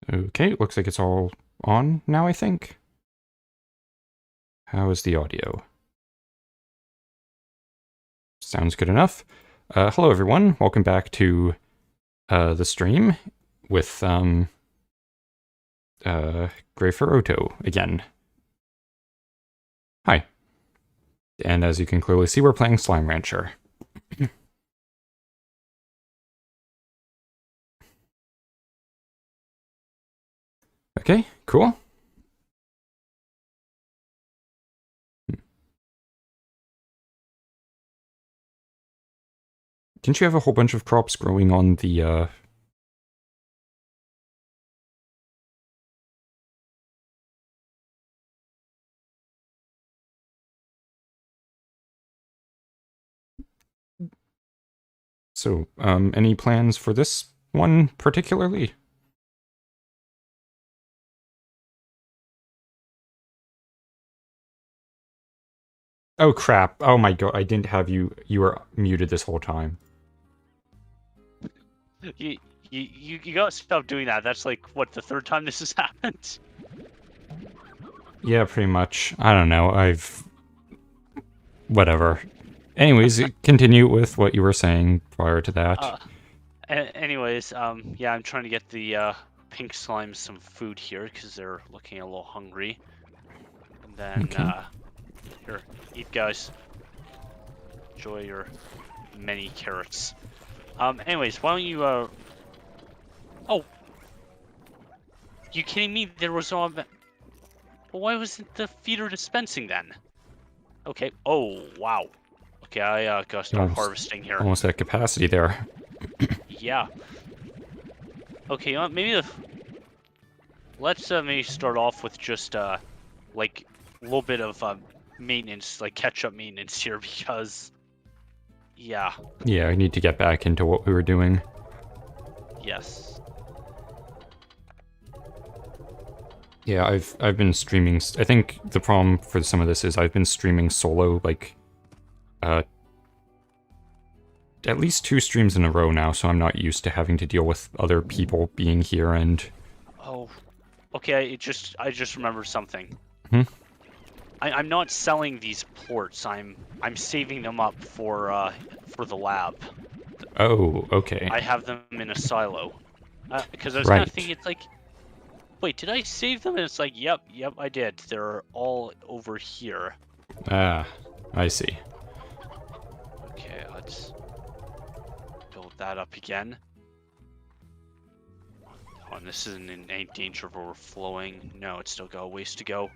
Okay, looks like it's all on now, I think. How is the audio? Sounds good enough. Hello, everyone. Welcome back to the stream with Grayfer Oto again. Hi. And as you can clearly see, we're playing Slime Rancher. Okay, cool. Didn't you have a whole bunch of crops growing on the, So, any plans for this one particularly? Oh crap. Oh my god, I didn't have you were muted this whole time. You gotta stop doing that. That's like, what, the third time this has happened? Yeah, pretty much. I don't know, whatever. Anyways, continue with what you were saying prior to that. Anyways, yeah, I'm trying to get the pink slimes some food here because they're looking a little hungry. And then, Okay. here, eat, guys. Enjoy your many carrots. Anyways, why don't you, Oh! You kidding me? There was no... Well, why wasn't the feeder dispensing then? Okay. Oh, wow. Okay, I gotta start harvesting here. Almost at capacity there. Yeah. Okay, maybe let's maybe start off with just like a little bit of maintenance, like catch-up maintenance here, because yeah. Yeah, I need to get back into what we were doing. Yes. Yeah, I've been streaming. I think the problem for some of this is I've been streaming solo, like, at least 2 streams in a row now, so I'm not used to having to deal with other people being here and... Oh, okay. I just remembered something. Hmm? I'm not selling these ports. I'm saving them up for the lab. Oh, okay. I have them in a silo. Because I was kind of Right. thinking, it's like, wait, did I save them? And it's like, yep, I did. They're all over here. Ah, I see. Okay, let's build that up again. Oh, and this isn't in any danger of overflowing. No, it's still got a ways to go.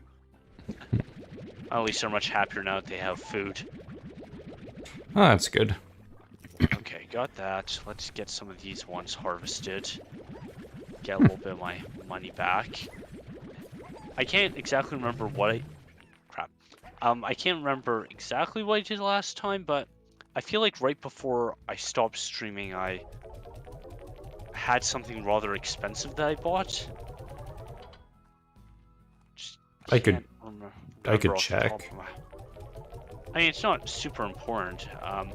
At least they're much happier now that they have food. Oh, that's good. Okay, got that. Let's get some of these ones harvested. Get a little bit of my money back. I can't exactly remember what I... Crap. I can't remember exactly what I did last time, but I feel like right before I stopped streaming, I had something rather expensive that I bought. I could Remember check. I mean, it's not super important. I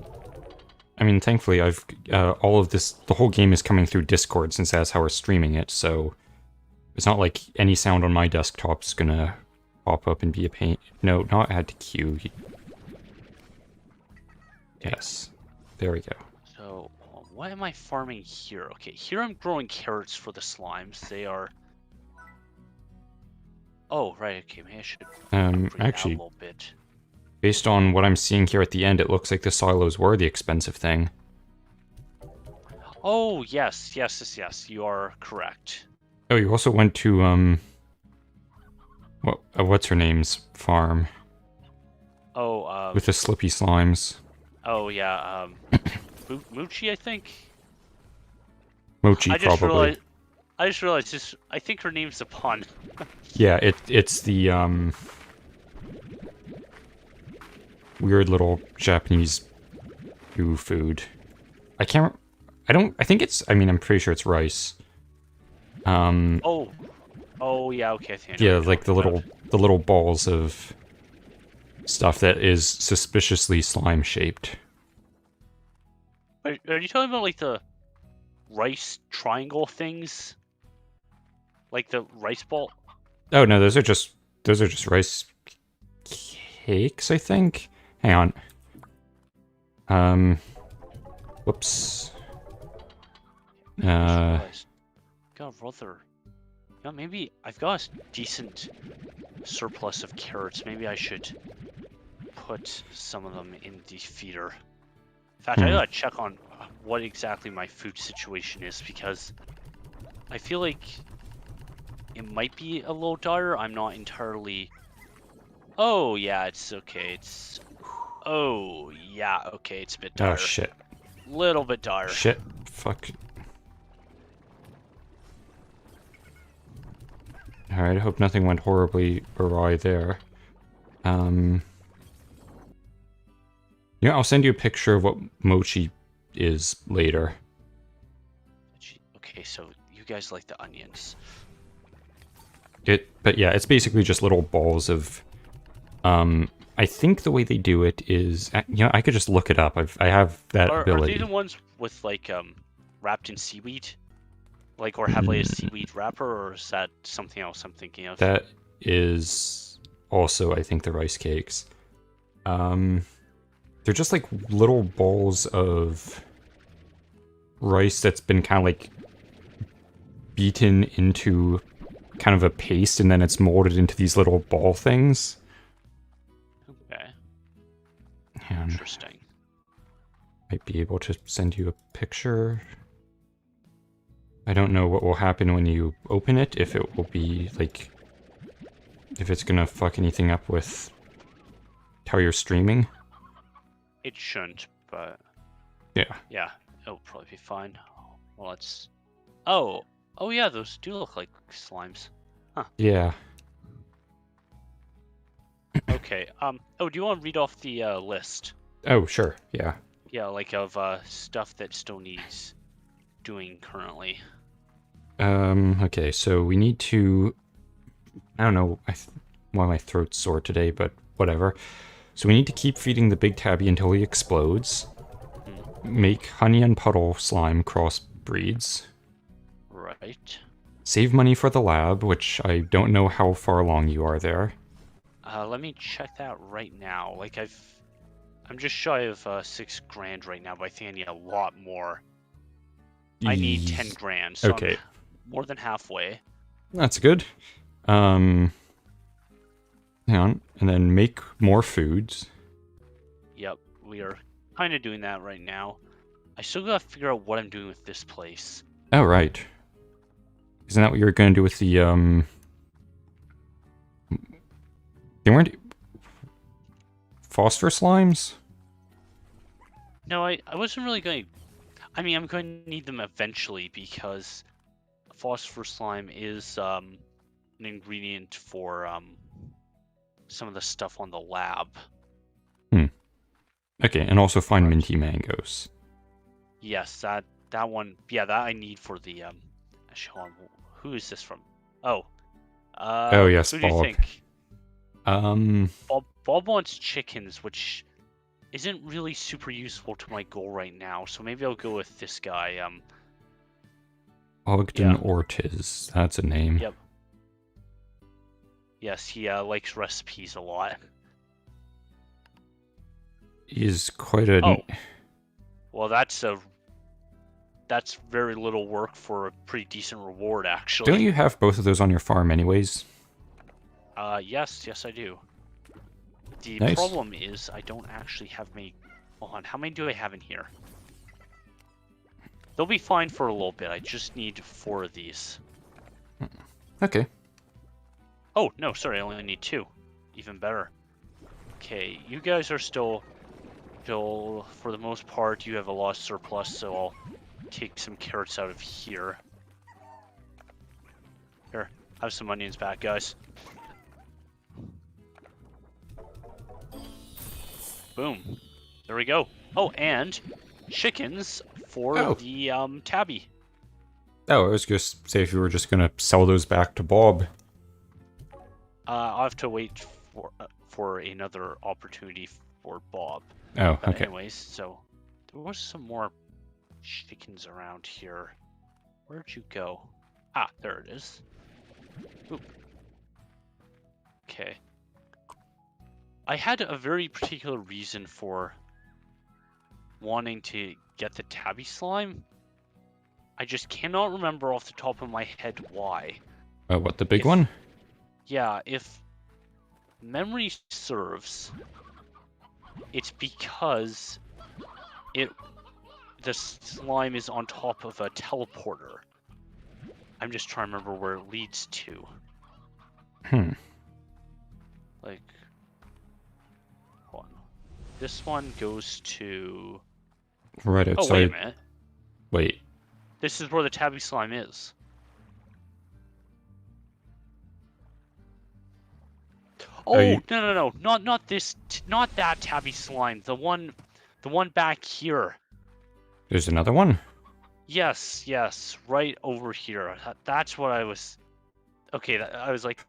mean, thankfully, I've all of this. The whole game is coming through Discord since that's how we're streaming it. So it's not like any sound on my desktop's gonna pop up and be a pain. No, not add to queue. Yes, there we go. So what am I farming here? Okay, here I'm growing carrots for the slimes. They are... Oh, right, okay, maybe I should upgrade Actually, that a little bit. based on what I'm seeing here at the end, it looks like the silos were the expensive thing. Oh, yes, you are correct. Oh, you also went to, what's her name's farm? Oh, with the slippy slimes. Oh, yeah, Moochie, I think? Mochi, probably. I just realized this, I think her name's a pun. Yeah, it's the, weird little Japanese goo food. I think it's, I mean, I'm pretty sure it's rice. Oh, yeah, okay, I think I know Yeah, what like the little balls of stuff that is suspiciously slime-shaped. Are you talking about, like, the rice triangle things? Like the rice ball? Oh no, those are just rice cakes, I think. Hang on. Whoops. I just Uh, realized. Got rather. Yeah, maybe I've got a decent surplus of carrots. Maybe I should put some of them in the feeder. In fact, I hmm. gotta check on what exactly my food situation is because I feel like it might be a little dire. I'm not entirely. Oh yeah, it's okay. Oh yeah, okay. It's a bit Oh dire. shit. Little bit dire. Shit. Fuck. Alright, I hope nothing went horribly awry there. Yeah, I'll send you a picture of what mochi is later. Okay, so you guys like the onions. But yeah, it's basically just little balls of, I think the way they do it is, I could just look it up. I have that Are they the ability. ones with like wrapped in seaweed? Like or have like a seaweed wrapper, or is that something else I'm thinking of? That is also, I think, the rice cakes. Um, they're just like little balls of rice that's been kind of like beaten into kind of a paste, and then it's molded into these little ball things. Okay. And Interesting. might be able to send you a picture. I don't know what will happen when you open it, if it will be like, if it's gonna fuck anything up with how you're streaming. It shouldn't, but Yeah. yeah, it'll probably be fine. Well, it's. Oh, oh yeah, those do look like slimes. Yeah. Okay. Oh, do you want to read off the list? Oh, sure. Yeah. Yeah, like of stuff that still needs doing currently. Okay, so we need to, I don't know why my throat's sore today, but whatever. So we need to keep feeding the big tabby until he explodes. Make honey and puddle slime crossbreeds. Right. Save money for the lab, which I don't know how far along you are there. Let me check that right now. Like I'm just shy of 6 grand right now, but I think I need a lot more. I need 10 grand, so I'm Okay, more than halfway. that's good. Hang on, and then make more foods. Yep, we are kind of doing that right now. I still gotta figure out what I'm doing with this place. Oh, right. Isn't that what you were going to do with the, They weren't phosphor slimes? No, I wasn't really going to... I mean, I'm going to need them eventually because phosphor slime is an ingredient for some of the stuff on the lab. Okay, and also find Right. minty mangoes. Yes, that one. Yeah, that I need for the actually, hold on, who is this from? Oh, Oh, yes, who do you Bob. think? Um, Bob wants chickens, which isn't really super useful to my goal right now. So maybe I'll go with this guy. Ogden Yeah. Ortiz. That's a name. Yep. Yes, he likes recipes a lot. He's quite a... Oh. Well, that's very little work for a pretty decent reward, actually. Don't you have both of those on your farm anyways? Yes, I do. The Nice. problem is I don't actually have many. Hold on, how many do I have in here? They'll be fine for a little bit. I just need 4 of these. Okay. Oh, no, sorry, I only need 2. Even better. Okay, you guys are still, for the most part, you have a lot of surplus, so I'll take some carrots out of here. Here, have some onions back, guys. Boom. There we go. Oh, and chickens for the tabby. Oh, I was just say if you were just gonna sell those back to Bob. I'll have to wait for another opportunity for Bob. Oh, But okay. anyways, so there was some more chickens around here. Where'd you go? Ah, there it is. Oop. Okay. I had a very particular reason for wanting to get the tabby slime. I just cannot remember off the top of my head why. What, the big one? Yeah, if memory serves, it's because the slime is on top of a teleporter. I'm just trying to remember where it leads to. Like, hold on. This one goes to... Right outside. Oh, wait a minute. Wait. This is where the tabby slime is. Oh, no. Not this, not that tabby slime. The one back here. There's another one? Yes, right over here. That's what I was... Okay, I was like,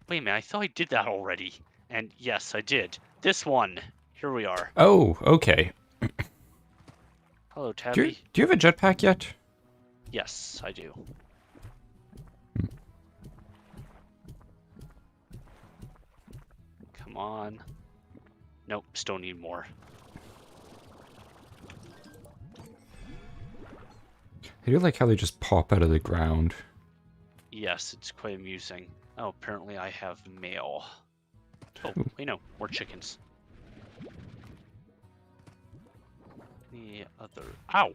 wait a minute, I thought I did that already. And yes, I did. This one. Here we are. Oh, okay. Hello, tabby. Do you have a jetpack yet? Yes, I do. Come on. Nope, still need more. I do like how they just pop out of the ground. Yes, it's quite amusing. Oh, apparently I have mail. Oh, wait, no, more chickens. The other... Ow!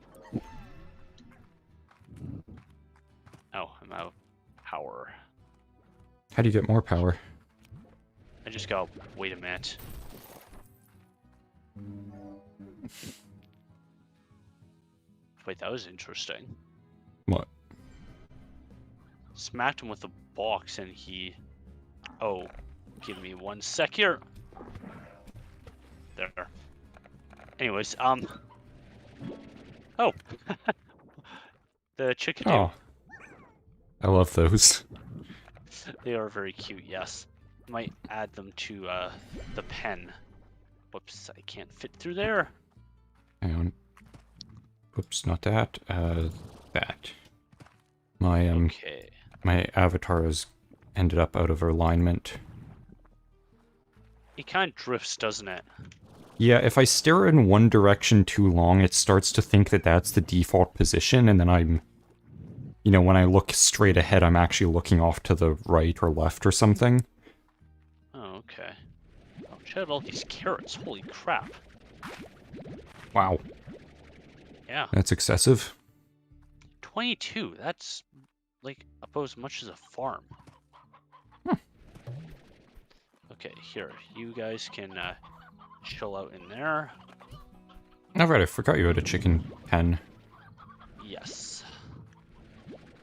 Oh, I'm out of power. How do you get more power? I just gotta wait a minute. Wait, that was interesting. What? Smacked him with a box and he... Oh, give me 1 sec here. There. Anyways, Oh! The chickadee. Oh. I love those. They are very cute, yes. Might add them to the pen. Whoops, I can't fit through there. Hang on. Whoops, not that. That. My Okay. my avatar has ended up out of alignment. It kind of drifts, doesn't it? Yeah, if I stare in one direction too long, it starts to think that that's the default position, and then I'm... You know, when I look straight ahead, I'm actually looking off to the right or left or something. Oh, okay. Oh, check out all these carrots. Holy crap. Wow. Yeah. That's excessive. 22. That's, like, about as much as a farm. Okay, here. You guys can chill out in there. Oh, right, I forgot you had a chicken pen. Yes.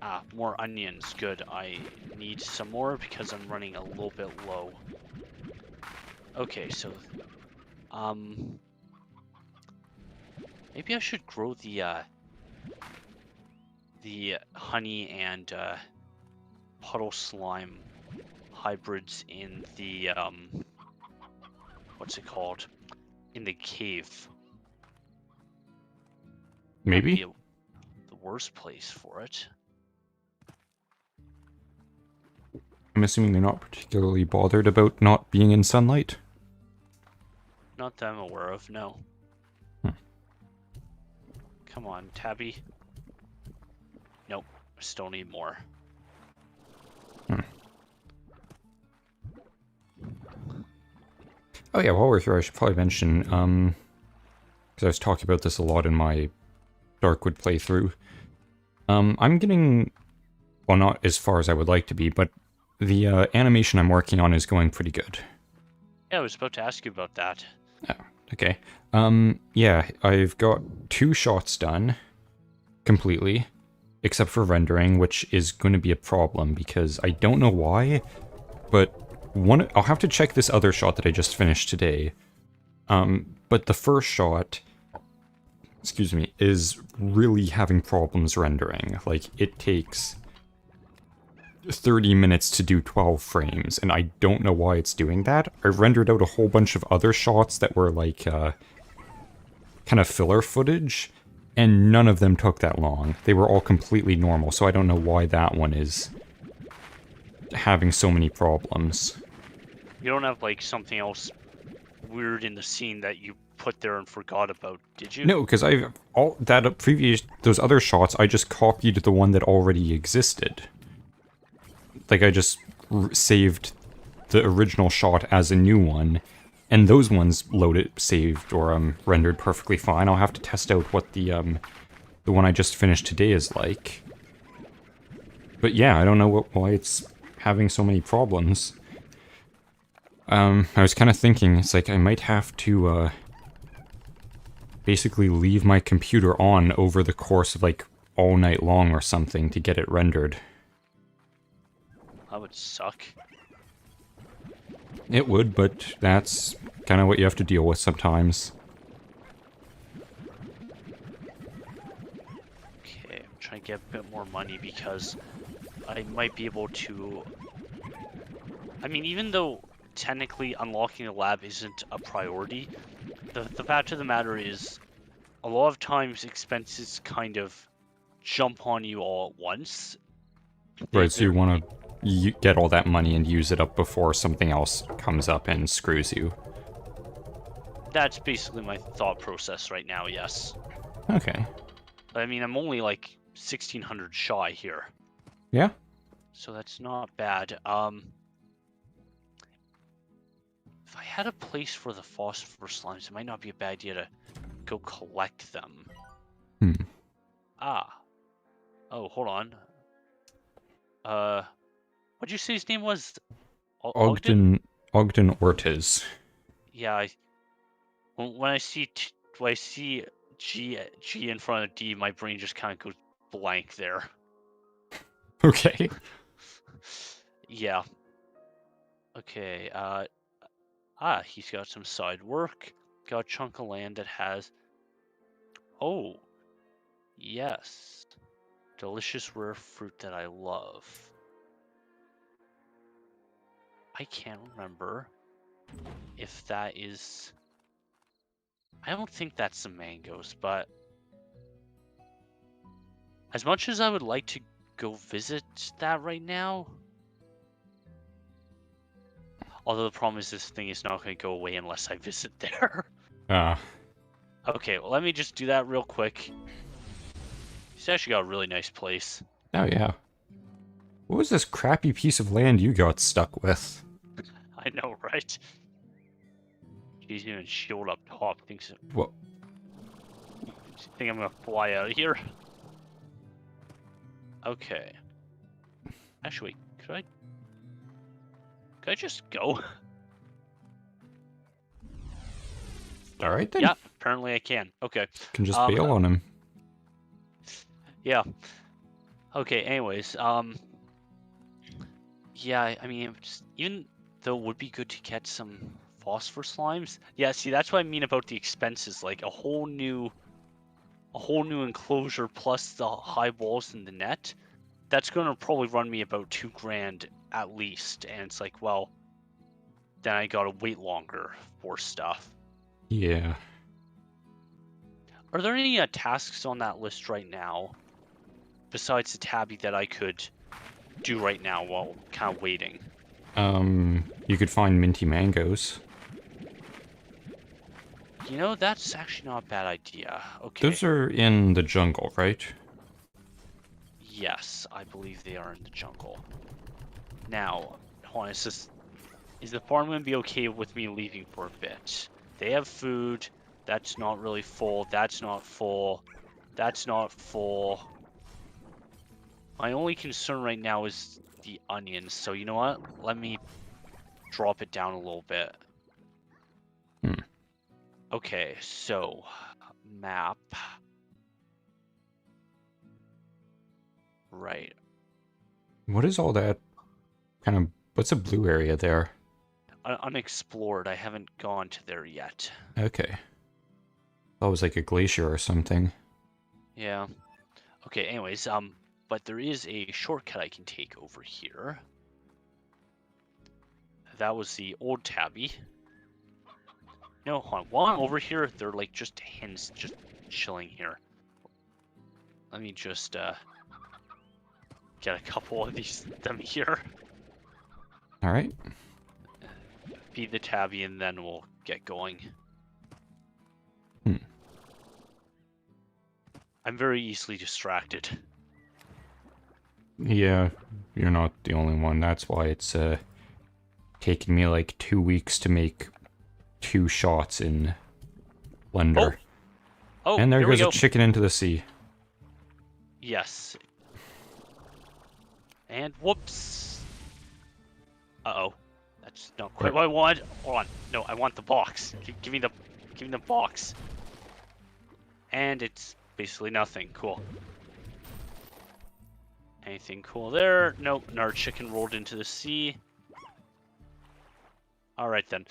Ah, more onions. Good. I need some more because I'm running a little bit low. Okay, so... Maybe I should grow the honey and puddle slime hybrids in the what's it called? In the cave. Maybe? Be the worst place for it. I'm assuming they're not particularly bothered about not being in sunlight? Not that I'm aware of, no. Come on, Tabby. Nope, still need more. Oh yeah, while we're here, I should probably mention, because I was talking about this a lot in my Darkwood playthrough. I'm getting, well, not as far as I would like to be, but the animation I'm working on is going pretty good. Yeah, I was about to ask you about that. Oh, okay. Yeah, I've got 2 shots done completely, except for rendering, which is going to be a problem because I don't know why, but I'll have to check this other shot that I just finished today. But the first shot, excuse me, is really having problems rendering. Like, it takes 30 minutes to do 12 frames, and I don't know why it's doing that. I rendered out a whole bunch of other shots that were like, kind of filler footage, and none of them took that long. They were all completely normal, so I don't know why that one is having so many problems. You don't have like something else weird in the scene that you put there and forgot about, did you? No, because I've all that previous those other shots, I just copied the one that already existed. Like I just saved the original shot as a new one, and those ones loaded, saved, or rendered perfectly fine. I'll have to test out what the one I just finished today is like. But yeah, I don't know why it's having so many problems. I was kind of thinking, it's like I might have to basically leave my computer on over the course of like all night long or something to get it rendered. That would suck. It would, but that's kind of what you have to deal with sometimes. Okay, I'm trying to get a bit more money because I might be able to... I mean, even though technically unlocking the lab isn't a priority, the fact of the matter is a lot of times expenses kind of jump on you all at once. Right, so you want to get all that money and use it up before something else comes up and screws you. That's basically my thought process right now, yes. Okay. I mean, I'm only like 1,600 shy here. Yeah? So that's not bad. If I had a place for the phosphor slimes, it might not be a bad idea to go collect them. Hmm. Ah. Oh, hold on. What'd you say his name was? Ogden Ortiz. Yeah, when I see G in front of D, my brain just kind of goes blank there. Okay. Yeah. Okay, he's got some side work. Got a chunk of land that has... Oh, yes. Delicious rare fruit that I love. I can't remember if that is... I don't think that's the mangoes, but... As much as I would like to go visit that right now... Although the problem is this thing is not going to go away unless I visit there. Okay, well, let me just do that real quick. He's actually got a really nice place. Oh yeah. What was this crappy piece of land you got stuck with? I know, right? He's even shield up top. Thinks. What? Think I'm gonna fly out of here? Okay. Actually, could I? Could I just go? All right then. Yeah, apparently I can. Okay. Can just bail on him. Yeah. Okay. Anyways, yeah. I mean, even though it would be good to get some phosphor slimes. Yeah. See, that's what I mean about the expenses. Like a whole new enclosure plus the high walls and the net. That's gonna probably run me about $2,000 at least. And it's like, well, then I gotta wait longer for stuff. Yeah. Are there any tasks on that list right now, besides the tabby, that I could do right now while kind of waiting? You could find minty mangoes. You know, that's actually not a bad idea. Okay. Those are in the jungle, right? Yes, I believe they are in the jungle. Now, hold on, is the farm going to be okay with me leaving for a bit? They have food. That's not really full. That's not full. That's not full. My only concern right now is the onions. So you know what? Let me drop it down a little bit. Okay, so map. Right. What is all that kind of... What's a blue area there? Unexplored. I haven't gone to there yet. Okay. That was like a glacier or something. Yeah. Okay, anyways, but there is a shortcut I can take over here. That was the old tabby. No, hold on. While I'm over here, they're like just hens just chilling here. Let me just get a couple of them here. All right. Feed the tabby, and then we'll get going. Hmm. I'm very easily distracted. Yeah, you're not the only one. That's why it's taken me like 2 weeks to make 2 shots in Blender. Oh, And there here we goes a go. chicken into the sea. Yes. And whoops. Uh-oh. That's not quite what I want. Hold on. No, I want the box. Give me the box. And it's basically nothing. Cool. Anything cool there? Nope. Our chicken rolled into the sea. Alright then.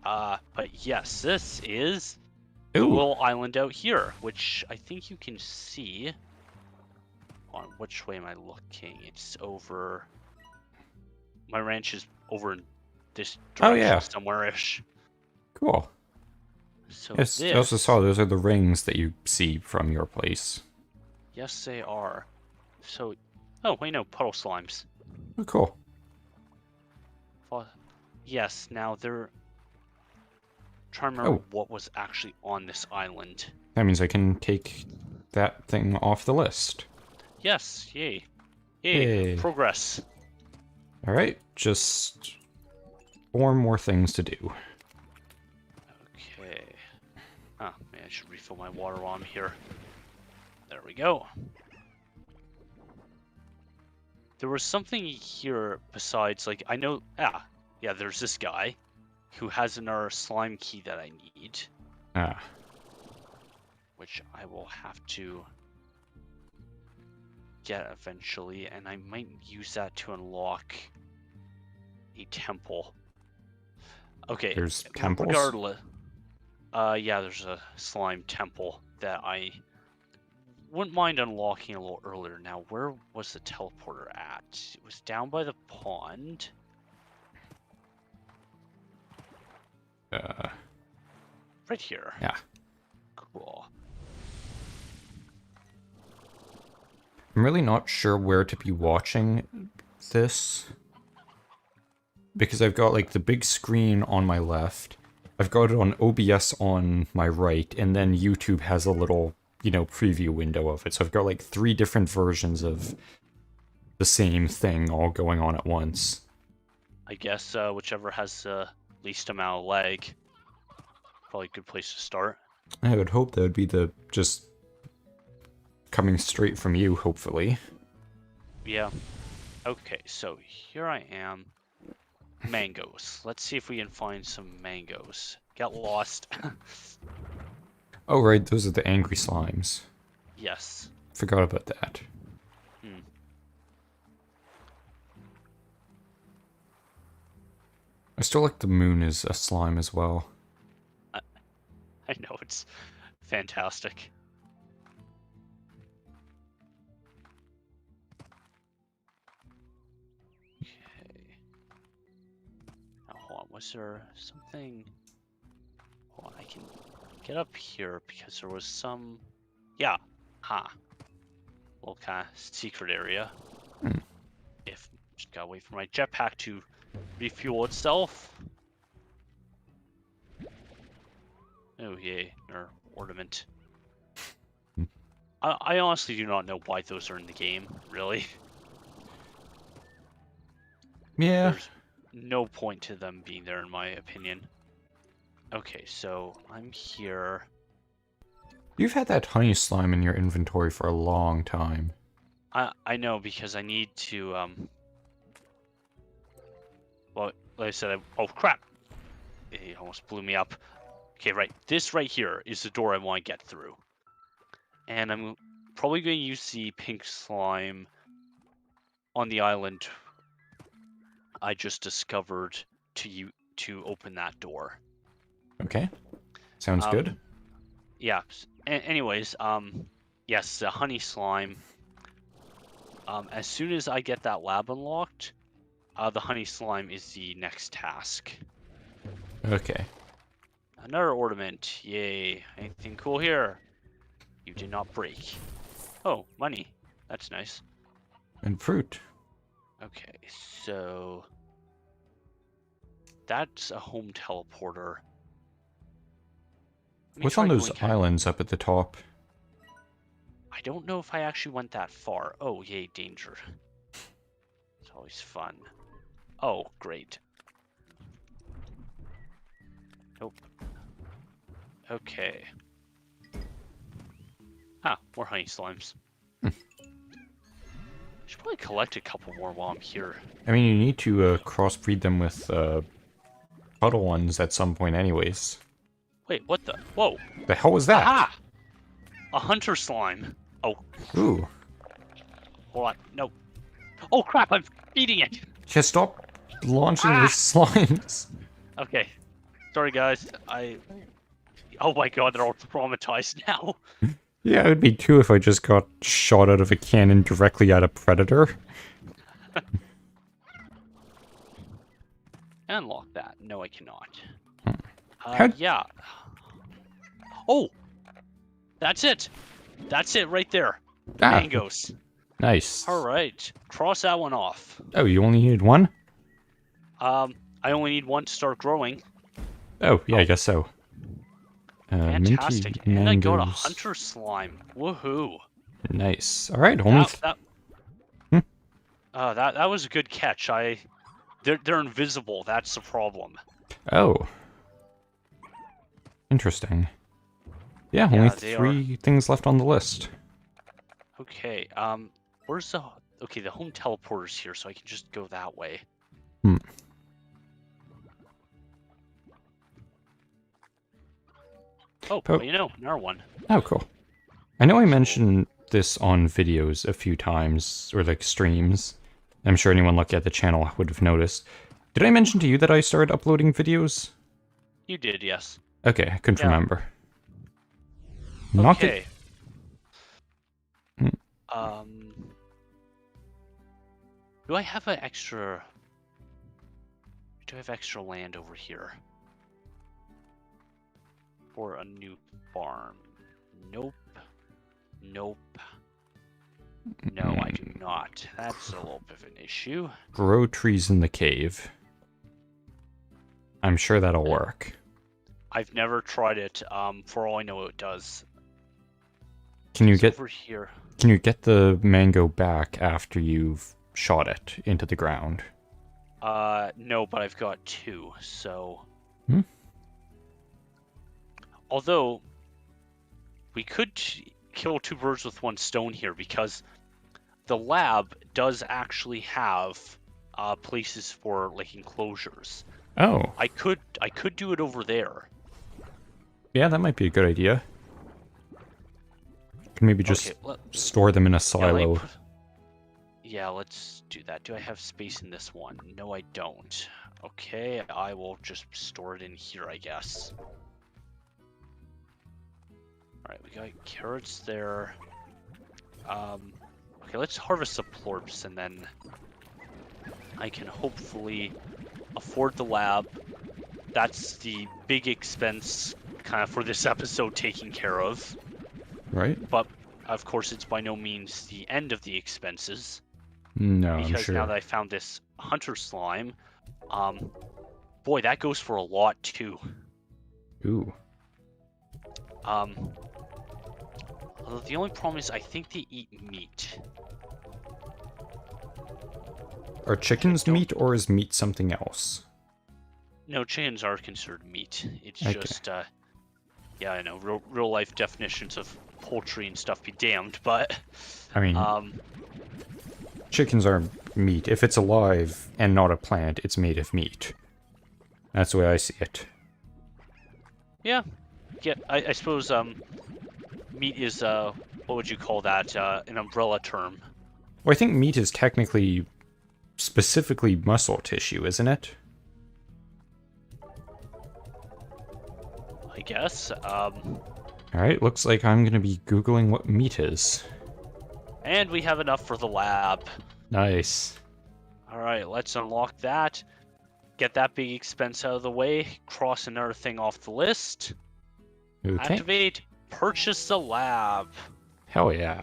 But yes, this is the Ooh. little island out here, which I think you can see. On which way am I looking? It's over. My ranch is over in this Oh, direction yeah. somewhere-ish. Cool. So Yes, this. I also saw those are the rings that you see from your place. Yes, they are. So. Oh, wait, no. Puddle slimes. Oh, cool. Yes, now they're. Trying to remember what was actually on this island. That means I can take that thing off the list. Yes, yay. Yay, progress. Alright, just 4 more things to do. Okay. Ah, maybe I should refill my water while I'm here. There we go. There was something here besides, like, I know. Yeah, there's this guy who has another slime key that I need, Ah, which I will have to get eventually, and I might use that to unlock a temple. Okay, there's temples? regardless. Yeah, there's a slime temple that I wouldn't mind unlocking a little earlier. Now, where was the teleporter at? It was down by the pond. Right here. Yeah. Cool. I'm really not sure where to be watching this. Because I've got, like, the big screen on my left. I've got it on OBS on my right, and then YouTube has a little, preview window of it. So I've got, like, 3 different versions of the same thing all going on at once. I guess whichever has the least amount of lag. Probably a good place to start. I would hope that would be the just coming straight from you, hopefully. Yeah. Okay, so here I am. Mangoes. Let's see if we can find some mangoes. Got lost. Oh, right, those are the angry slimes. Yes. Forgot about that. I still like the moon is a slime as well. I know, it's fantastic. Okay. Now, hold on. Was there something? Hold on, I can get up here because there was some. Yeah. Little kind of secret area. If just gotta wait for my jetpack to refuel itself. Oh yay, or ornament. I honestly do not know why those are in the game, really. Yeah. There's no point to them being there in my opinion. Okay, so I'm here. You've had that honey slime in your inventory for a long time. I know because I need to well, like I said, oh crap! It almost blew me up. Okay, right. This right here is the door I want to get through. And I'm probably going to use the pink slime on the island I just discovered to open that door. Okay. Sounds good. Yeah. Anyways, yes, the honey slime. As soon as I get that lab unlocked, the honey slime is the next task. Okay. Another ornament. Yay. Anything cool here? You did not break. Oh, money. That's nice. And fruit. Okay, so that's a home teleporter. Let me What's try on those going kind islands up at the top? I don't know if I actually went that far. Oh, yay, danger. It's always fun. Oh, great. Nope. Okay. Ah, more honey slimes. Should probably collect a couple more while I'm here. I mean, you need to crossbreed them with puddle ones at some point anyways. Wait, what the? Whoa! The hell was that? Aha! A hunter slime. Oh, Ooh. hold on. No. Oh crap! I'm eating it. Just stop launching the Ah! slimes. Okay. Sorry, guys. Oh my god, they're all traumatized now. Yeah, it would be too if I just got shot out of a cannon directly at a predator. Unlock that. No, I cannot. How- Yeah. Oh! That's it! That's it right there. Ah, Mangoes. nice. Alright. Cross that one off. Oh, you only needed one? I only need one to start growing. Oh, yeah, I guess so. Fantastic. Minty And I got a mangoes. hunter slime. Woohoo. Nice. Alright, only... Hmm? That was a good catch. They're invisible. That's the problem. Oh. Interesting. Yeah, Yeah, only they 3 things left on the list. Okay. Where's the? Okay, the home teleporter's here, so I can just go that way. Hmm. Oh, Oh. well, you know, another one. Oh, cool. I know I mentioned this on videos a few times, or like streams. I'm sure anyone looking at the channel would have noticed. Did I mention to you that I started uploading videos? You did, yes. Okay, I couldn't Yeah. remember. Not that... Okay. Hmm. Do I have an extra? Do I have extra land over here? For a new farm? Nope. Nope. No, I do not. That's a little bit of an issue. Grow trees in the cave. I'm sure that'll work. I've never tried it. For all I know, it does. Can you It's get over here? Can you get the mango back after you've shot it into the ground? No, but I've got 2, so... Hmm? Although, we could kill 2 birds with 1 stone here, because the lab does actually have places for, like, enclosures. Oh, I could do it over there. yeah, that might be a good idea. Can maybe just Okay, store them in a yeah, let me silo. yeah, let's do that. Do I have space in this one? No, I don't. Okay, I will just store it in here, I guess. Alright, we got carrots there. Okay, let's harvest the plorps, and then I can hopefully afford the lab. That's the big expense kind of for this episode taken care of. Right? But, of course, it's by no means the end of the expenses. No, I'm Because sure. now that I found this hunter slime, boy, that goes for a lot too. Ooh. Although the only problem is I think they eat meat. Are chickens don't- meat, or is meat something else? No, chickens are considered meat. It's Okay. just, yeah, I know, real life definitions of poultry and stuff be damned, but, I mean, chickens are meat. If it's alive and not a plant, it's made of meat. That's the way I see it. yeah, I suppose, meat is, what would you call that, an umbrella term. Well, I think meat is technically specifically muscle tissue, isn't it? I guess, Alright, looks like I'm gonna be Googling what meat is. and we have enough for the lab. Nice. Alright, let's unlock that. Get that big expense out of the way. Cross another thing off the list. Okay. Activate. Purchase the lab. Hell yeah.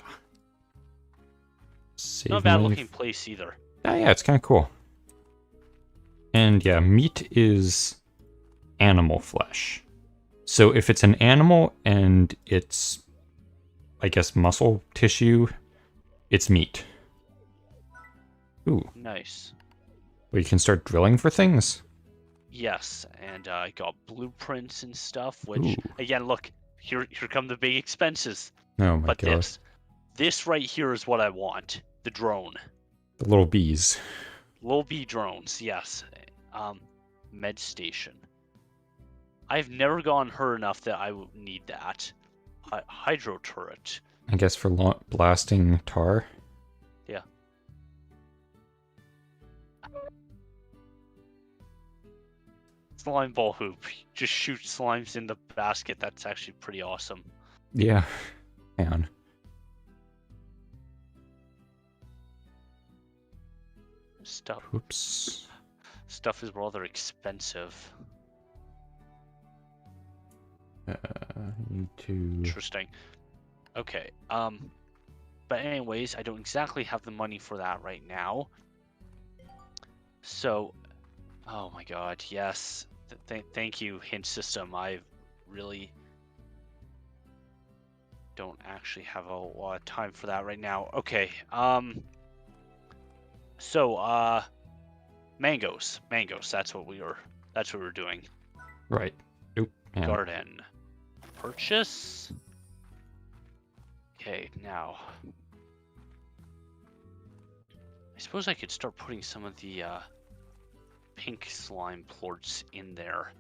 Save Not a bad money. looking place either. Yeah, it's kind of cool. And yeah, meat is animal flesh. So if it's an animal and it's, I guess, muscle tissue, it's meat. Ooh. Nice. Well, you can start drilling for things? Yes, and I got blueprints and stuff, which, Ooh. again, look, here come the big expenses. Oh my But god. this right here is what I want. The drone. The little bees. Little bee drones, yes. Med station. I've never gone her enough that I would need that. Hydro turret. I guess for blasting tar. Yeah. Slime ball hoop. Just shoot slimes in the basket. That's actually pretty awesome. Yeah. Hang on. Oops. Stuff is rather expensive. Need to... Interesting. Okay. But anyways, I don't exactly have the money for that right now. So, oh my god, yes. Thank you, hint system. I really don't actually have a lot of time for that right now. Okay. So, mangoes. That's what we were doing. Right. Oop. Yeah. Garden. Purchase. Okay, now. I suppose I could start putting some of the pink slime plorts in there.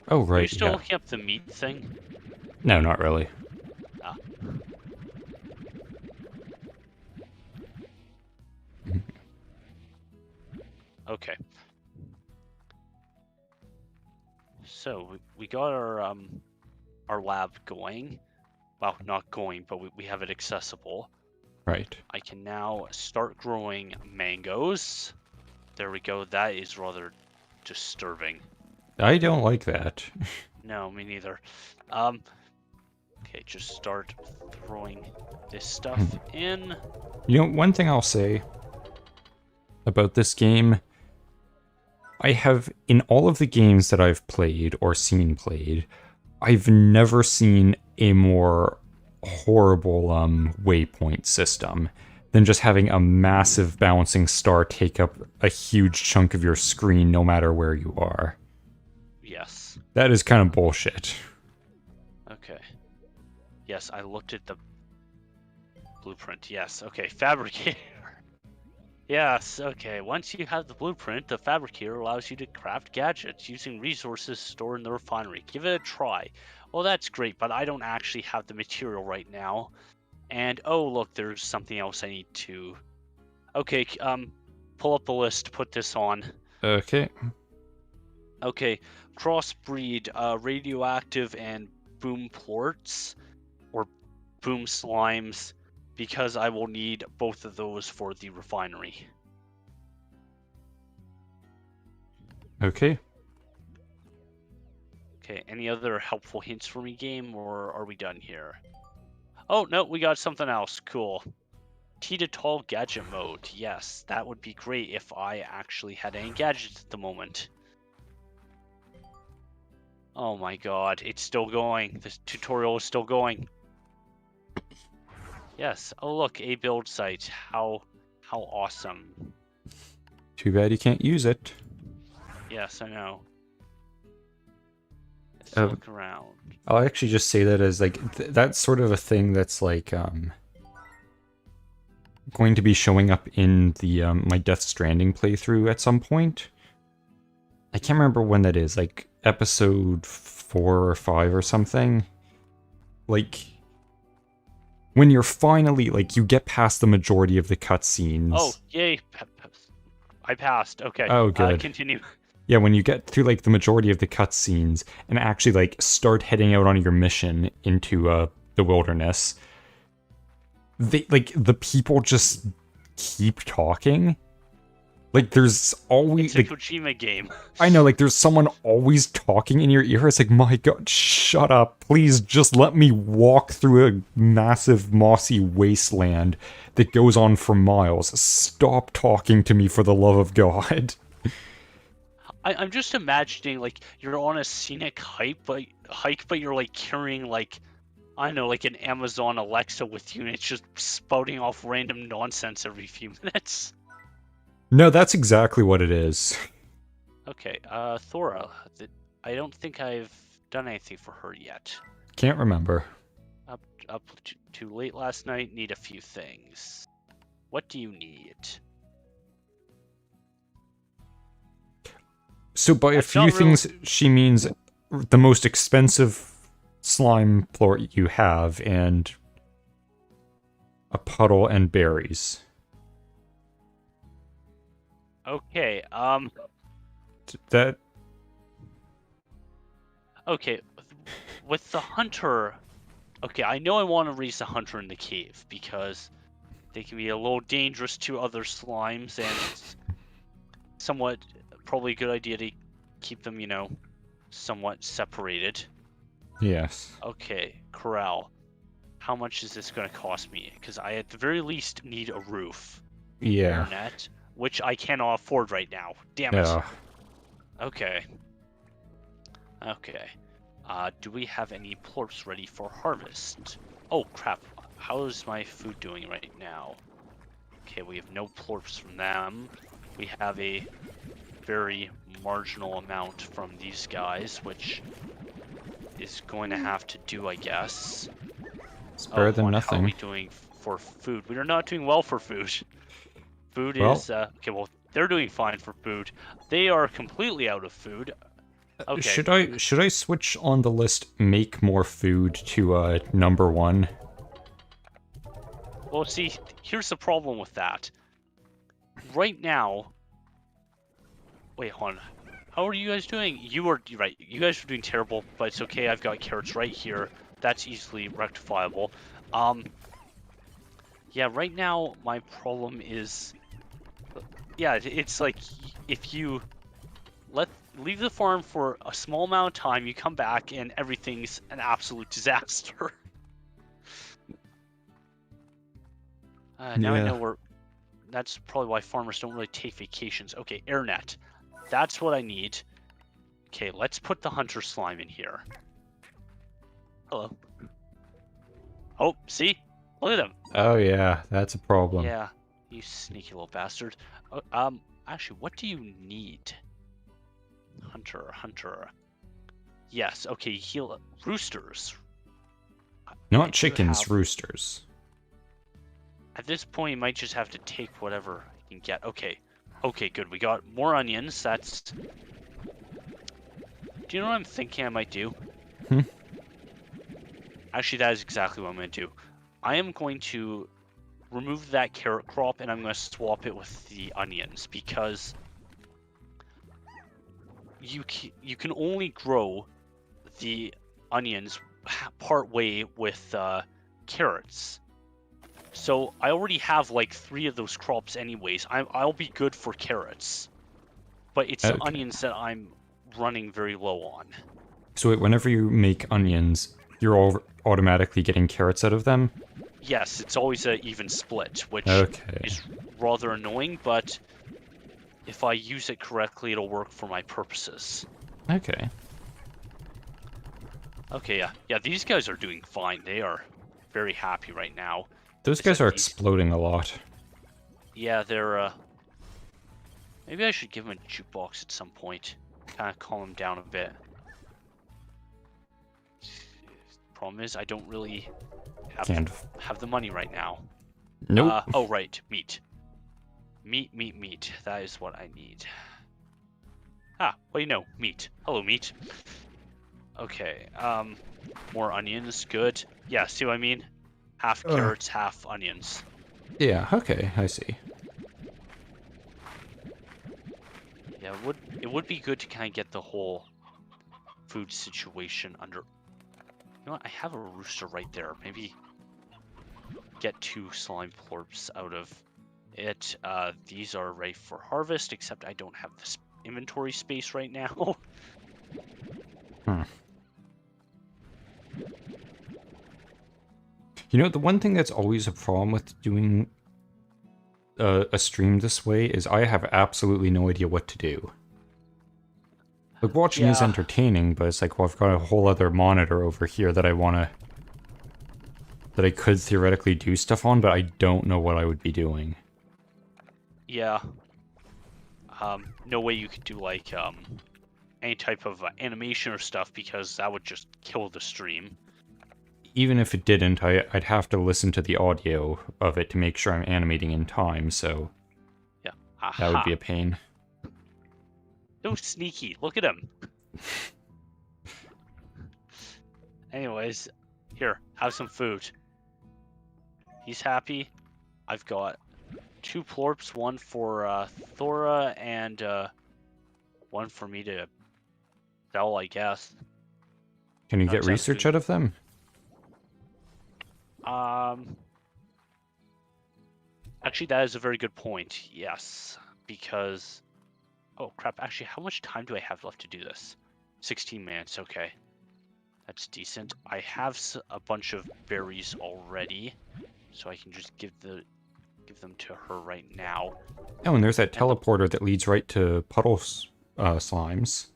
Oh, right. Are you still yeah. looking up the meat thing? No, not really. Ah. Okay. So we got our lab going. Well, not going, but we have it accessible. Right. I can now start growing mangoes. There we go. That is rather disturbing. I don't like that. No, me neither. Okay, just start throwing this stuff in. You know, one thing I'll say about this game, I have, in all of the games that I've played or seen played, I've never seen a more horrible waypoint system than just having a massive bouncing star take up a huge chunk of your screen no matter where you are. Yes. That is kind of bullshit. Okay. Yes, I looked at the blueprint. Yes, okay, fabricator. Yes, okay. Once you have the blueprint, the fabricator allows you to craft gadgets using resources stored in the refinery. Give it a try. Well, that's great, but I don't actually have the material right now. And, oh, look, there's something else I need to... Okay, pull up the list, put this on. Okay. Okay, crossbreed, radioactive and boom plorts, or boom slimes, because I will need both of those for the refinery. Okay. Okay, any other helpful hints for me, game, or are we done here? Oh, no, we got something else. Cool. T to tall gadget mode. Yes, that would be great if I actually had any gadgets at the moment. Oh my god, it's still going. This tutorial is still going. Yes. Oh look, a build site. How awesome. Too bad you can't use it. Yes, I know. Let's Oh. look around. I'll actually just say that as like that's sort of a thing that's like going to be showing up in the my Death Stranding playthrough at some point. I can't remember when that is, like episode 4 or 5 or something. Like when you're finally like you get past the majority of the cutscenes. Oh, yay. I passed. Okay. Oh, good. Continue. Yeah, when you get through like the majority of the cutscenes and actually like start heading out on your mission into the wilderness, they like the people just keep talking. Like, there's always, It's a like, Kojima game. I know, like, there's someone always talking in your ear. It's like, my god, shut up. Please just let me walk through a massive mossy wasteland that goes on for miles. Stop talking to me for the love of God. I'm just imagining like you're on a scenic hike, but you're like carrying like I don't know, like an Amazon Alexa with you, and it's just spouting off random nonsense every few minutes. No, that's exactly what it is. Okay, Thora, I don't think I've done anything for her yet. Can't remember. Up too late last night. Need a few things. What do you need? So by a That's few not real- things, she means the most expensive slime plort you have, and a puddle and berries. Okay, That okay. With the hunter, okay, I know I want to raise the hunter in the cave because they can be a little dangerous to other slimes, and it's somewhat probably a good idea to keep them, somewhat separated. yes. Okay, corral. How much is this going to cost me? Because I at the very least need a roof. Yeah. Internet, which I cannot afford right now. Damn it. Yeah. Okay. Okay. Do we have any plorps ready for harvest? Oh, crap. How is my food doing right now? Okay, we have no plorps from them. We have a very marginal amount from these guys, which is going to have to do, I guess. It's better than How are nothing. we doing for food? We are not doing well for food. Food Well- is, okay, well, they're doing fine for food. They are completely out of food. Okay. Should I switch on the list make more food to number 1? Well, see, here's the problem with that. Right now... Wait, hold on. How are you guys doing? You're right. You guys are doing terrible, but it's okay. I've got carrots right here. That's easily rectifiable. Yeah, right now my problem is... Yeah, it's like if you leave the farm for a small amount of time, you come back and everything's an absolute disaster. Now I Yeah. know where. That's probably why farmers don't really take vacations. Okay, AirNet. That's what I need. Okay, let's put the hunter slime in here. Hello. Oh, see? Look at him. Oh yeah, that's a problem. Yeah, you sneaky little bastard. Actually, what do you need? Hunter. Yes, okay, heal roosters. I Not do chickens, have- roosters. At this point, you might just have to take whatever you can get. Okay, good. We got more onions. That's... Do you know what I'm thinking I might do? Hmm? Actually, that is exactly what I'm going to do. I am going to remove that carrot crop, and I'm going to swap it with the onions, because you can only grow the onions part way with carrots. So I already have like 3 of those crops anyways. I'll be good for carrots. But it's the Okay. onions that I'm running very low on. So wait, whenever you make onions, you're all automatically getting carrots out of them? Yes, it's always an even split, which Okay. is rather annoying, but if I use it correctly, it'll work for my purposes. Okay. Okay, yeah. Yeah, these guys are doing fine. They are very happy right now. Those guys are These- exploding a lot. Yeah, they're, maybe I should give them a jukebox at some point. Kind of calm them down a bit. Problem is, I don't really have the money right now. Nope. Oh, right. Meat. Meat. That is what I need. Ah, what do you know? Meat. Hello, meat. Okay, more onions. Good. Yeah, see what I mean? Half carrots, half onions. Yeah, okay, I see. Yeah, it would be good to kind of get the whole food situation under... You know what? I have a rooster right there. Maybe get 2 slime plorps out of These are ready for harvest, except I don't have this inventory space right now. Hmm. You know, the one thing that's always a problem with doing a stream this way is I have absolutely no idea what to do. Like, watching is Yeah, entertaining, but it's like, well, I've got a whole other monitor over here that that I could theoretically do stuff on, but I don't know what I would be doing. yeah. No way you could do like any type of animation or stuff because that would just kill the stream. Even if it didn't, I'd have to listen to the audio of it to make sure I'm animating in time, so Yeah. that would Aha. be a pain. So sneaky. Look at him. Anyways, here, have some food. He's happy. I've got 2 plorps, one for Thora and one for me to sell, I guess. Can you Not get exactly research food. out of them? Actually, that is a very good point. Yes, because oh crap! Actually, how much time do I have left to do this? 16 minutes. Okay, that's decent. I have a bunch of berries already, so I can just give them to her right now. Oh, and there's that And teleporter that leads right to puddle slimes.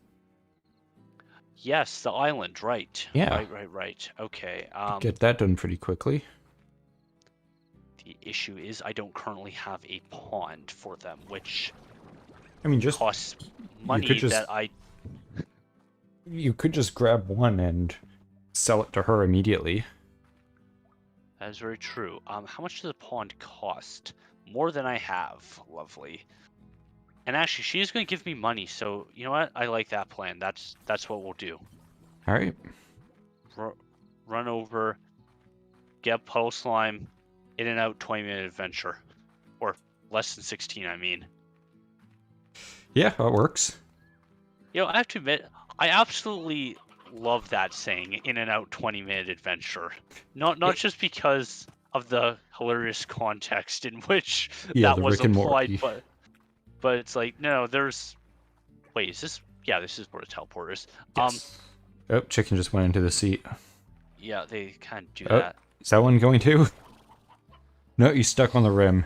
yes, the island. Right. Yeah, Right. Okay. get that done pretty quickly. The issue is I don't currently have a pond for them, which I mean, just costs you could money just that I you could just grab one and sell it to her immediately. That is very true. How much does a pond cost? More than I have. Lovely. And actually, she's going to give me money, so you know what? I like that plan. That's what we'll do. All right. Run over, get puddle slime, in and out 20-minute adventure. Or less than 16, I mean. Yeah, that works. You know, I have to admit, I absolutely love that saying, in and out 20-minute adventure. Not just because of the hilarious context in which Yeah, that the was Rick and applied, Morty. but it's like, no, there's... Wait, is this... Yeah, this is where the teleporter is. Yes. Oh, chicken just went into the seat. Yeah, they kind of do Oh, that. is that one going too? No, he's stuck on the rim.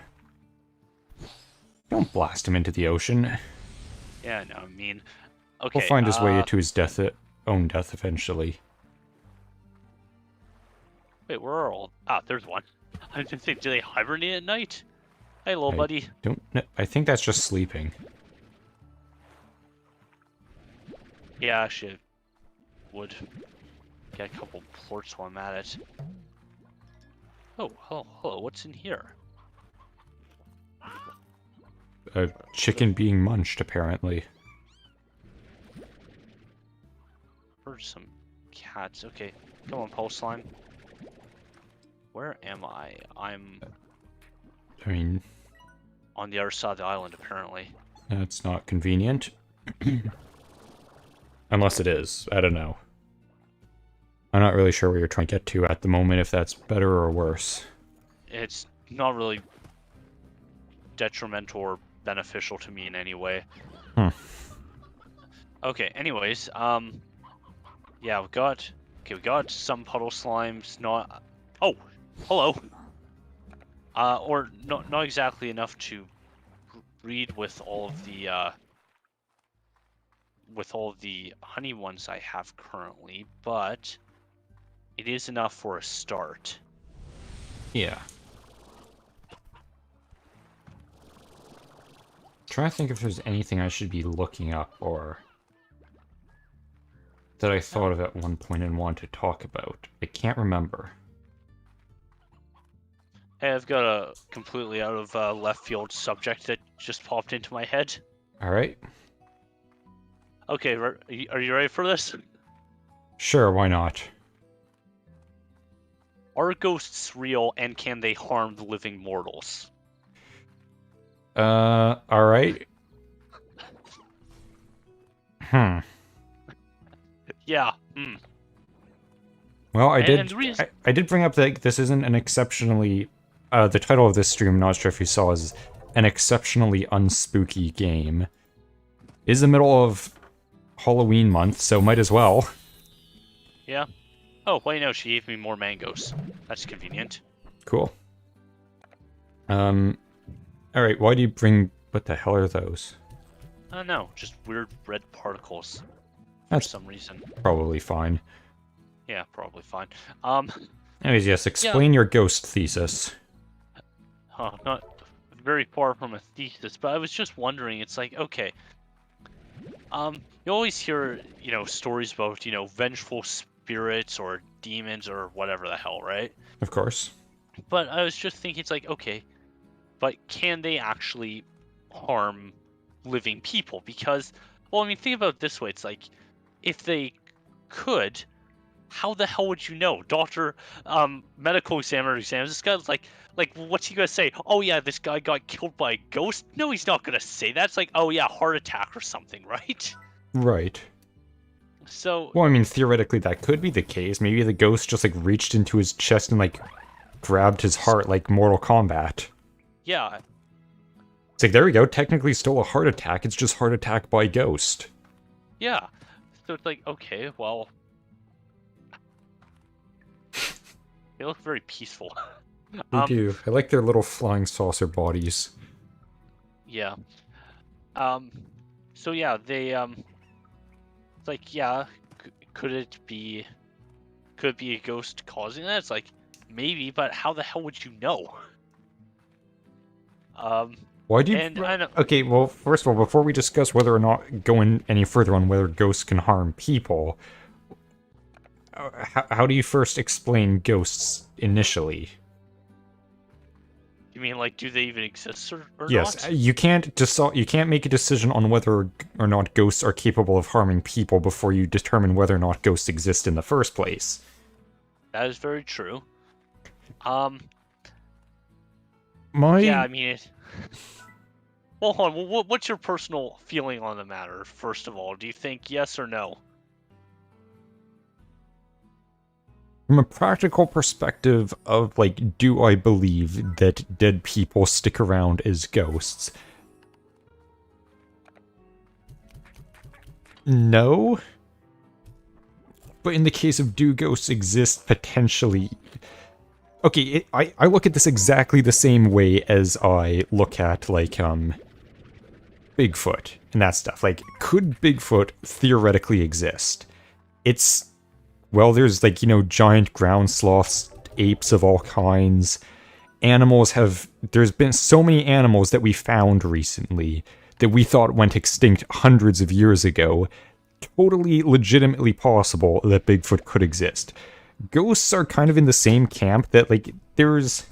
Don't blast him into the ocean. Yeah, no, I mean... He'll Okay, find his way to his own death eventually. wait, where are all... Ah, there's one. I was gonna say, do they hibernate at night? Hey, little buddy. Don't know. I think that's just sleeping. Yeah, actually, would get a couple plorts while I'm at it. Oh, hello, what's in here? A chicken being munched, apparently. Heard some cats. Okay, come on, pulse slime. Where am I? I'm I mean, on the other side of the island, apparently. that's not convenient. Unless it is. I don't know. I'm not really sure where you're trying to get to at the moment, if that's better or worse. It's not really detrimental or beneficial to me in any way. Hmm. Okay, anyways, yeah, we got some puddle slimes, not... Oh, hello! Or not exactly enough to breed with all of the honey ones I have currently, but it is enough for a start. Yeah. Trying to think if there's anything I should be looking up or that I thought of at one point and wanted to talk about. I can't remember. Hey, I've got a completely out of left field subject that just popped into my head. Alright. Okay, are you ready for this? Sure, why not? Are ghosts real, and can they harm the living mortals? Alright. Yeah. Well, I And did. the reason... I did bring up that this isn't an exceptionally. The title of this stream, I'm not sure if you saw, is an exceptionally unspooky game. It is the middle of Halloween month, so might as well. Yeah. Oh, wait, no, she gave me more mangoes. That's convenient. Cool. Alright, why do you bring... What the hell are those? I don't know, just weird red particles. That's for some reason. probably fine. Yeah, probably fine. Anyways, yes, explain your ghost thesis. Not very far from a thesis, but I was just wondering, it's like, okay, you always hear, stories about, vengeful spirits or demons or whatever the hell, right? Of course. But I was just thinking, it's like, okay, but can they actually harm living people? Because, well, I mean, think about it this way, it's like, if they could, how the hell would you know? Doctor, medical examiner exams, this guy's like, what's he gonna say? Oh yeah, this guy got killed by a ghost? No, he's not gonna say that. It's like, oh yeah, heart attack or something, right? Right. So... Well, I mean, theoretically that could be the case. Maybe the ghost just, like, reached into his chest and, like, grabbed his heart like Mortal Kombat. Yeah. It's like, there we go, technically still a heart attack, it's just heart attack by ghost. Yeah. So it's like, okay, well... They look very peaceful. They do. I like their little flying saucer bodies. Yeah. So yeah, they, it's like, yeah, could it be a ghost causing that? It's like, maybe, but how the hell would you know? Why do you... And I know... Okay, well, first of all, before we discuss whether or not going any further on whether ghosts can harm people, how do you first explain ghosts initially? You mean, like, do they even exist or yes, not? you can't make a decision on whether or not ghosts are capable of harming people before you determine whether or not ghosts exist in the first place. That is very true. My... Yeah, I mean, well, hold on. What's your personal feeling on the matter, first of all? Do you think yes or no? From a practical perspective of, like, do I believe that dead people stick around as ghosts? No. But in the case of do ghosts exist, potentially... Okay, I look at this exactly the same way as I look at, like, Bigfoot and that stuff. Like, could Bigfoot theoretically exist? It's... Well, there's, like, giant ground sloths, apes of all kinds. Animals have... There's been so many animals that we found recently that we thought went extinct hundreds of years ago. Totally legitimately possible that Bigfoot could exist. Ghosts are kind of in the same camp that, like, there's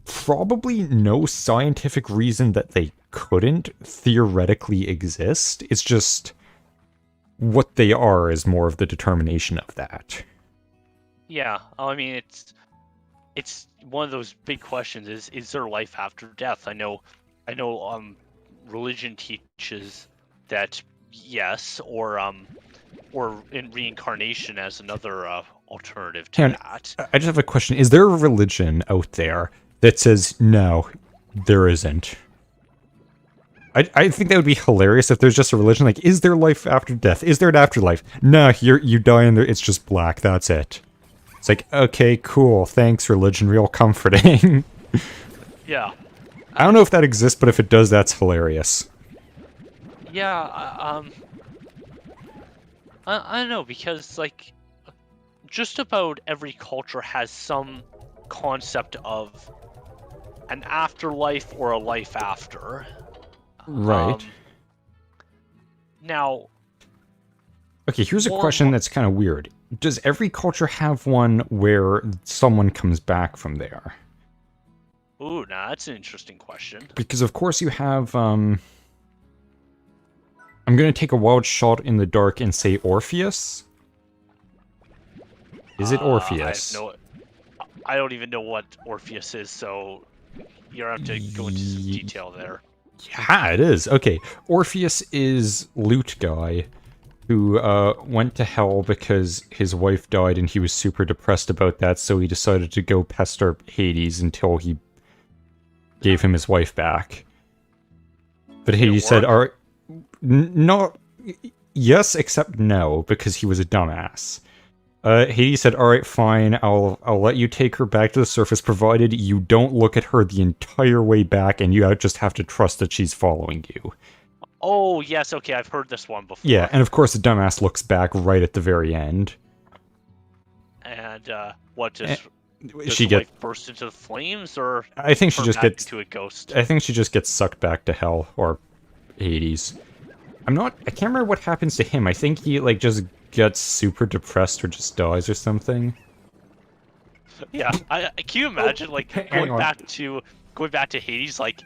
probably no scientific reason that they couldn't theoretically exist. It's just... what they are is more of the determination of that. Yeah, I mean, it's one of those big questions, is there life after death? I know religion teaches that yes, or in reincarnation as another alternative to that. I just have a question. Is there a religion out there that says, no, there isn't? I think that would be hilarious if there's just a religion like, is there life after death? Is there an afterlife? No, you die and it's just black, that's it. It's like, okay, cool, thanks religion, real comforting. Yeah. I don't know if that exists, but if it does, that's hilarious. Yeah, I don't know, because, like, just about every culture has some concept of an afterlife or a life after. Right. Now... Okay, here's a question that's kind of weird. Does every culture have one where someone comes back from there? Ooh, now that's an interesting question. Because of course you have, I'm gonna take a wild shot in the dark and say Orpheus? Is it Orpheus? I don't even know what Orpheus is, so you're going to have to go into some detail there. Yeah, it is. Okay, Orpheus is Lute Guy, who went to hell because his wife died and he was super depressed about that, so he decided to go pester Hades until he gave him his wife back. But Did he it said, work? "All right, no, yes, except no," because he was a dumbass. Hades said, "All right, fine. I'll let you take her back to the surface, provided you don't look at her the entire way back, and you just have to trust that she's following you." Oh, yes, okay, I've heard this one before. Yeah, and of course the dumbass looks back right at the very end. And, what, does She the get. wife burst into the flames, or I think she turn just back gets. into a ghost? I think she just gets sucked back to hell or Hades. I can't remember what happens to him. I think he like just gets super depressed or just dies or something. Yeah, can you imagine, like, Hang going on. back to Hades, like,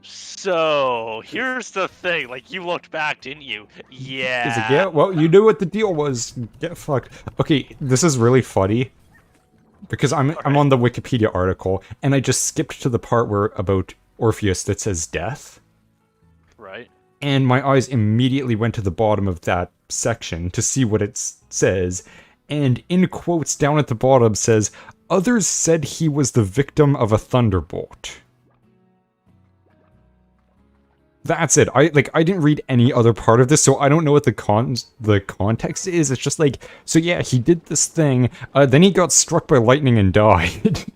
so, here's the thing, like, you looked back, didn't you? He's like, Yeah. yeah, well, you knew what the deal was. Get fucked. Okay, this is really funny because I'm on the Wikipedia article and I just skipped to the part where about Orpheus that says death. Right. And my eyes immediately went to the bottom of that section to see what it says. And in quotes down at the bottom says, "Others said he was the victim of a thunderbolt." That's it. I didn't read any other part of this, so I don't know what the context is. It's just like, so yeah, he did this thing, then he got struck by lightning and died.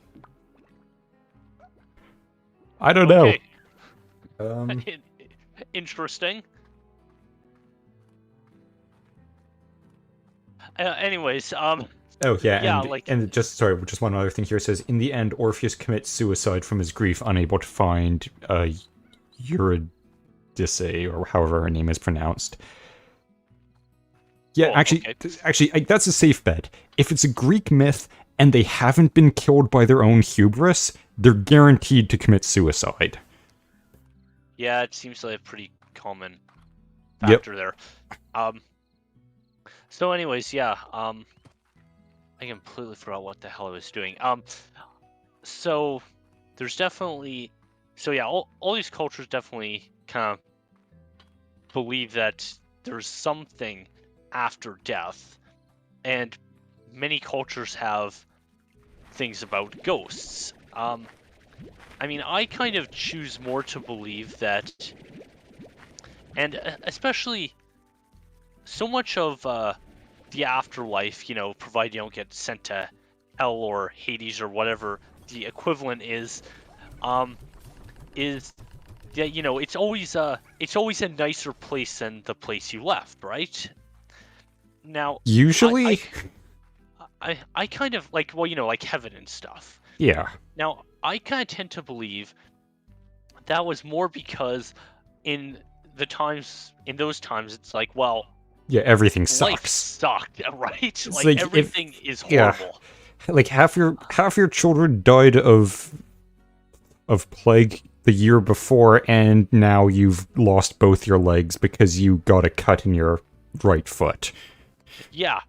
I don't know. Interesting. Anyways, Oh yeah, yeah, and like, just one other thing here. It says, in the end, Orpheus commits suicide from his grief, unable to find Eurydice, or however her name is pronounced. Yeah, oh, actually, okay. that's a safe bet. If it's a Greek myth and they haven't been killed by their own hubris, they're guaranteed to commit suicide. Yeah, it seems like a pretty common Yep. factor there. So anyways, yeah, I completely forgot what the hell I was doing. So there's definitely, so yeah, all these cultures definitely kind of believe that there's something after death, and many cultures have things about ghosts. I mean, I kind of choose more to believe that, and especially so much of the afterlife, you know, provided you don't get sent to hell or Hades or whatever the equivalent is that, you know, it's always a nicer place than the place you left, right? Now, Usually? I kind of like, well, you know, like heaven and stuff. Yeah. Now, I kind of tend to believe that was more because in those times, it's like, well, Yeah, everything life sucks. sucked, right? It's Like everything is horrible. Yeah. Like half your children died of plague the year before, and now you've lost both your legs because you got a cut in your right foot. Yeah,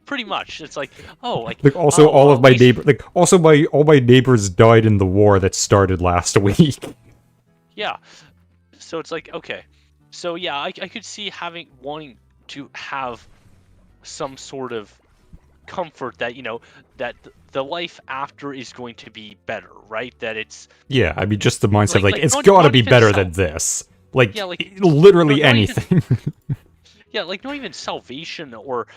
pretty much. It's like, oh, Like also oh, all of my least... neighbor, like also all my neighbors died in the war that started last week. Yeah, so it's like, okay, so yeah, I could see wanting to have some sort of comfort that, you know, that the life after is going to be better, right? That it's Yeah, I mean, just the mindset like it's not, gotta not be even better than this. Like, yeah, like literally not anything. yeah, like not even salvation or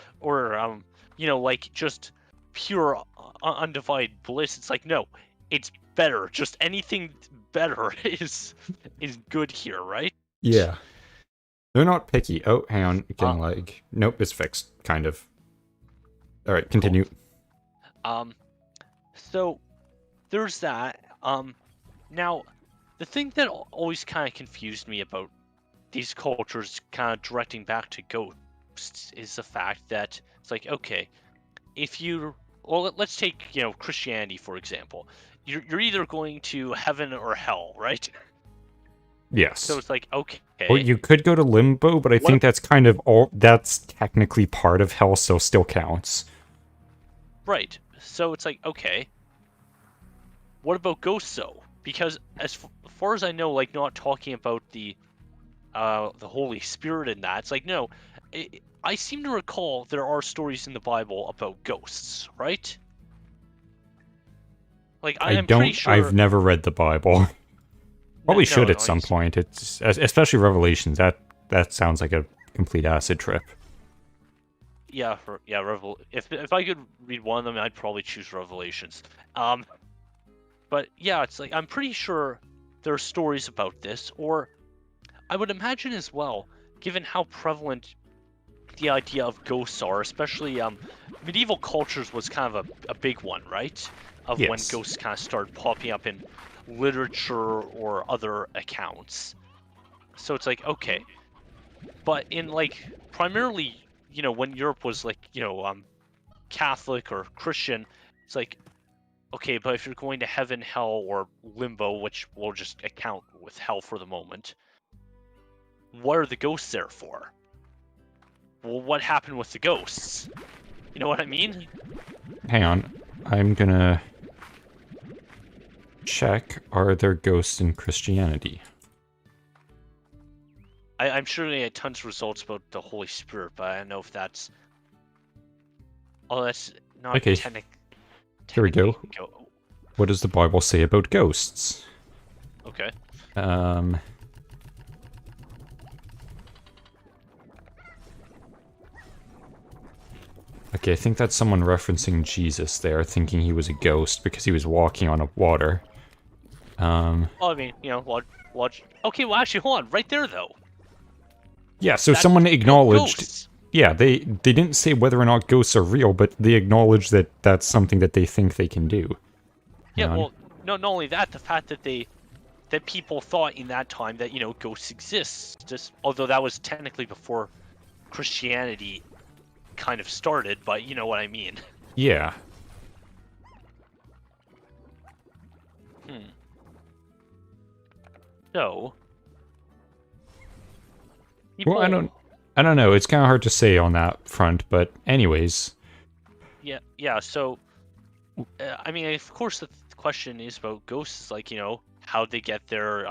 you know, like just pure undivided bliss. It's like, no, it's better. Just anything better is good here, right? Yeah. They're not picky. Oh, hang on. Getting lag. Nope, it's fixed. Kind of. Alright, continue. Cool. So there's that. Now, the thing that always kind of confused me about these cultures kind of directing back to ghosts is the fact that it's like, okay, let's take, you know, Christianity, for example. You're either going to heaven or hell, right? Yes. So it's like, okay. Well, you could go to limbo, but I think that's kind of that's technically part of hell, so still counts. Right. So it's like, okay. What about ghosts, though? Because as far as I know, like, not talking about the Holy Spirit in that, it's like, no, I seem to recall there are stories in the Bible about ghosts, right? Like, I I'm pretty don't. sure. I've never read the Bible. Probably should at some it's- point. It's especially Revelations. That sounds like a complete acid trip. Yeah, if I could read one of them, I'd probably choose Revelations. But yeah, it's like I'm pretty sure there are stories about this, or I would imagine as well, given how prevalent the idea of ghosts are, especially medieval cultures was kind of a big one, right? Of when Yes. ghosts kind of started popping up in literature or other accounts. So it's like, okay, but in like primarily, when Europe was like, Catholic or Christian, it's like, okay, but if you're going to heaven, hell, or limbo, which we'll just account with hell for the moment, what are the ghosts there for? Well, what happened with the ghosts? You know what I mean? Hang on. I'm gonna check. Are there ghosts in Christianity? I'm sure they had tons of results about the Holy Spirit, but I don't know if that's. Oh, that's not Okay. Here we go. What does the Bible say about ghosts? Okay. Okay, I think that's someone referencing Jesus there, thinking he was a ghost because he was walking on water. Well, I mean, watch. Okay, well, actually, hold on. Right there, though. Yeah, so That's someone real acknowledged. ghosts. Yeah, they didn't say whether or not ghosts are real, but they acknowledge that that's something that they think they can do. Yeah, Hang on. well, no, not only that, the fact that people thought in that time that ghosts exist, just although that was technically before Christianity kind of started, but you know what I mean. Yeah. So, Well, I don't know. It's kind of hard to say on that front, but anyways. Yeah. So, I mean, of course, the question is about ghosts, like how'd they get there?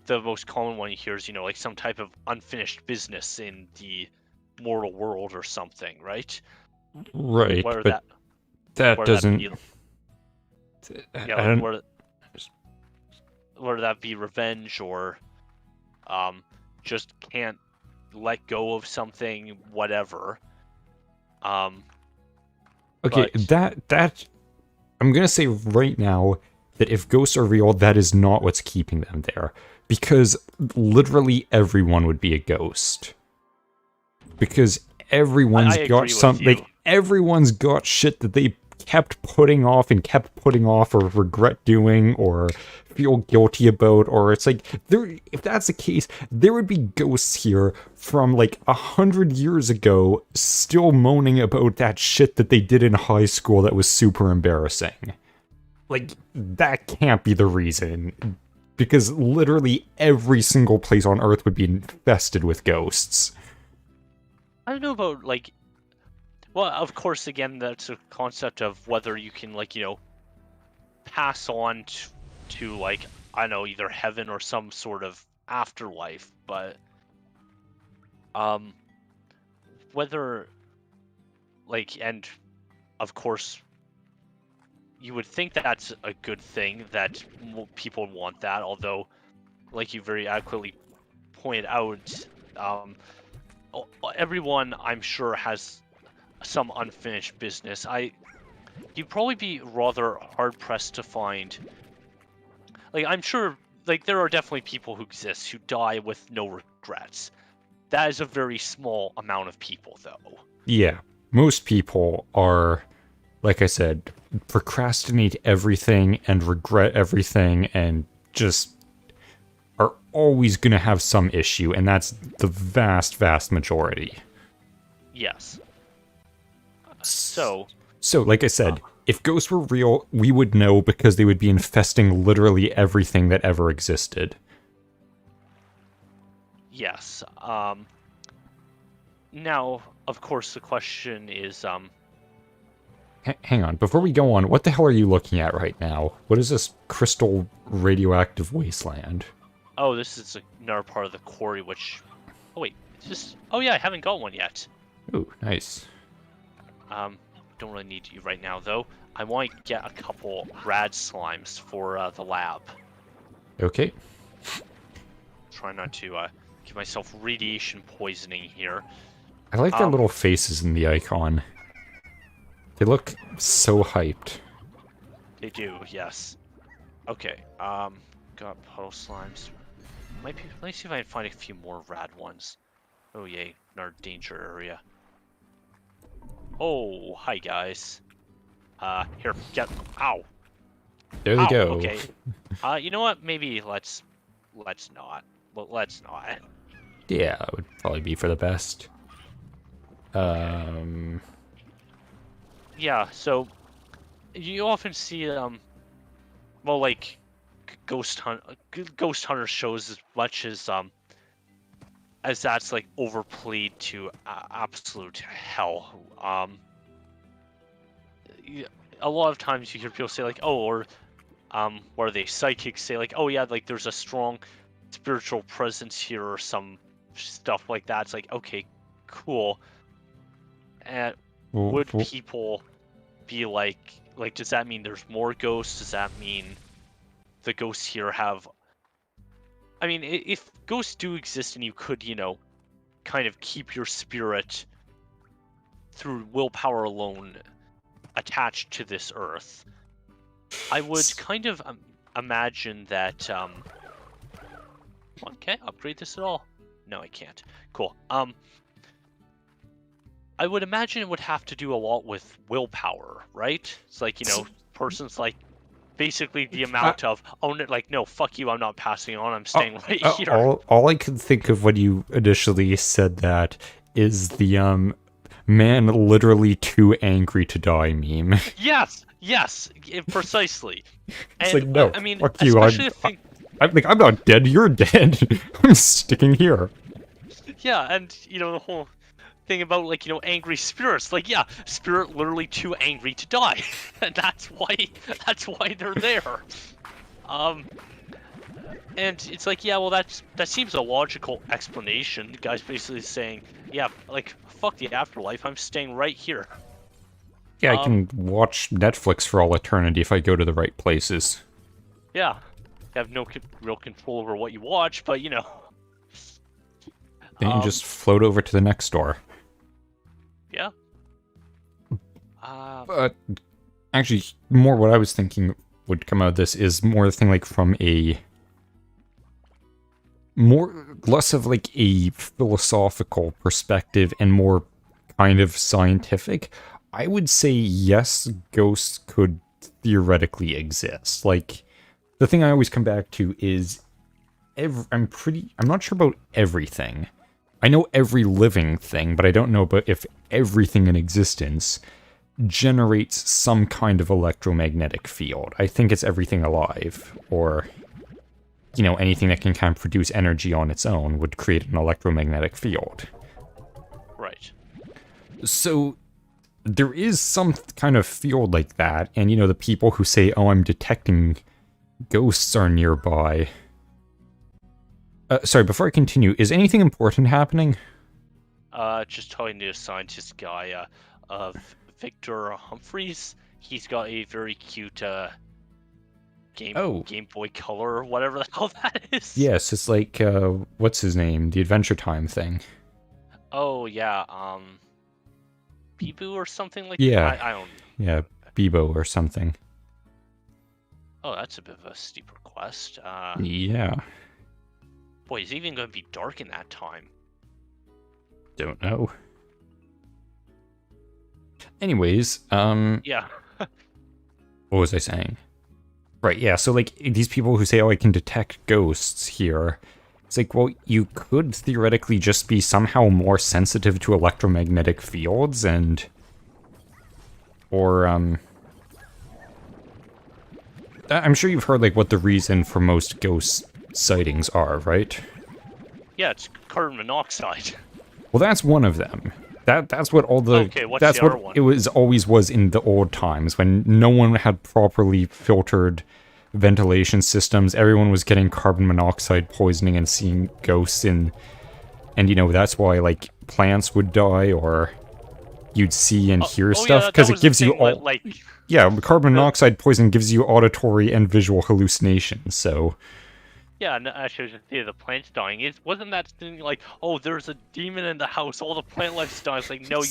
The most common one you hear is like some type of unfinished business in the mortal world or something, right? Right, Where but that where doesn't. that be, I yeah, like don't. where that be revenge or just can't let go of something, whatever. Okay, But that I'm gonna say right now that if ghosts are real, that is not what's keeping them there, because literally everyone would be a ghost. Because everyone's I got agree with you. like everyone's got shit that they kept putting off or regret doing or feel guilty about, or it's like if that's the case, there would be ghosts here from like 100 years ago still moaning about that shit that they did in high school that was super embarrassing. Like, that can't be the reason, because literally every single place on Earth would be infested with ghosts. I don't know about like. Well, of course, again, that's a concept of whether you can pass on to like I don't know, either heaven or some sort of afterlife, but whether and of course you would think that's a good thing that people want that, although like you very adequately pointed out, everyone I'm sure has some unfinished business. You'd probably be rather hard pressed to find. Like I'm sure, there are definitely people who exist who die with no regrets. That is a very small amount of people, though. Yeah, most people are, like I said, procrastinate everything and regret everything and just are always gonna have some issue, and that's the vast, vast majority. Yes. So, like I said, if ghosts were real, we would know because they would be infesting literally everything that ever existed. yes. Now, of course, the question is, Hang on, before we go on, what the hell are you looking at right now? What is this crystal radioactive wasteland? oh, this is another part of the quarry, which, oh wait, oh yeah, I haven't got one yet. Ooh, nice. Don't really need you right now, though. I want to get a couple rad slimes for the lab. Okay. Try not to give myself radiation poisoning here. I like their little faces in the icon. They look so hyped. They do, yes. Okay, got puddle slimes. Let me see if I can find a few more rad ones. Oh yay, another danger area. Oh, hi guys. Here, get, ow. There they Ow, go. okay. You know what, maybe let's not. Well, let's not. Yeah, it would probably be for the best. Yeah, so, you often see, well, like, ghost hunter shows as much as that's like overplayed to absolute hell. A lot of times you hear people say like, oh, or what are they, psychics say like, oh yeah, like there's a strong spiritual presence here or some stuff like that. It's like, okay, cool. And would people be like, does that mean there's more ghosts? Does that mean the ghosts here have... I mean, if ghosts do exist and you could, you know, kind of keep your spirit through willpower alone attached to this earth, I would kind of imagine that, can I upgrade this at all? No, I can't. Cool. I would imagine it would have to do a lot with willpower, right? It's like, you know, person's like, basically the amount of, oh, like, no, fuck you, I'm not passing on, I'm staying right here. All I could think of when you initially said that is the, man literally too angry to die meme. Yes, precisely. It's and, like, no, I mean, fuck you, I'm not dead, you're dead. I'm sticking here. Yeah, and, you know, the whole thing about, like, you know, angry spirits, like, yeah, spirit literally too angry to die. And that's why they're there. And it's like, yeah, well, that seems a logical explanation. The guy's basically saying, yeah, like, fuck the afterlife, I'm staying right here. Yeah, I can watch Netflix for all eternity if I go to the right places. Yeah, you have no real control over what you watch, but, you know. Then you just float over to the next door. Yeah. But actually, more what I was thinking would come out of this is more the thing like from a less of like a philosophical perspective and more kind of scientific. I would say yes, ghosts could theoretically exist. Like, the thing I always come back to is I'm not sure about everything. I know every living thing, but I don't know about if everything in existence generates some kind of electromagnetic field. I think it's everything alive, or, you know, anything that can kind of produce energy on its own would create an electromagnetic field. Right. So, there is some kind of field like that, and, you know, the people who say, oh, I'm detecting ghosts are nearby. Sorry, before I continue, is anything important happening? Just talking to a scientist guy, Victor Humphreys. He's got a very cute, Game Boy Color or whatever the hell that is. Yes, it's like, what's his name? The Adventure Time thing. Oh, yeah, Bibu or something like that? I don't... Yeah, Bebo or something. Oh, that's a bit of a steep request. Yeah. Boy, is it even going to be dark in that time? Don't know. Anyways, Yeah. what was I saying? Right, yeah, so, like, these people who say, oh, I can detect ghosts here, it's like, well, you could theoretically just be somehow more sensitive to electromagnetic fields, and... Or, I'm sure you've heard, like, what the reason for most ghost sightings are, right? Yeah, it's carbon monoxide. Well, that's one of them. That's what all the... Okay, what's that's the other what one? it always was in the old times, when no one had properly filtered ventilation systems. Everyone was getting carbon monoxide poisoning and seeing ghosts and you know, that's why, like, plants would die, or you'd see and hear stuff, because it gives you all... Yeah, carbon monoxide poison gives you auditory and visual hallucinations, so... Yeah, no, actually, I was just saying the plant's dying. Wasn't that thing like, oh, there's a demon in the house, all the plant life's dying? It's like, no,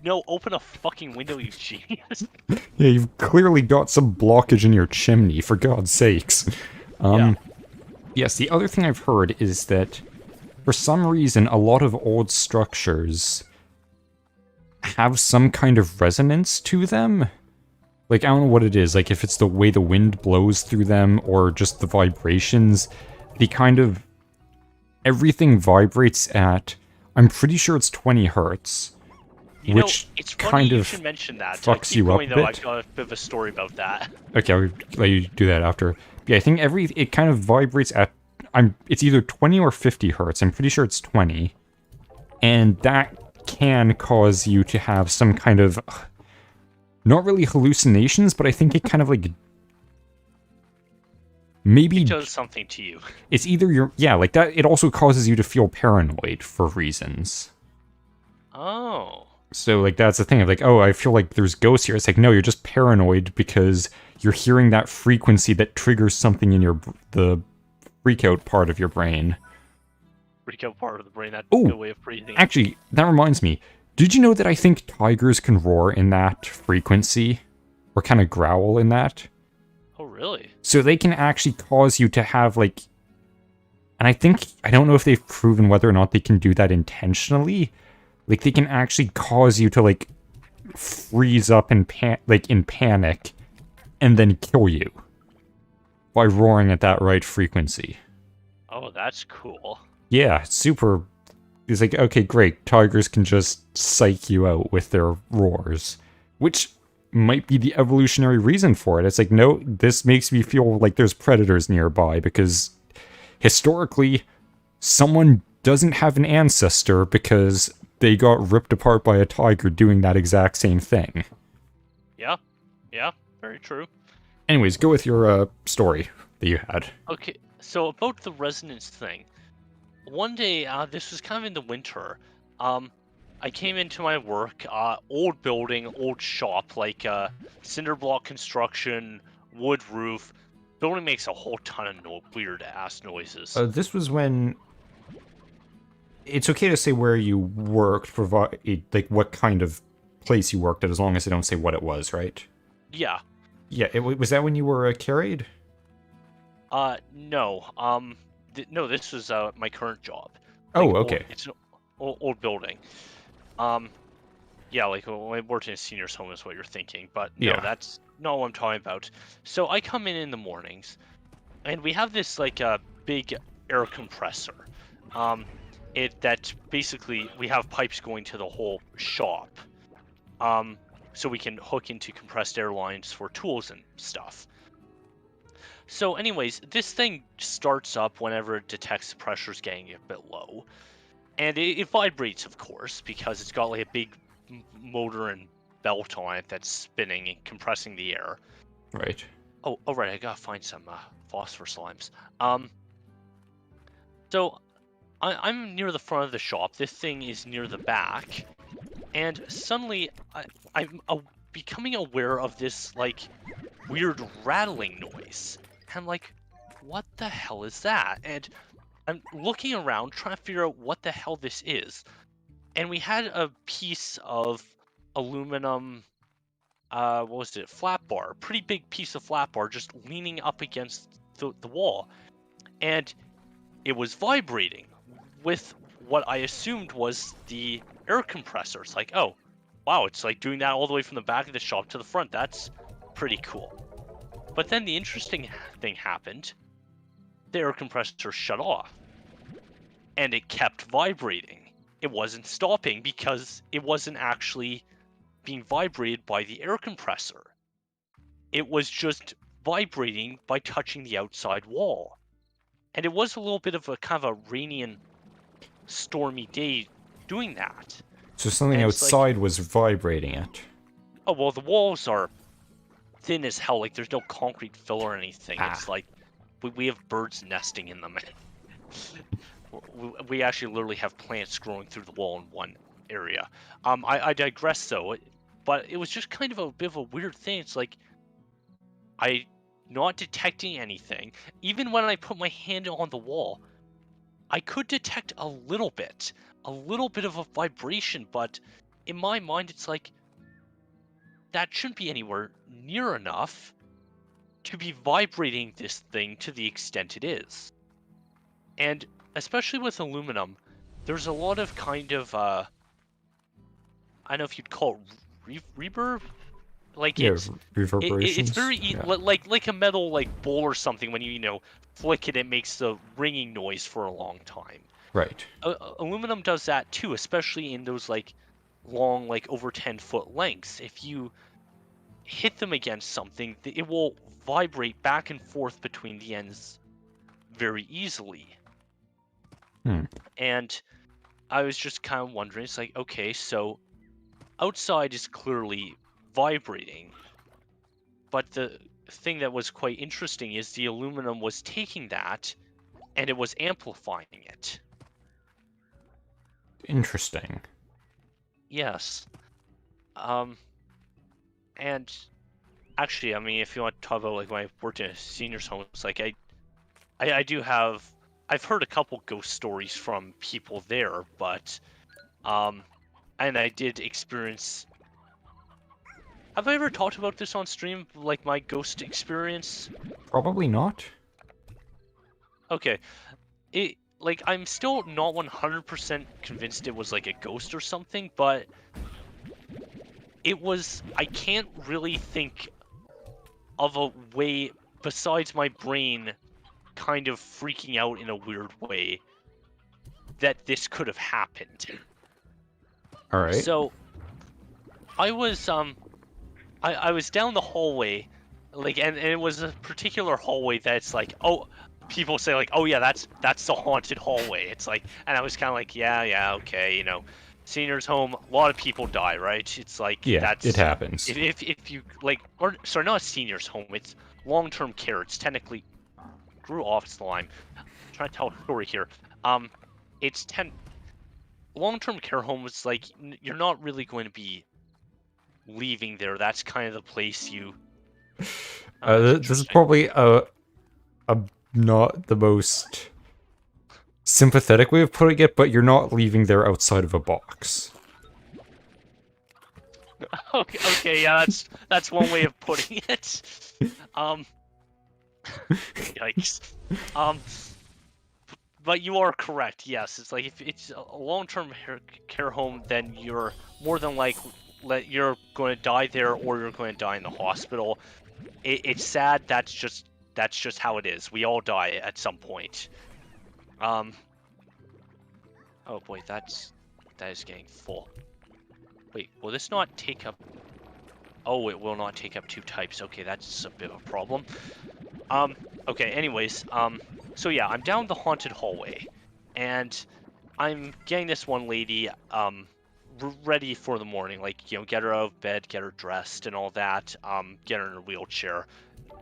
no, open a fucking window, you genius. Yeah, you've clearly got some blockage in your chimney, for God's sakes. Yeah. Yes, the other thing I've heard is that, for some reason, a lot of old structures have some kind of resonance to them. Like, I don't know what it is, like if it's the way the wind blows through them, or just the vibrations, the kind of... everything vibrates at, I'm pretty sure it's 20 hertz. You know, which it's funny kind you of should mention that. fucks Keep you going, up a though. bit. I got a bit of a story about that. Okay, I'll let you do that after. Yeah, I think it kind of vibrates at, it's either 20 or 50 hertz. I'm pretty sure it's 20. And that can cause you to have some kind of, not really hallucinations, but I think it kind of like, maybe... It does something to you. It's either your, yeah, like that, it also causes you to feel paranoid for reasons. Oh. So, like, that's the thing of, like, oh, I feel like there's ghosts here. It's like, no, you're just paranoid because you're hearing that frequency that triggers something in the freak-out part of your brain. Freak out part of the brain, that's a good way of breathing. Actually, that reminds me. Did you know that I think tigers can roar in that frequency? Or kind of growl in that? Oh, really? So they can actually cause you to have, like... And I don't know if they've proven whether or not they can do that intentionally. Like, they can actually cause you to, like, freeze up in panic, and then kill you by roaring at that right frequency. Oh, that's cool. Yeah, super. It's like, okay, great. Tigers can just psych you out with their roars, which might be the evolutionary reason for it. It's like, no, this makes me feel like there's predators nearby, because historically, someone doesn't have an ancestor because they got ripped apart by a tiger doing that exact same thing. Yeah, very true. Anyways, go with your story that you had. Okay, so about the resonance thing. One day, this was kind of in the winter, I came into my work, old building, old shop, like cinder block construction, wood roof. Building makes a whole ton of weird ass noises. This was when... It's okay to say where you worked, like what kind of place you worked at, as long as they don't say what it was, right? Yeah. Yeah, was that when you were carried? No. No, this was my current job. Oh, okay. It's an old building. Yeah, like when I worked in a senior's home is what you're thinking, but no, Yeah. that's not what I'm talking about. So I come in the mornings, and we have this like a big air compressor. That basically we have pipes going to the whole shop. So we can hook into compressed air lines for tools and stuff. So anyways, this thing starts up whenever it detects the pressure's getting a bit low. And it vibrates, of course, because it's got like a big motor and belt on it that's spinning and compressing the air. Right. Oh, right, I gotta find some phosphor slimes. So I'm near the front of the shop. This thing is near the back. And suddenly, I'm becoming aware of this, like, weird rattling noise. And I'm like, what the hell is that? And I'm looking around, trying to figure out what the hell this is. And we had a piece of aluminum, what was it, flat bar. Pretty big piece of flat bar just leaning up against the wall. And it was vibrating with what I assumed was the air compressor. It's like, oh, wow, it's like doing that all the way from the back of the shop to the front. That's pretty cool. But then the interesting thing happened. The air compressor shut off. And it kept vibrating. It wasn't stopping because it wasn't actually being vibrated by the air compressor. It was just vibrating by touching the outside wall. And it was a little bit of a kind of a rainy and stormy day doing that. So something outside was vibrating it. Oh, well, the walls are thin as hell. Like, there's no concrete fill or anything. It's like, we have birds nesting in them. We actually literally have plants growing through the wall in one area. I digress, though. but it was just kind of a bit of a weird thing. It's like I not detecting anything. Even when I put my hand on the wall, I could detect a little bit of a vibration, but in my mind, it's like that shouldn't be anywhere near enough to be vibrating this thing to the extent it is. And especially with aluminum, there's a lot of kind of I don't know if you'd call it reverb. Like Yeah, it's reverberations. very Yeah. like a metal like bowl or something. When you flick it, it makes the ringing noise for a long time. Right. Aluminum does that too, especially in those like long, like over 10-foot lengths. If you hit them against something, it will vibrate back and forth between the ends very easily. Hmm. And I was just kind of wondering, it's like, okay, so outside is clearly vibrating, but the thing that was quite interesting is the aluminum was taking that and it was amplifying it. Interesting. Yes. And actually, I mean, if you want to talk about like when I worked in a seniors home, it's like I do have I've heard a couple ghost stories from people there, but and I did experience. Have I ever talked about this on stream, like my ghost experience? Probably not. Okay, like I'm still not 100% convinced it was like a ghost or something, but it was. I can't really think of a way besides my brain kind of freaking out in a weird way that this could have happened. All right. So I was I was down the hallway, like, and it was a particular hallway that's like, oh, people say like, oh yeah, that's the haunted hallway. It's like, and I was kind of like, yeah, okay, seniors home, a lot of people die, right? It's like Yeah, that's it happens. if you like, or sorry, not a seniors home, it's long-term care. It's technically grew off the line. I'm trying to tell a story here. It's long-term care home is like you're not really going to be leaving there. That's kind of the place you. Oh, that's This is interesting. probably a not the most sympathetic way of putting it, but you're not leaving there outside of a box. Okay, yeah, that's one way of putting it. Yikes. But you are correct. Yes, it's like if it's a long-term care home, then you're more than likely you're going to die there, or you're going to die in the hospital. It's sad. That's just how it is. We all die at some point. Oh boy, that is getting full. Wait, will this not take up? Oh, it will not take up 2 types. Okay, that's a bit of a problem. Okay, anyways, so yeah, I'm down the haunted hallway, and I'm getting this one lady, ready for the morning, like, get her out of bed, get her dressed and all that, get her in a wheelchair.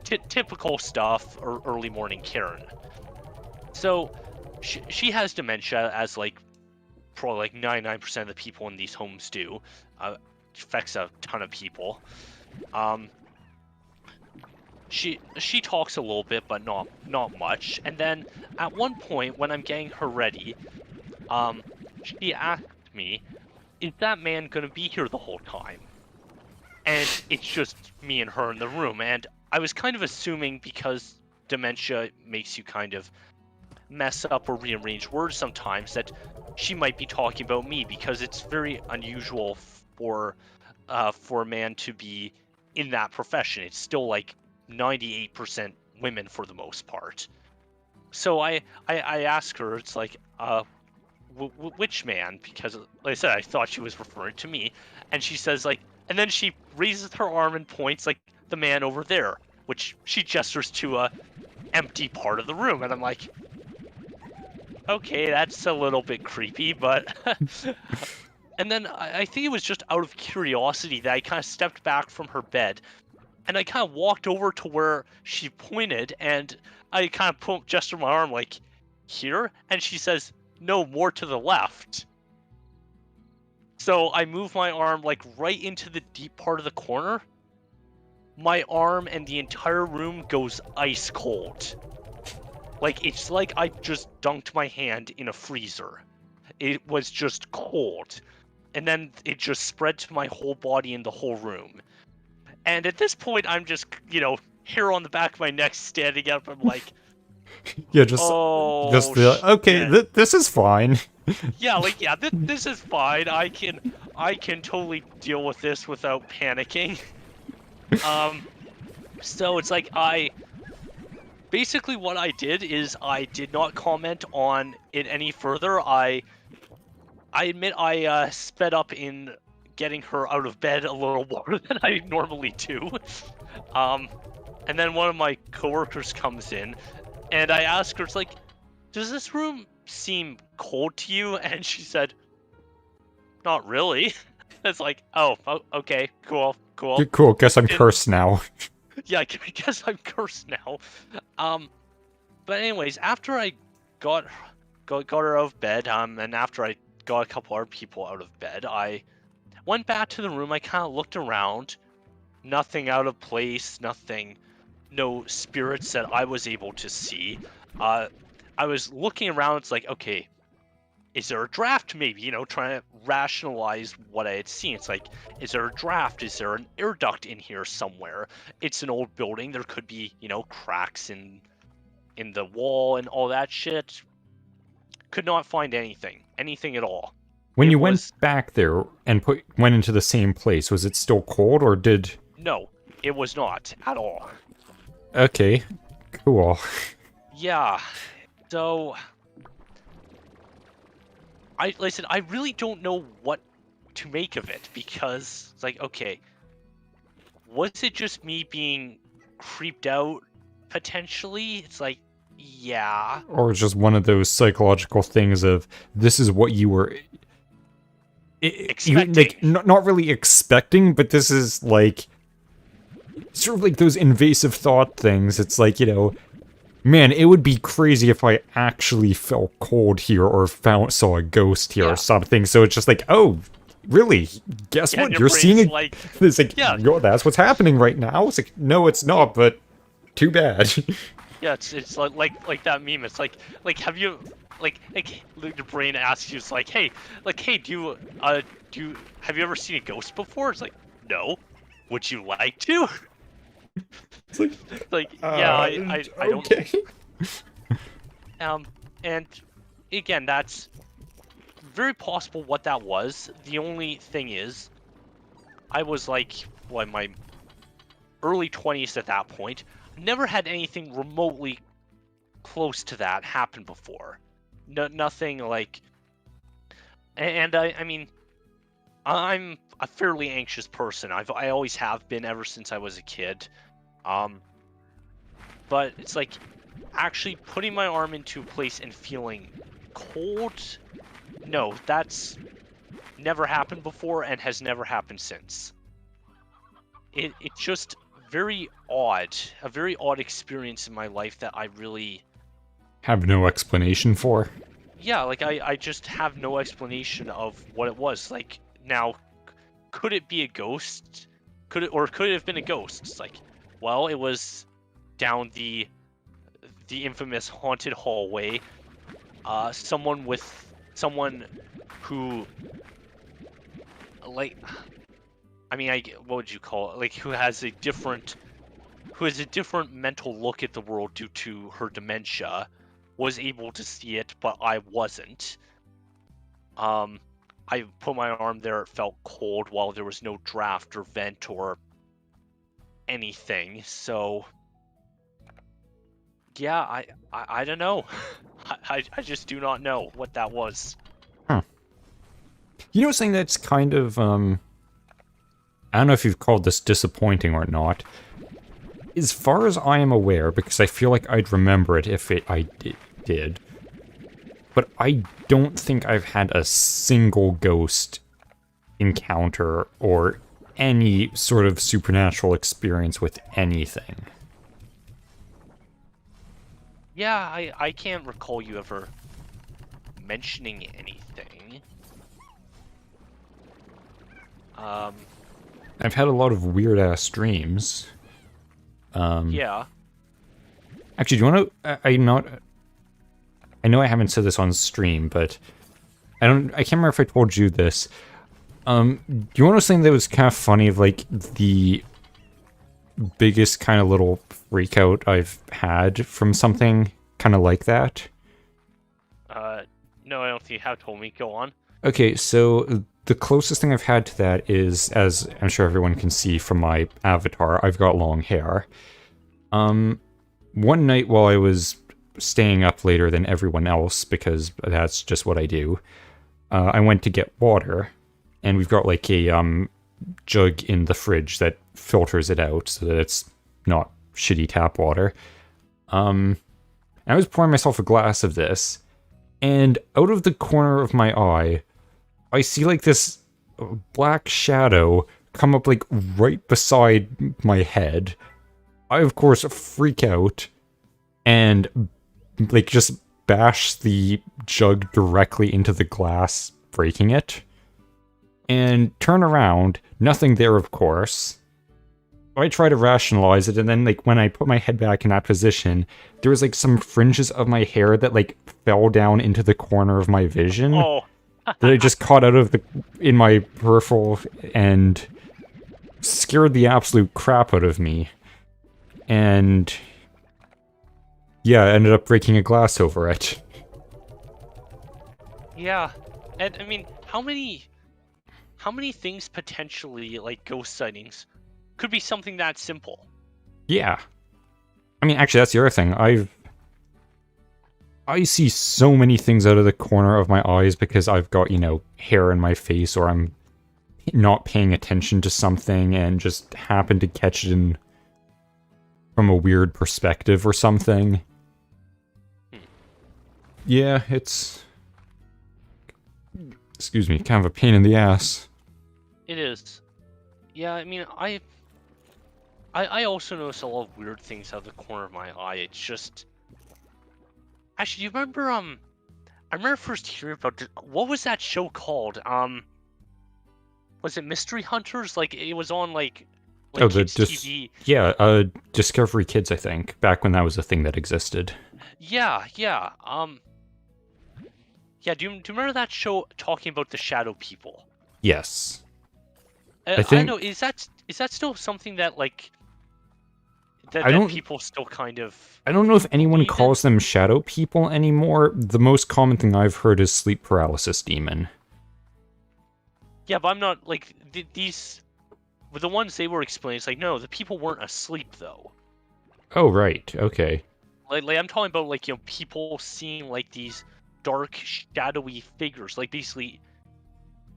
Typical stuff, or early morning Karen. So, she has dementia, as, like, probably, like, 99% of the people in these homes do. Affects a ton of people. She talks a little bit, but not much. And then at one point, when I'm getting her ready, she asked me, "Is that man gonna be here the whole time?" And it's just me and her in the room. And I was kind of assuming, because dementia makes you kind of mess up or rearrange words sometimes, that she might be talking about me, because it's very unusual for a man to be in that profession. It's still like 98% women for the most part. So I asked her, it's like, which man? Because, like I said, I thought she was referring to me. And she says, like, and then she raises her arm and points, like, the man over there, which she gestures to a empty part of the room. And I'm like, okay, that's a little bit creepy, but and then I think it was just out of curiosity that I kind of stepped back from her bed, and I kind of walked over to where she pointed, and I kind of gestured my arm, like, here, and she says, "No, more to the left." So I move my arm like right into the deep part of the corner. My arm and the entire room goes ice cold. Like, it's like I just dunked my hand in a freezer. It was just cold. And then it just spread to my whole body and the whole room. And at this point, I'm just, hair on the back of my neck standing up. I'm like, Yeah, oh, just the okay. shit. This is fine. Yeah, like, yeah, this is fine. I can totally deal with this without panicking. So it's like basically what I did is I did not comment on it any further. I admit I sped up in getting her out of bed a little more than I normally do. And then one of my coworkers comes in, and I ask her, it's like, does this room seem cold to you? And she said, not really. It's like, oh, okay, cool. Cool. Guess I'm cursed now. Yeah, I guess I'm cursed now. But anyways, after I got her out of bed, and after I got a couple other people out of bed, I went back to the room. I kind of looked around. Nothing out of place, no spirits that I was able to see. I was looking around, it's like, okay, is there a draft maybe? Trying to rationalize what I had seen. It's like, is there a draft? Is there an air duct in here somewhere? It's an old building. There could be, cracks in the wall and all that shit. Could not find anything at all. When you went back there and went into the same place, was it still cold or did... No, it was not at all. Okay, cool. Yeah, so... like I said, I really don't know what to make of it, because it's like, okay, was it just me being creeped out, potentially? It's like, yeah. Or just one of those psychological things of, this is what you were... expecting. Like, not really expecting, but this is like... sort of like those invasive thought things. It's like, man, it would be crazy if I actually felt cold here or saw a ghost here or something. So it's just like, oh, really? Guess what? You're seeing it. Like, it's like, yo, that's what's happening right now. It's like, no, it's not, but too bad. Yeah, it's like that meme. It's like have you like your brain asks you, it's like, hey, do you have you ever seen a ghost before? It's like, no. Would you like to? It's like, yeah, I don't. Okay. And again, that's very possible what that was. The only thing is, I was like, in my early 20s at that point. Never had anything remotely close to that happen before. Nothing like... And I mean, I'm a fairly anxious person. I always have been ever since I was a kid. But it's like, actually putting my arm into a place and feeling cold? No, that's never happened before and has never happened since. It's just very odd. A very odd experience in my life that I really... have no explanation for. Yeah, like, I just have no explanation of what it was. Like, now, could it be a ghost? Could it have been a ghost? It's like, well, it was down the infamous haunted hallway. Someone who, like, I mean, what would you call it? Like, who has a different mental look at the world due to her dementia, was able to see it, but I wasn't. I put my arm there, it felt cold while there was no draft or vent or anything, so... yeah, I don't know. I just do not know what that was. Huh. You know something that's kind of, I don't know if you've called this disappointing or not. As far as I am aware, because I feel like I'd remember it if I did, but I don't think I've had a single ghost encounter or any sort of supernatural experience with anything. Yeah, I can't recall you ever mentioning anything. I've had a lot of weird ass dreams. Yeah. Actually, do you want to? I know I haven't said this on stream, but I can't remember if I told you this. Do you want to know something that was kind of funny? Of like the biggest kind of little freak out I've had from something kind of like that. No, I don't think you have told me. Go on. Okay, so the closest thing I've had to that is, as I'm sure everyone can see from my avatar, I've got long hair. One night while I was staying up later than everyone else, because that's just what I do, I went to get water, and we've got like a jug in the fridge that filters it out so that it's not shitty tap water. I was pouring myself a glass of this, and out of the corner of my eye, I see like this black shadow come up like right beside my head. I of course freak out and like just bash the jug directly into the glass, breaking it. And turn around, nothing there of course. I try to rationalize it, and then like when I put my head back in that position, there was like some fringes of my hair that like fell down into the corner of my vision. Oh. That I just caught out of in my peripheral and scared the absolute crap out of me. And yeah, I ended up breaking a glass over it. Yeah, and I mean, how many things potentially, like ghost sightings, could be something that simple? Yeah. I mean, actually, that's the other thing. I see so many things out of the corner of my eyes because I've got, you know, hair in my face, or I'm not paying attention to something and just happen to catch it in from a weird perspective or something. Yeah, it's... excuse me, kind of a pain in the ass. It is. Yeah, I mean, I also notice a lot of weird things out of the corner of my eye. It's just... Actually, do you remember, I remember first hearing about... What was that show called? Was it Mystery Hunters? Like, it was on, like Oh, kids' TV. Yeah, Discovery Kids, I think, back when that was a thing that existed. Yeah. Yeah, do you remember that show talking about the shadow people? Yes. I think... don't know, is that still something that, like... I That don't... people still kind of... I don't know if anyone believe in? calls them shadow people anymore. The most common thing I've heard is sleep paralysis demon. Yeah, but I'm not, like, these... With the ones they were explaining, it's like, no, the people weren't asleep, though. Oh, right. Okay. Like I'm talking about, like, you know, people seeing, like, these dark, shadowy figures. Like, basically...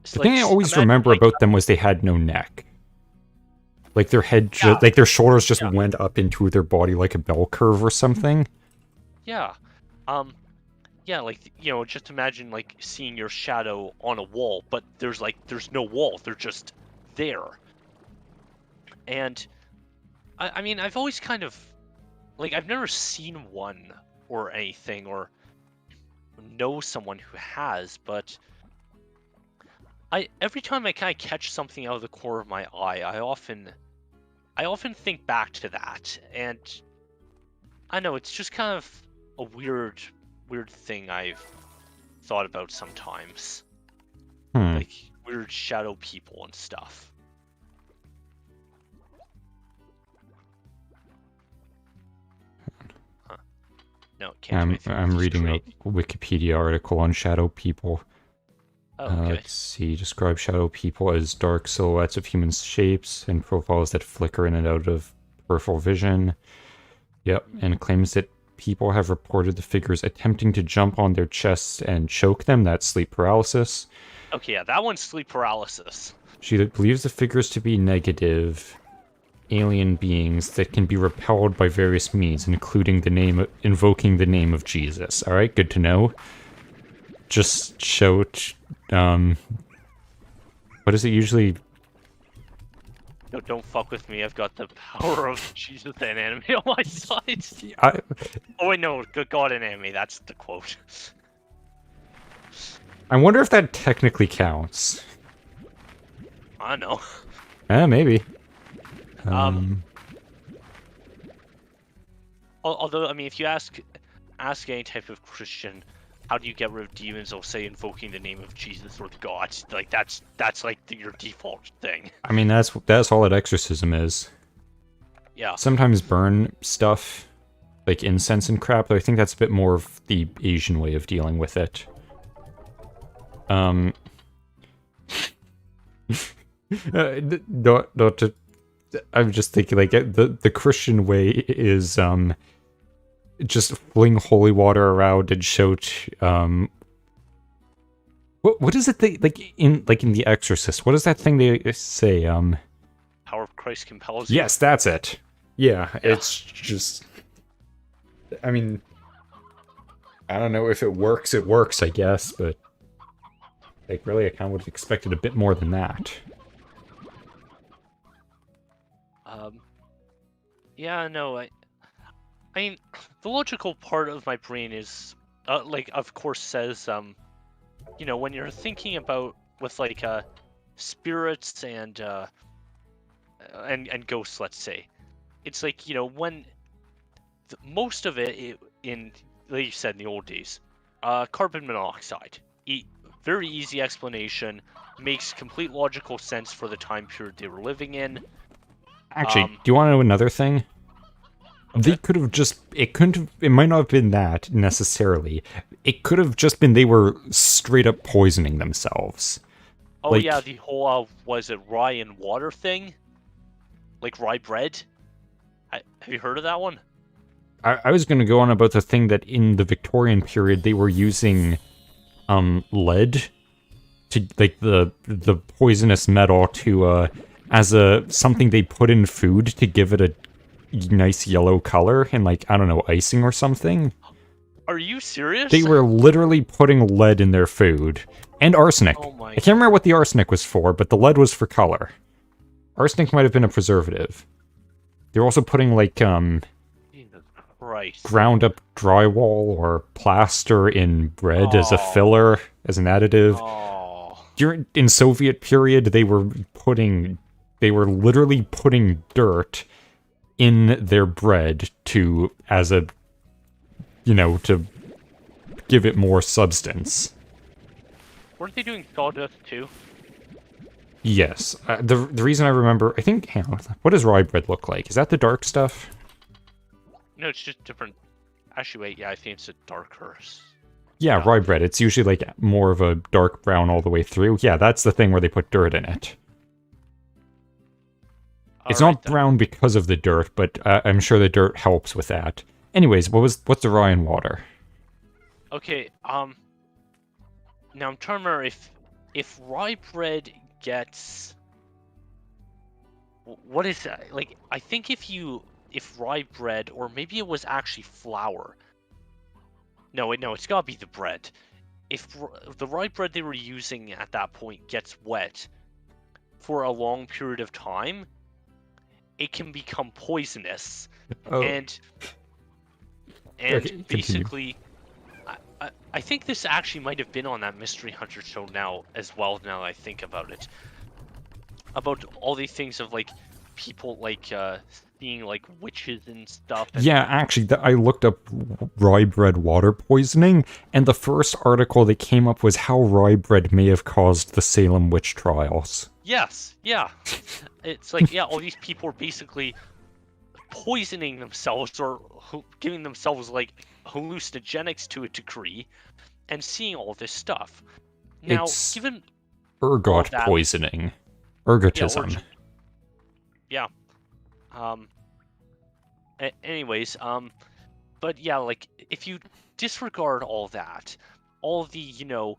The thing I always remember about them was they had no neck. Like, their head, like, their shoulders just went up into their body like a bell curve or something. Yeah. Yeah, like, you know, just imagine, like, seeing your shadow on a wall, but there's no wall. They're just there. And, I mean, I've always kind of... Like, I've never seen one or anything, or know someone who has, but... Every time I kind of catch something out of the corner of my eye, I often think back to that, and I know it's just kind of a weird thing I've thought about sometimes, like weird shadow people and stuff. Huh. No, can't. I'm reading a Wikipedia article on shadow people. Oh, okay. Let's see. Describe shadow people as dark silhouettes of human shapes and profiles that flicker in and out of peripheral vision. Yep, and claims that people have reported the figures attempting to jump on their chests and choke them. That's sleep paralysis. Okay, yeah, that one's sleep paralysis. She believes the figures to be negative alien beings that can be repelled by various means, including invoking the name of Jesus. All right, good to know. Just shout. What is it usually? No, don't fuck with me. I've got the power of Jesus and anime on my side. Oh wait, no, God and anime. That's the quote. I wonder if that technically counts. I don't know. Maybe. Although, I mean, if you ask any type of Christian, how do you get rid of demons? They'll say invoking the name of Jesus or the gods. Like that's like your default thing. I mean, that's all that exorcism is. Yeah. Sometimes burn stuff, like incense and crap, though I think that's a bit more of the Asian way of dealing with it. Not to, I'm just thinking, like, the Christian way is, just fling holy water around and shout, what is it they, like in The Exorcist, what is that thing they say, Power of Christ compels you. Yes, that's it. Yeah, it's just... I mean... I don't know if it works, I guess, but... Like, really, I kind of would have expected a bit more than that. Yeah, no, I mean, the logical part of my brain is, like, of course says, you know, when you're thinking about, with, like, spirits and ghosts, let's say, it's like, you know, when most of it in, like you said, in the old days, carbon monoxide. Very easy explanation, makes complete logical sense for the time period they were living in. Actually, do you want to know another thing? Okay. They could have just... It might not have been that, necessarily. It could have just been they were straight up poisoning themselves. Oh, like, yeah, the whole, was it rye and water thing? Like rye bread? Have you heard of that one? I was going to go on about the thing that in the Victorian period they were using lead to, like, the poisonous metal to as something they put in food to give it a nice yellow color and, like, I don't know, icing or something. Are you serious? They were literally putting lead in their food and arsenic. Oh my. I can't remember what the arsenic was for, but the lead was for color. Arsenic might have been a preservative. They were also putting, like, Jesus Christ. ground up drywall or plaster in bread as a Oh. filler, as an additive. Oh. In Soviet period, they were literally putting dirt in their bread to give it more substance. Weren't they doing sawdust too? Yes. The reason I remember, I think, hang on, what does rye bread look like? Is that the dark stuff? No, it's just different. Actually, wait, yeah, I think it's a darker. Yeah, rye bread. It's usually like more of a dark brown all the way through. Yeah, that's the thing where they put dirt in it. It's not brown because of the dirt, but I'm sure the dirt helps with that. Anyways, what's the rye and water? Okay, now I'm trying to remember if rye bread gets... What is that? Like, I think if rye bread, or maybe it was actually flour. No, wait, no, it's gotta be the bread. If the rye bread they were using at that point gets wet for a long period of time, it can become poisonous. Oh. And Okay, basically, I think this actually might have been on that Mystery Hunter show now as well, now that I think about it. About all these things of, like, people, like, seeing, like, witches and stuff. And... Yeah, actually, I looked up rye bread water poisoning, and the first article that came up was how rye bread may have caused the Salem witch trials. Yes, yeah. It's like, yeah, all these people are basically poisoning themselves or giving themselves, like, hallucinogenics to a degree and seeing all this stuff. Now, It's given ergot that, poisoning. Ergotism. Yeah. Anyways, but yeah, like, if you disregard all that, all the, you know,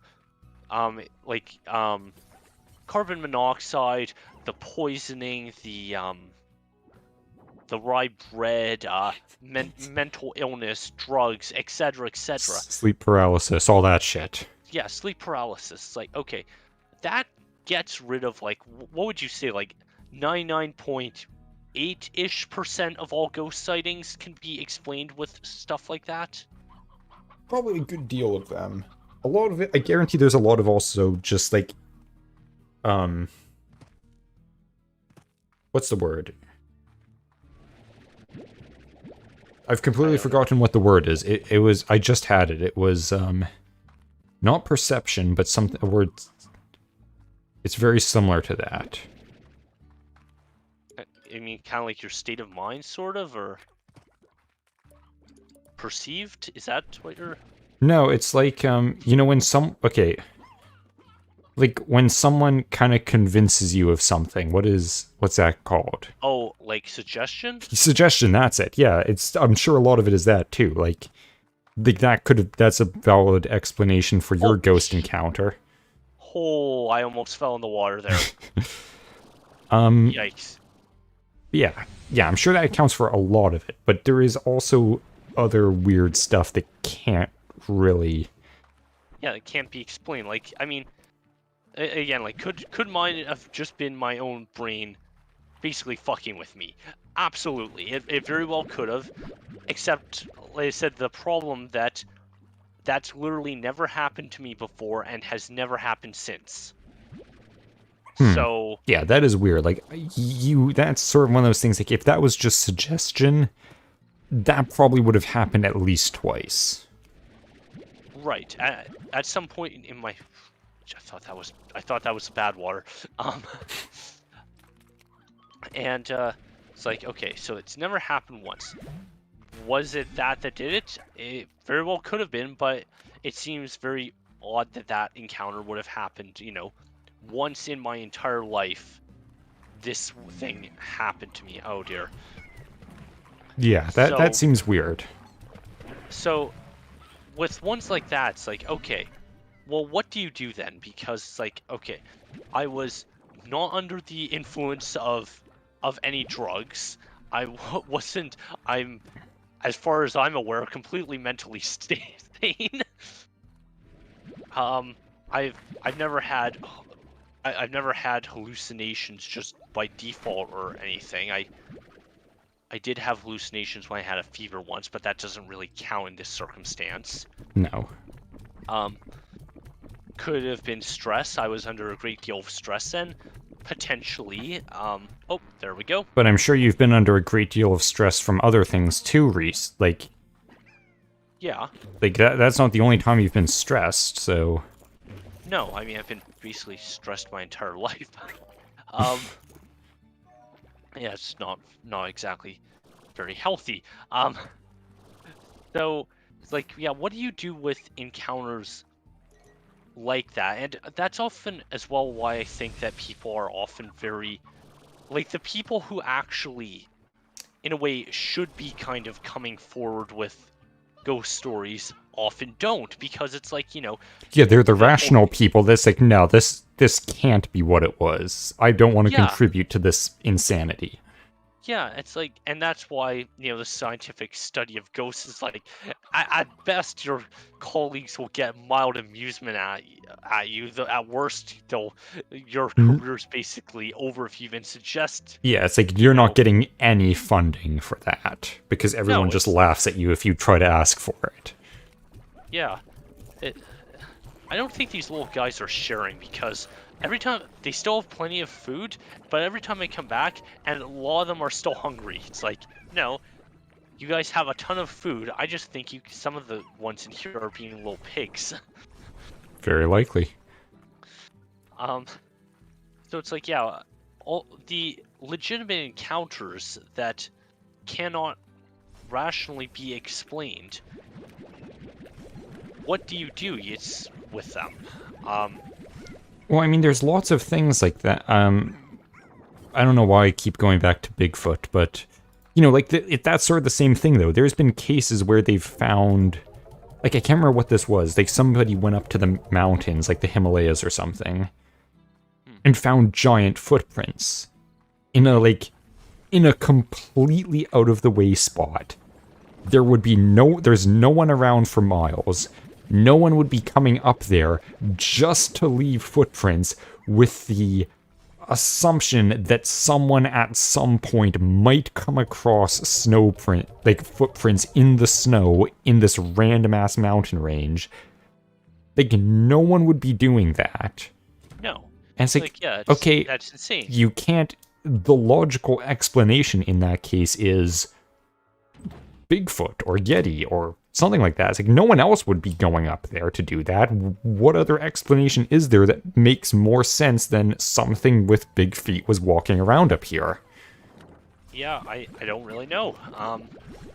carbon monoxide, the poisoning, the rye bread, mental illness, drugs, etc., etc. Sleep paralysis, all that shit. Yeah, sleep paralysis. It's like, okay, that gets rid of, like, what would you say, like 99.8-ish% of all ghost sightings can be explained with stuff like that? Probably a good deal of them. A lot of it, I guarantee there's a lot of also just, like, what's the word? I've completely forgotten what the word is. It was, I just had it. It was, not perception, but a word, it's very similar to that. I mean, kind of like your state of mind, sort of, or perceived? Is that what you're... No, it's like, you know, okay, like, when someone kind of convinces you of something, what's that called? Oh, like suggestion? Suggestion, that's it. Yeah, I'm sure a lot of it is that, too. Like that's a valid explanation for your ghost encounter. Oh, I almost fell in the water there. Yikes. Yeah, I'm sure that accounts for a lot of it, but there is also other weird stuff that can't really... Yeah, it can't be explained. Like, I mean, again, like, could mine have just been my own brain basically fucking with me? Absolutely. It very well could have, except, like I said, the problem that's literally never happened to me before and has never happened since. So... Yeah, that is weird. Like, that's sort of one of those things, like, if that was just suggestion, that probably would have happened at least twice. Right. At some point in my... I thought that was bad water. And it's like, okay, so it's never happened once. Was it that did it? It very well could have been, but it seems very odd that encounter would have happened, you know, once in my entire life. This thing happened to me. Oh dear. Yeah, that seems weird. So, with ones like that, it's like, okay, well, what do you do then? Because it's like, okay, I was not under the influence of any drugs. Wasn't. I'm, as far as I'm aware, completely mentally sane. I've never had hallucinations just by default or anything. I did have hallucinations when I had a fever once, but that doesn't really count in this circumstance. No. Could have been stress. I was under a great deal of stress then, potentially. Oh, there we go. But I'm sure you've been under a great deal of stress from other things too, Reese. Like, yeah. Like, that's not the only time you've been stressed, so... No, I mean, I've been basically stressed my entire life. Yeah, it's not exactly very healthy. So, it's like, yeah, what do you do with encounters like that? And that's often as well why I think that people are often very... Like, the people who actually, in a way, should be kind of coming forward with ghost stories often don't, because it's like, you know... Yeah, they're the rational people that's like, no, this can't be what it was. I don't want to contribute to this insanity. Yeah, it's like, and that's why, you know, the scientific study of ghosts is like, at best, your colleagues will get mild amusement at you. At worst, your career's basically over if you even suggest. Yeah, it's like you're not getting any funding for that because everyone just laughs at you if you try to ask for it. Yeah, I don't think these little guys are sharing, because every time they still have plenty of food, but every time they come back, and a lot of them are still hungry. It's like, no, you guys have a ton of food. I just think some of the ones in here are being little pigs. Very likely. So it's like, yeah, all the legitimate encounters that cannot rationally be explained. What do you do? It's with them. Well, I mean, there's lots of things like that. I don't know why I keep going back to Bigfoot, but, you know, like, that's sort of the same thing, though. There's been cases where they've found, like, I can't remember what this was. Like, somebody went up to the mountains, like the Himalayas or something, and found giant footprints in a completely out-of-the-way spot. There's no one around for miles. No one would be coming up there just to leave footprints with the assumption that someone at some point might come across footprints in the snow in this random-ass mountain range. Like, no one would be doing that. No. And it's like, yeah, okay, that's insane. You can't the logical explanation in that case is Bigfoot or Yeti or something like that. It's like no one else would be going up there to do that. What other explanation is there that makes more sense than something with big feet was walking around up here? Yeah, I don't really know.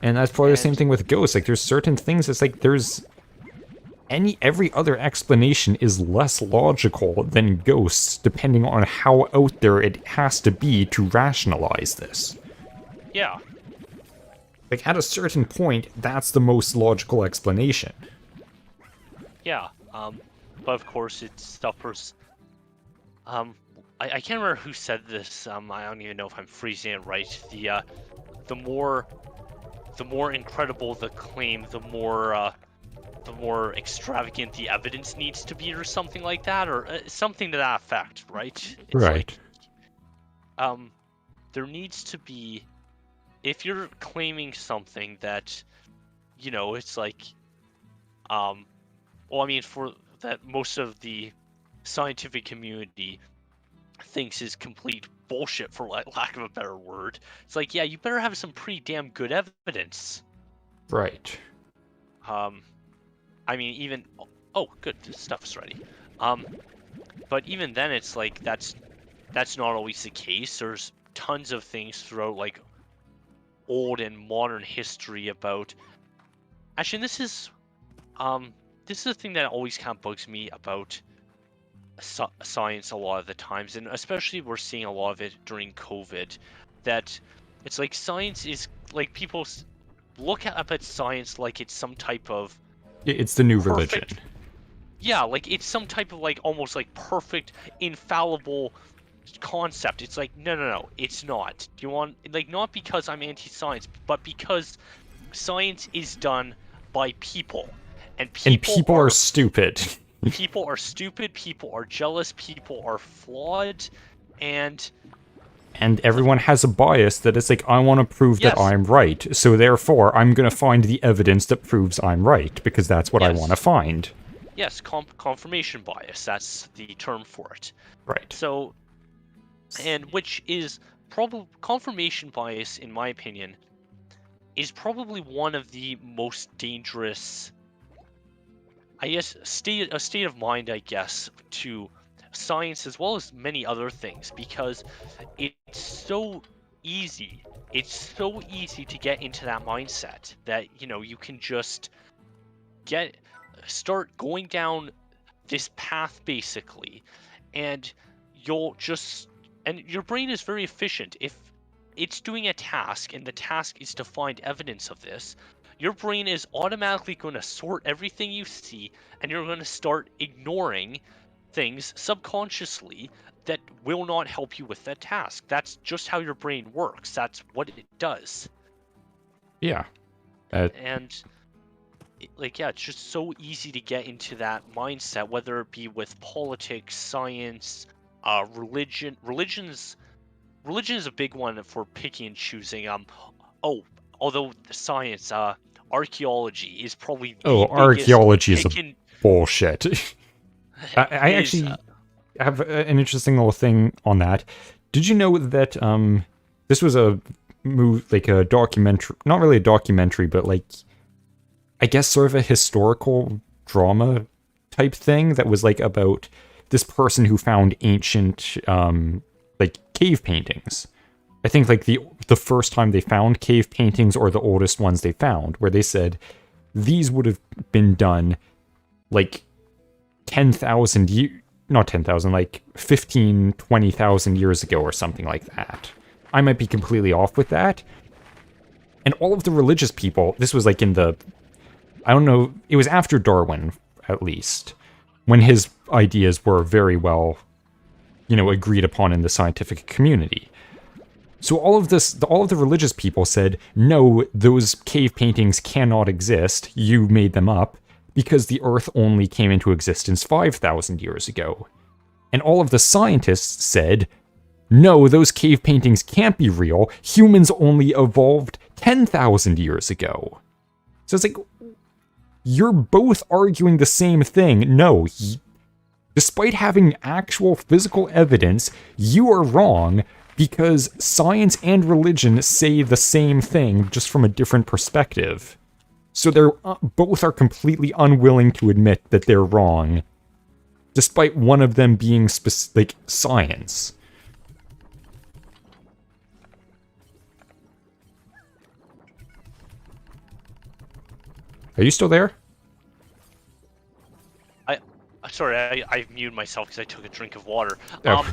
And that's probably the same thing with ghosts. Like, there's certain things, it's like every other explanation is less logical than ghosts, depending on how out there it has to be to rationalize this. Yeah. Like, at a certain point, that's the most logical explanation. Yeah. But of course it suffers. I can't remember who said this. I don't even know if I'm phrasing it right. The more incredible the claim, the more extravagant the evidence needs to be, or something like that, or something to that effect, right? It's Right. Like, there needs to be, if you're claiming something that, it's like, well, I mean, for that most of the scientific community thinks is complete bullshit, for lack of a better word. It's like, yeah, you better have some pretty damn good evidence. Right. I mean, even, oh, good, this stuff's ready. But even then, it's like that's not always the case. There's tons of things throughout like old and modern history about. Actually, this is a thing that always kind of bugs me about science a lot of the times, and especially we're seeing a lot of it during COVID, that it's like science is like people look at science like it's some type of It's the new perfect religion. Yeah, like it's some type of like almost like perfect, infallible concept. It's like no, it's not. Do you want, like, not because I'm anti-science, but because science is done by people, and people are stupid. people are stupid, people are jealous, people are flawed, and everyone has a bias that it's like, I want to prove that Yes. I'm right, so therefore I'm going to find the evidence that proves I'm right, because that's what I Yes. want to find. yes, confirmation bias. That's the term for it. Right. So, and which is probably confirmation bias, in my opinion, is probably one of the most dangerous, I guess, a state of mind, I guess, to science as well as many other things, because it's so easy. It's so easy to get into that mindset that, you can just start going down this path basically, and your brain is very efficient. If it's doing a task and the task is to find evidence of this, your brain is automatically going to sort everything you see, and you're going to start ignoring things subconsciously that will not help you with that task. That's just how your brain works. That's what it does. Yeah. And it's just so easy to get into that mindset, whether it be with politics, science, religion. Religion is a big one for picking and choosing. Although the science, archaeology is probably the Archaeology is biggest bullshit. I actually have an interesting little thing on that. Did you know that this was a documentary, not really a documentary, but like, I guess sort of a historical drama type thing that was like about this person who found ancient like cave paintings. I think like the first time they found cave paintings, or the oldest ones they found, where they said these would have been done like 10,000 years, not 10,000, like 15, 20,000 years ago or something like that. I might be completely off with that. And all of the religious people, this was like in the, I don't know, it was after Darwin, at least, when his ideas were very well, agreed upon in the scientific community. So all of the religious people said, no, those cave paintings cannot exist, you made them up, because the Earth only came into existence 5,000 years ago. And all of the scientists said, no, those cave paintings can't be real, humans only evolved 10,000 years ago. So it's like, you're both arguing the same thing. No, despite having actual physical evidence, you are wrong, Because science and religion say the same thing, just from a different perspective. So they're both are completely unwilling to admit that they're wrong, despite one of them being like science. Are you still there? Sorry, I muted myself because I took a drink of water. Oh.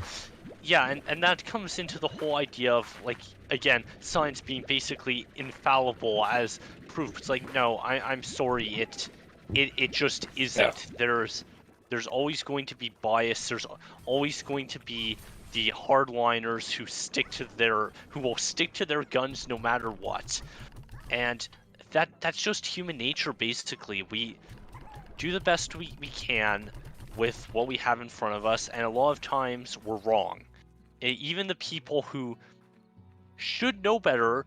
Yeah, and that comes into the whole idea of, like, again, science being basically infallible as proof. It's like, no, I'm sorry, it just isn't. There's always going to be bias. There's always going to be the hardliners who will stick to their guns no matter what. And that's just human nature, basically. We do the best we can with what we have in front of us, and a lot of times we're wrong. Even the people who should know better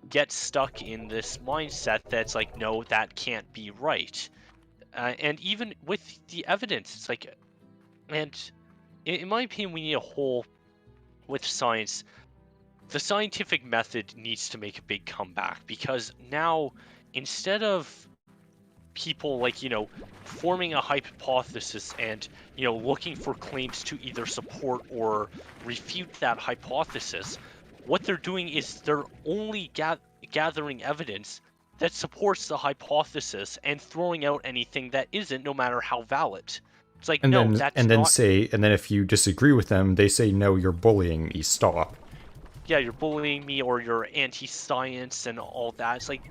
get stuck in this mindset that's like, no, that can't be right. And even with the evidence, it's like, and in my opinion, we need a whole, with science, the scientific method needs to make a big comeback, because now, instead of people, like, forming a hypothesis and, looking for claims to either support or refute that hypothesis, what they're doing is they're only gathering evidence that supports the hypothesis and throwing out anything that isn't, no matter how valid. It's like, And no, then that's and then not. say, and then if you disagree with them, they say, no, you're bullying me, stop. Yeah, you're bullying me, or you're anti-science and all that. It's like,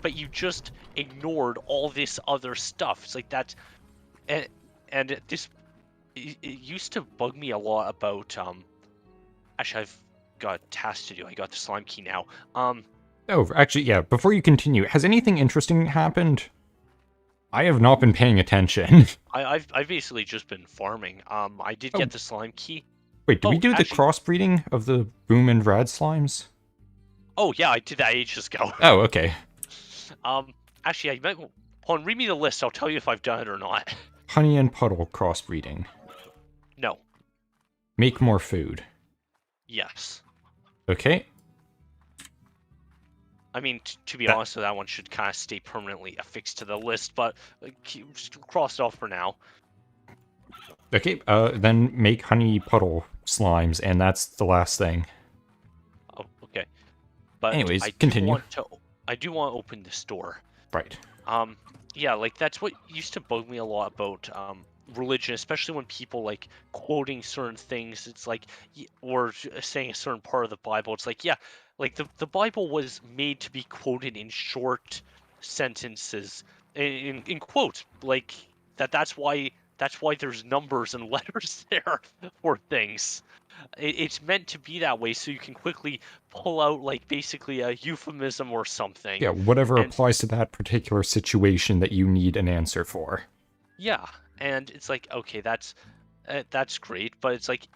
but you just ignored all this other stuff. It's like that, and this, it used to bug me a lot about, actually, I've got tasks to do. I got the slime key now. Oh, actually, yeah, before you continue, has anything interesting happened? I have not been paying attention. I've basically just been farming. I did get the slime key. Wait, did we Oh, do the actually, crossbreeding of the Boom and Rad slimes? oh yeah, I did that ages ago. Oh, okay. Actually, I might. Hold on, read me the list. I'll tell you if I've done it or not. Honey and Puddle crossbreeding. No. Make more food. Yes. Okay. I mean, to be honest, that one should kind of stay permanently affixed to the list, but cross it off for now. Okay, then make Honey Puddle slimes, and that's the last thing. Oh, okay. But Anyways, I continue. I do want to open this door. Right. Yeah, like, that's what used to bug me a lot about religion, especially when people, like, quoting certain things. It's like, or saying a certain part of the Bible. It's like, yeah, like, the Bible was made to be quoted in short sentences, in quotes, like that's why there's numbers and letters there for things. It's meant to be that way, so you can quickly pull out, like, basically a euphemism or something. Yeah, whatever And applies to that particular situation that you need an answer for. yeah, and it's like, okay, that's great, but it's like,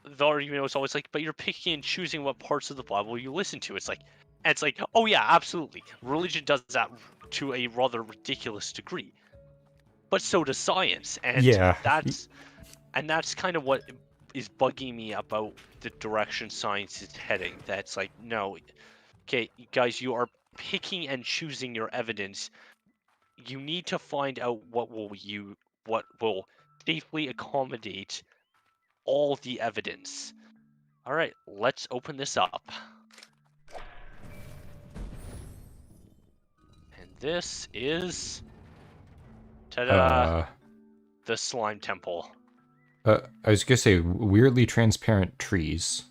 the argument was always like, but you're picking and choosing what parts of the Bible you listen to. It's like, oh yeah, absolutely, religion does that to a rather ridiculous degree, but so does science, and Yeah. that's kind of what is bugging me about the direction science is heading. That's like, no, okay, guys, you are picking and choosing your evidence. You need to find out what will safely accommodate all the evidence. All right, let's open this up. And this is, ta-da, the slime temple. I was gonna say, weirdly transparent trees.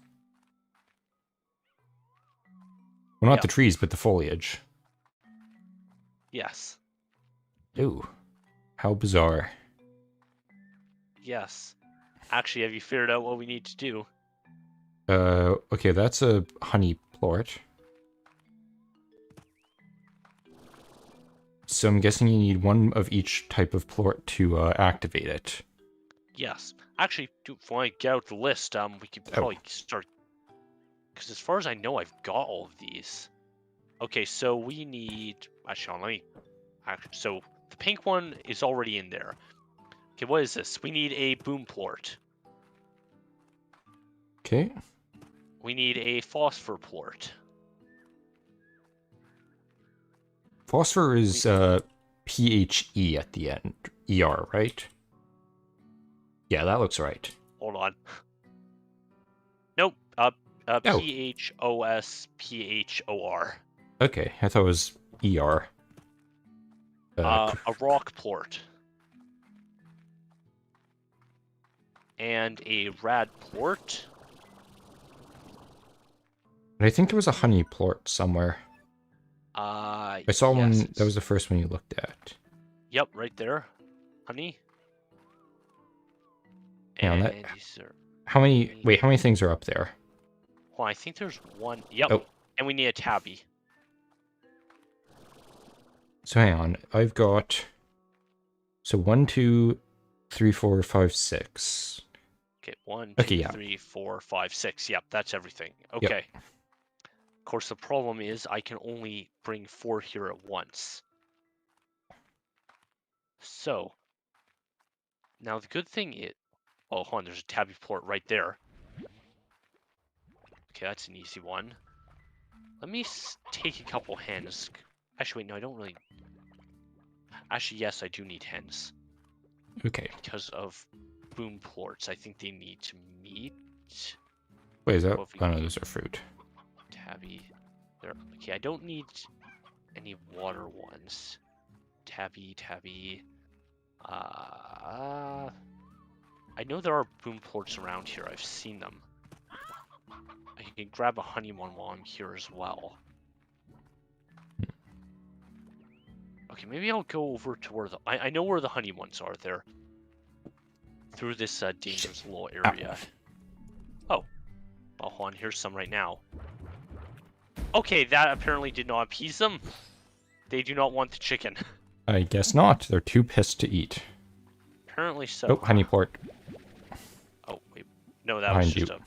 Well, not Yeah. the trees, but the foliage. Yes. Ooh. How bizarre. Yes. Actually, have you figured out what we need to do? Okay, that's a honey plort. So I'm guessing you need one of each type of plort to activate it. Yes. Actually, before I get out the list, we could probably start, because as far as I know, I've got all of these. Okay, so we need, actually, let me, so the pink one is already in there. Okay, what is this? We need a boom plort. Okay. We need a phosphor plort. Phosphor is PHE at the end. ER, right? Yeah, that looks right. Hold on. Nope. Oh. PHOSPHOR. Okay, I thought it was ER. A rock plort. And a rad plort. I think there was a honey plort somewhere. I saw yes. one. That was the first one you looked at. Yep, right there. Honey. Yeah, And that. these are... How many? Wait, how many things are up there? Well, I think there's one. Yep. Oh. And we need a tabby. So hang on. I've got. So 1, 2, 3, 4, 5, 6. Okay, 1, Okay, 2, yeah. 3, 4, 5, 6. Yep, that's everything. Yep. Okay. Of course, the problem is I can only bring 4 here at once. So, now the good thing is... Oh, hold on, there's a tabby plort right there. Okay, that's an easy one. Let me take a couple hens. Actually, wait, no, I don't really... Actually, yes, I do need hens. Okay. Because of boom plorts. I think they need to meet. Wait, is that? Well, if we Oh no, keep those are fruit. Tabby. There. Okay, I don't need any water ones. Tabby. I know there are boom plorts around here. I've seen them. I can grab a honey one while I'm here as well. Okay, maybe I'll go over to where the... I know where the honey ones are there. Through this dangerous little area. Oh. Oh, hold on. Here's some right now. Okay, that apparently did not appease them. They do not want the chicken. I guess not. They're too pissed to eat. Apparently so. Oh, honey plort. Oh, wait. No, that Behind was just you. a...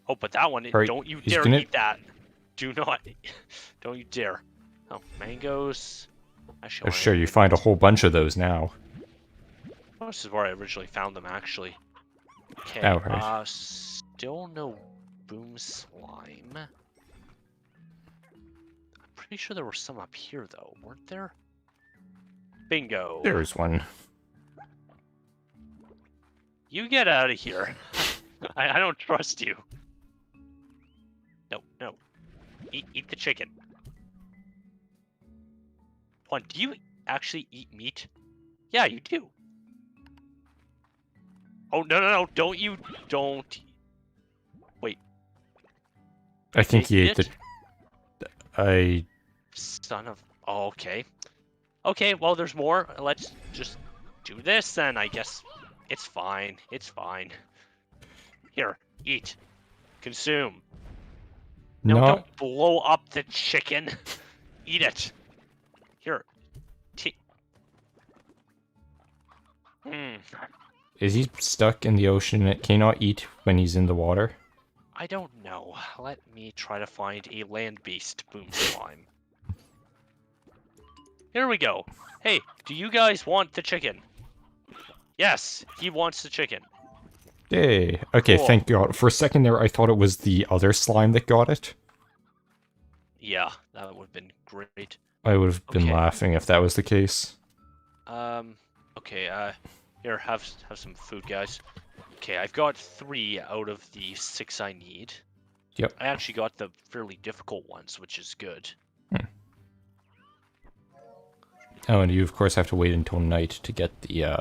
Oh, but that one, Right, don't you he's dare gonna- eat that. Do not. Don't you dare. Oh, mangoes. Actually, Oh, sure, you find a whole bunch of those now. Oh, this is where I originally found them, actually. Okay, Oh, right. still no boom slime. I'm pretty sure there were some up here, though, weren't there? Bingo. There's one. You get out of here. I don't trust you. No. Eat the chicken. Hold on, do you actually eat meat? Yeah, you do. Oh, no, don't. Wait. I think he Eat ate the... Son of... Oh, okay. Okay, well, there's more. Let's just do this then, I guess. It's fine. It's fine. Here, eat. Consume. No, Not... don't blow up the chicken. Eat it. Here. Is he stuck in the ocean and cannot eat when he's in the water? I don't know. Let me try to find a land-based boom slime. Here we go. Hey, do you guys want the chicken? Yes, he wants the chicken. Yay. Okay, Cool. thank God. For a second there, I thought it was the other slime that got it. Yeah, that would have been great. I would have been Okay. laughing if that was the case. Okay, here, have some food, guys. Okay, I've got 3 out of the 6 I need. Yep. I actually got the fairly difficult ones, which is good. Oh, and you of course have to wait until night to get the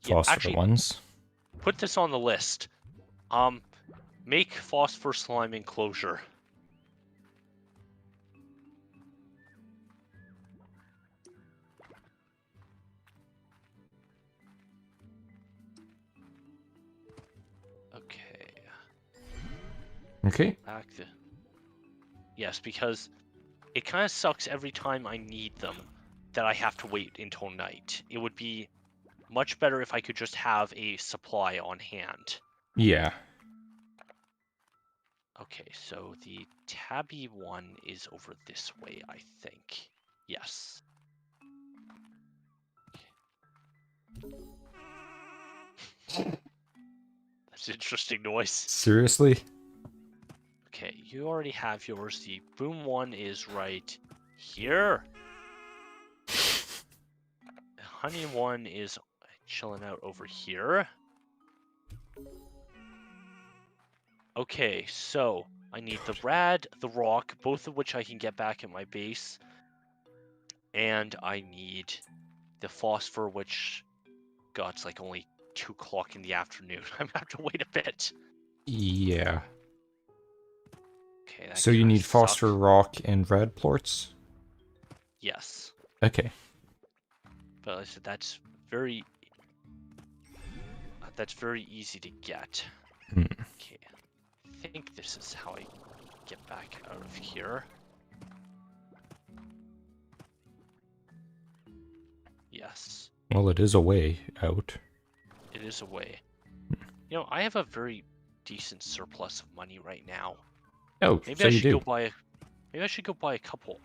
phosphor actually, ones. Put this on the list. Make phosphor slime enclosure. Okay. Okay. Back to... Yes, because it kind of sucks every time I need them that I have to wait until night. It would be much better if I could just have a supply on hand. Yeah. Okay, so the tabby one is over this way, I think. Yes. It's an interesting noise. Seriously? Okay, you already have yours. The boom one is right here. The honey one is chilling out over here. Okay, so I need the rad, the rock, both of which I can get back at my base. And I need the phosphor, which, God, it's like only 2 o'clock in the afternoon. I'm gonna have to wait a bit. Yeah. Okay, that So you kinda need phosphor, sucks. rock, and red plorts? Yes, Okay. but like I said that's very easy to get. Hmm. Okay, I think this is how I get back out of here. Yes, Well, it is a way out. it is a way. You know, I have a very decent surplus of money right now. Oh, Maybe so I you should do. go buy. Maybe I should go buy a couple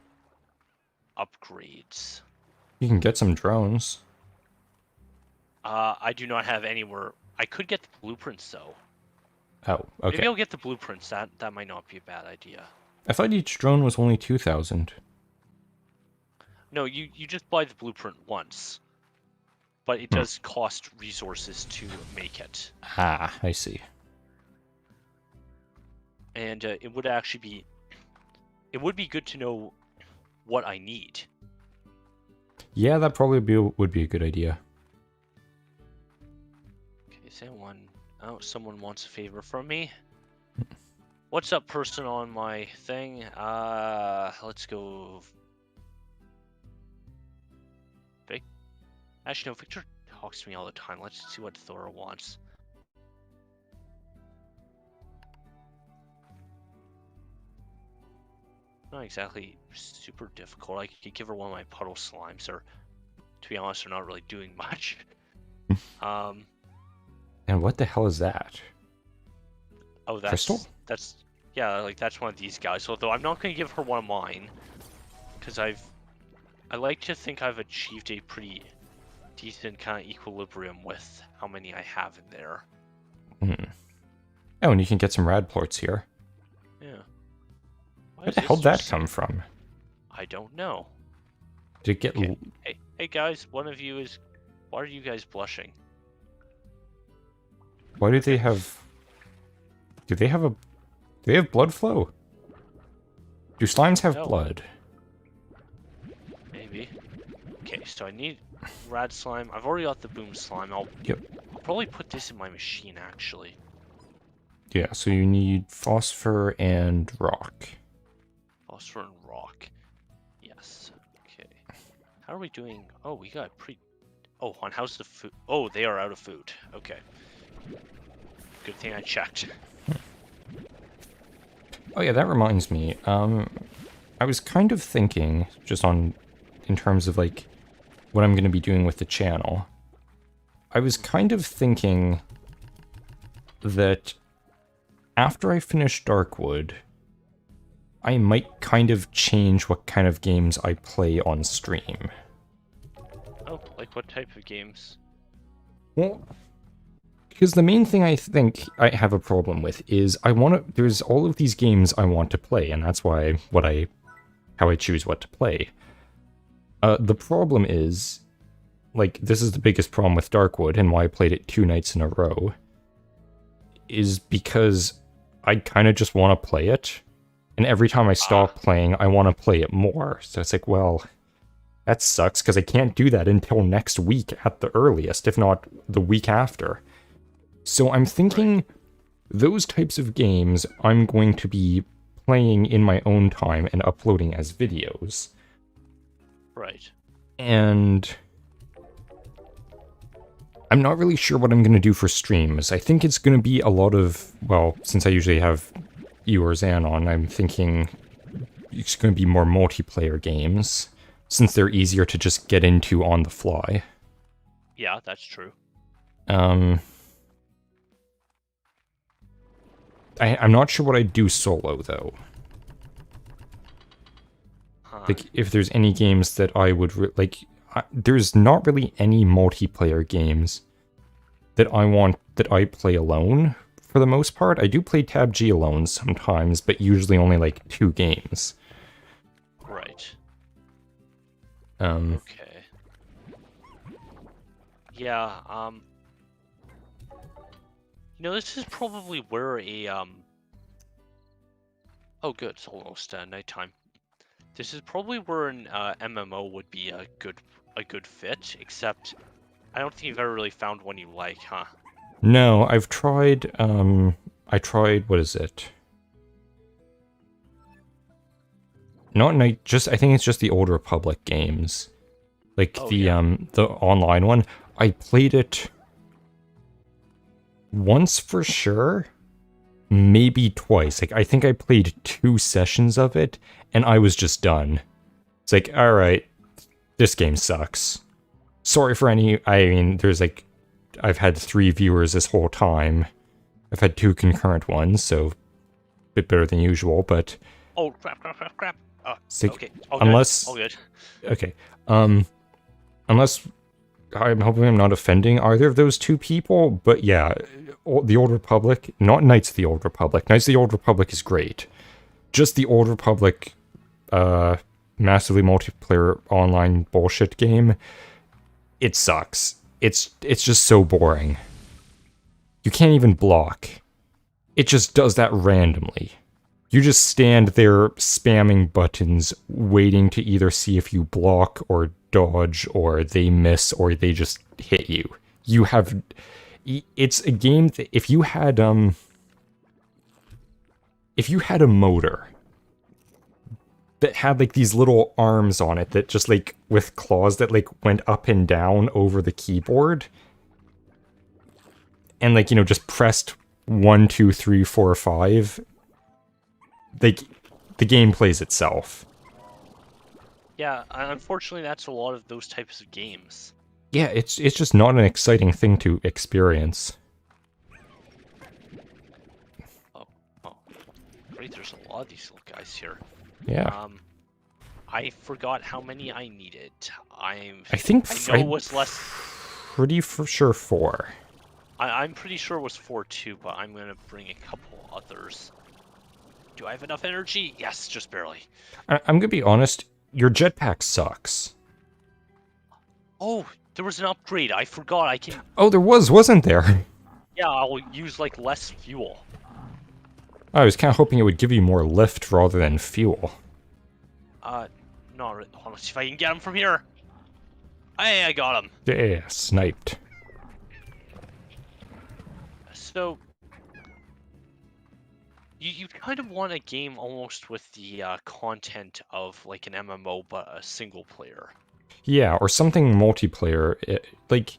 upgrades. You can get some drones. I do not have anywhere. I could get the blueprints though. Oh, Maybe okay. I'll get the blueprints. That might not be a bad idea. I thought each drone was only 2,000. No, you just buy the blueprint once, but it does cost resources to make it, Ah, I see. and it would actually be. It would be good to know what I need. Yeah, that probably would be a good idea. Okay, someone wants a favor from me. What's up, person on my thing? Let's go. Actually, no, Victor talks to me all the time. Let's see what Thora wants. Not exactly super difficult. I could give her one of my puddle slimes, or to be honest, they're not really doing much. And what the hell is that? Oh, Crystal? that's yeah, like that's one of these guys. Although I'm not gonna give her one of mine, because I like to think I've achieved a pretty decent kind of equilibrium with how many I have in there. Hmm. Oh, and you can get some rad plorts here. Yeah. Where the hell did that come from? I don't know. Did it get... Okay. Hey guys, one of you is. Why are you guys blushing? Why do they have... Do they have a... Do they have blood flow? Do slimes have No. blood? Maybe. Okay, so I need rad slime. I've already got the boom slime. I'll probably put this in my machine actually. Yeah, so you need phosphor and rock. Phosphor and rock. Yes. Okay. How are we doing? Oh, we got pretty. Oh, hon, how's the food? Oh, they are out of food. Okay. Good thing I checked. Oh yeah, that reminds me. I was kind of thinking, just in terms of like, what I'm going to be doing with the channel. I was kind of thinking that after I finish Darkwood, I might kind of change what kind of games I play on stream. Oh, like what type of games? Well, because the main thing I think I have a problem with is there's all of these games I want to play, and that's why how I choose what to play. The problem is, like, this is the biggest problem with Darkwood and why I played it 2 nights in a row, is because I kind of just want to play it, and every time I stop playing, I want to play it more. So it's like, well, that sucks, because I can't do that until next week at the earliest, if not the week after. So I'm thinking those types of games I'm going to be playing in my own time and uploading as videos. Right. And I'm not really sure what I'm going to do for streams. I think it's going to be a lot of, well, since I usually have you or Zan on, I'm thinking it's going to be more multiplayer games, since they're easier to just get into on the fly. Yeah, that's true. I'm not sure what I'd do solo, though. Like, if there's any games that I would, there's not really any multiplayer games that I play alone, for the most part. I do play Tab G alone sometimes, but usually only like 2 games. Right. Um, Okay. Yeah, this is probably where oh good, it's almost nighttime. This is probably where an MMO would be a good fit, except I don't think you've ever really found one you like, huh? no, I've tried, what is it? Not night, I think it's just the Old Republic games. Like Oh, the yeah. the online one. I played it once for sure, maybe twice. Like I think I played 2 sessions of it and I was just done. It's like, all right, this game sucks. Sorry for any, I mean, there's like, I've had 3 viewers this whole time. I've had 2 concurrent ones, so a bit better than usual, but Oh crap. Okay. All unless good. All good. okay, unless I'm hoping I'm not offending either of those 2 people, but yeah, the Old Republic, not Knights of the Old Republic. Knights of the Old Republic is great. Just the Old Republic, massively multiplayer online bullshit game, it sucks. It's just so boring. You can't even block. It just does that randomly. You just stand there spamming buttons, waiting to either see if you block or dodge, or they miss, or they just hit you. It's a game that if you had a motor that had like these little arms on it that just like with claws that like went up and down over the keyboard, and like, just pressed 1, 2, 3, 4, 5, like the game plays itself. Yeah, unfortunately, that's a lot of those types of games. Yeah, it's just not an exciting thing to experience. Oh, great! There's a lot of these little guys here. Yeah. I forgot how many I needed. I know it was less. Pretty for sure 4. I'm pretty sure it was 4 too, but I'm gonna bring a couple others. Do I have enough energy? Yes, just barely. I'm gonna be honest, your jetpack sucks. Oh, there was an upgrade. I forgot. I can. Oh, there wasn't there? Yeah, I'll use like less fuel. I was kind of hoping it would give you more lift rather than fuel. No, hold on, let's see if I can get him from here. Hey, I got him. Yeah, sniped. So, you kind of want a game almost with the content of like an MMO, but a single player. Yeah, or something multiplayer, like...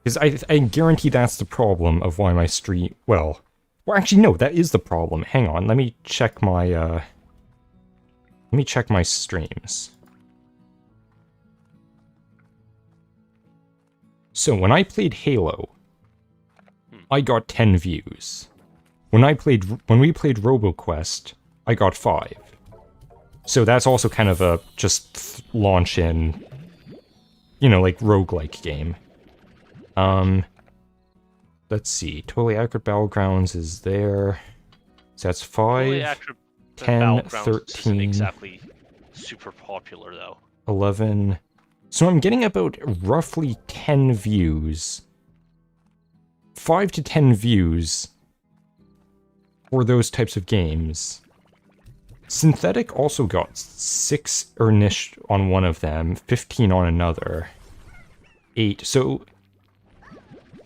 Because I guarantee that's the problem of why my stream... Well, actually, no, that is the problem. Hang on, let me check my, Let me check my streams. So, when I played Halo, I got 10 views. When we played RoboQuest, I got 5. So that's also kind of a just launch in, like roguelike game. Let's see. Totally Accurate Battlegrounds is there. So that's 5, 10, 13, isn't exactly super popular though. 11. So I'm getting about roughly 10 views. 5 to 10 views for those types of games. Synthetic also got 6 earnish on one of them, 15 on another, 8. So,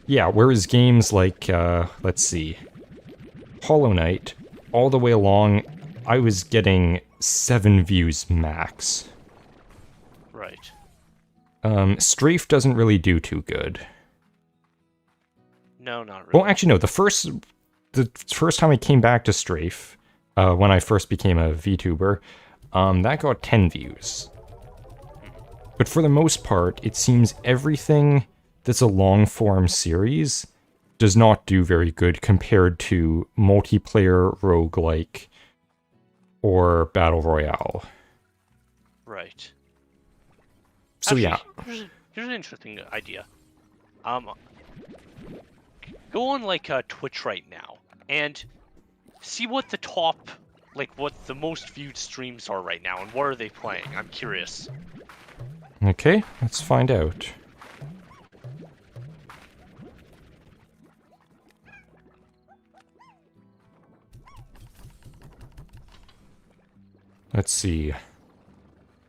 yeah, whereas games like, let's see, Hollow Knight, all the way along, I was getting 7 views max. Right. Strafe doesn't really do too good. No, not really. Well, actually, no, the first time I came back to Strafe, when I first became a VTuber, that got 10 views. But for the most part, it seems everything that's a long-form series does not do very good compared to multiplayer roguelike or battle royale. Right. So Actually, yeah. Here's an interesting idea. Go on like Twitch right now and see what the top, like what the most viewed streams are right now, and what are they playing? I'm curious. Okay, let's find out. Let's see.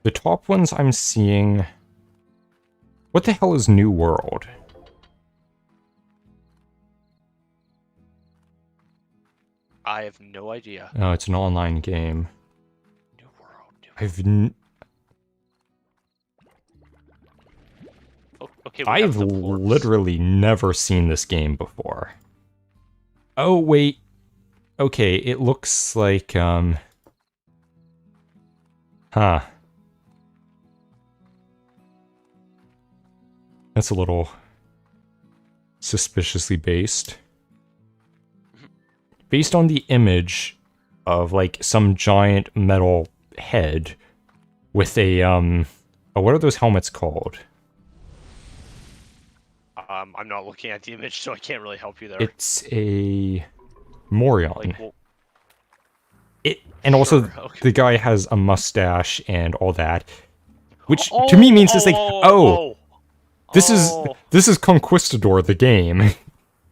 The top ones I'm seeing... What the hell is New World? I have no idea. Oh, it's an online game. New World. Okay, we I've have the ports. literally never seen this game before. Oh, wait. Okay, it looks like, Huh. That's a little suspiciously based. Based on the image of, like, some giant metal head with a, oh, what are those helmets called? I'm not looking at the image, so I can't really help you there. It's a Morion. Like, well, And also, sure, okay. the guy has a mustache and all that, which to me means it's like, this is Conquistador, the game.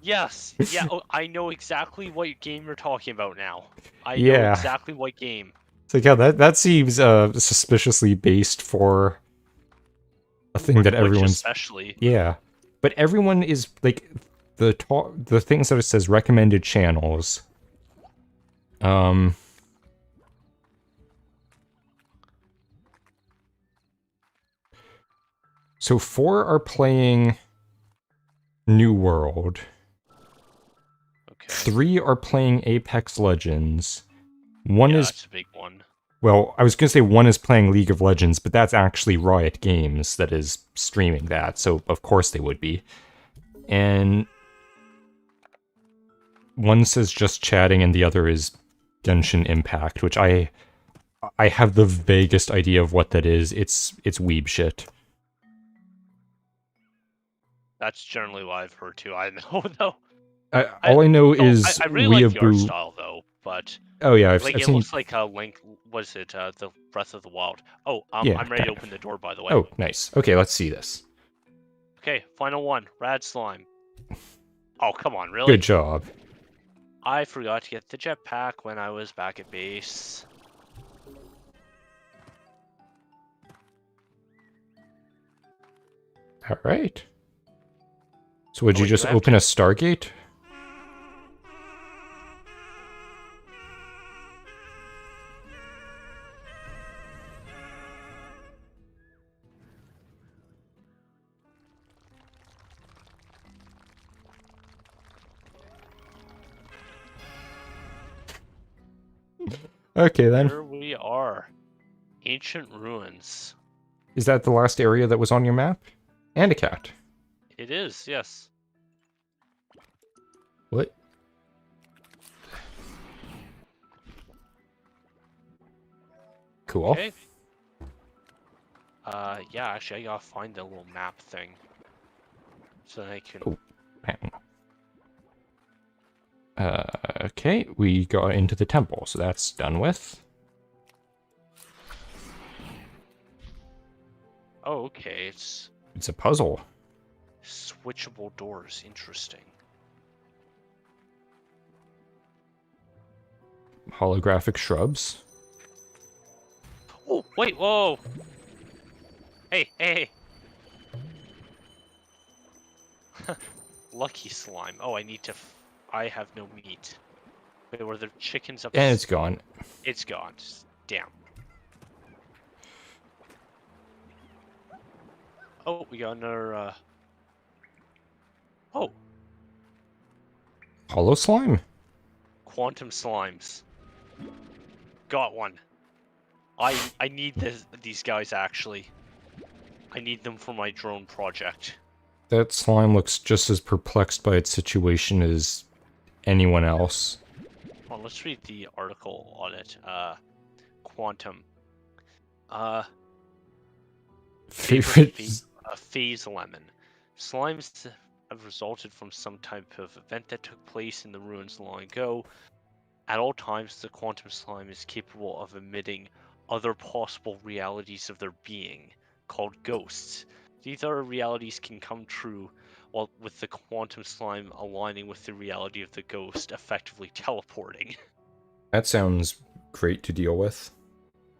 Yes, yeah, I know exactly what game you're talking about now. I know Yeah. exactly what game. It's like, yeah, that seems suspiciously based for a thing that Twitch everyone's... especially. Yeah. But everyone is, like, the things that it says recommended channels. So 4 are playing New World. Okay. 3 are playing Apex Legends. One Yeah, is... that's a big one. Well, I was going to say 1 is playing League of Legends, but that's actually Riot Games that is streaming that, so of course they would be. And 1 says just chatting, and the other is Genshin Impact, which I have the vaguest idea of what that is. It's weeb shit. That's generally what I've heard too. I know though. All I know is I really like the art Weeaboo. style though, but Oh yeah, I've it seen... looks like a Link. Was it the Breath of the Wild? Oh, Yeah, I'm ready to kind of. open the door. By the way. Oh, nice. Okay, let's see this. Okay, final one. Rad slime. Oh, come on, really? Good job. I forgot to get the jetpack when I was back at base. All right. So would you wait, just do I have open a Stargate? Okay then. Here we are. Ancient ruins. Is that the last area that was on your map? And a cat. It is, yes. What? Cool. Okay. Yeah, actually, I gotta find the little map thing. So that I can... Oh, hang on. Okay, we got into the temple, so that's done with. Oh, okay, it's It's a puzzle. switchable doors. Interesting. Holographic shrubs. Oh, wait, whoa! Hey, hey, hey! Lucky slime. Oh, I need to... I have no meat. Wait, were there chickens up... And it's gone. It's gone. Damn. Oh, we got another, Oh! Hollow slime? Quantum slimes. Got one. I need these guys, actually. I need them for my drone project. That slime looks just as perplexed by its situation as anyone else. Oh, let's read the article on it. Quantum. Favorite... Phase lemon. Slimes have resulted from some type of event that took place in the ruins long ago. At all times, the quantum slime is capable of emitting other possible realities of their being, called ghosts. These other realities can come true while with the quantum slime aligning with the reality of the ghost, effectively teleporting. That sounds great to deal with.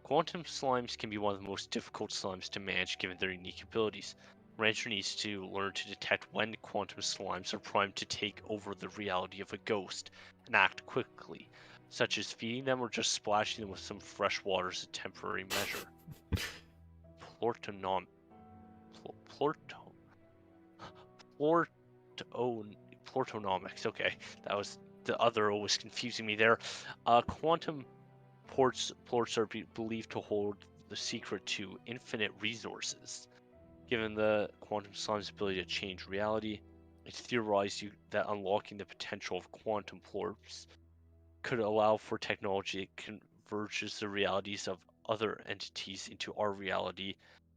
Quantum slimes can be one of the most difficult slimes to manage given their unique abilities. Rancher needs to learn to detect when quantum slimes are primed to take over the reality of a ghost and act quickly, such as feeding them or just splashing them with some fresh water as a temporary measure. Plortonom... Plorto... Plortonomics, okay. That was... The other O was confusing me there. Quantum plorts are believed to hold the secret to infinite resources. Given the quantum slime's ability to change reality, it's theorized that unlocking the potential of quantum plorts could allow for technology that converges the realities of other entities into our reality.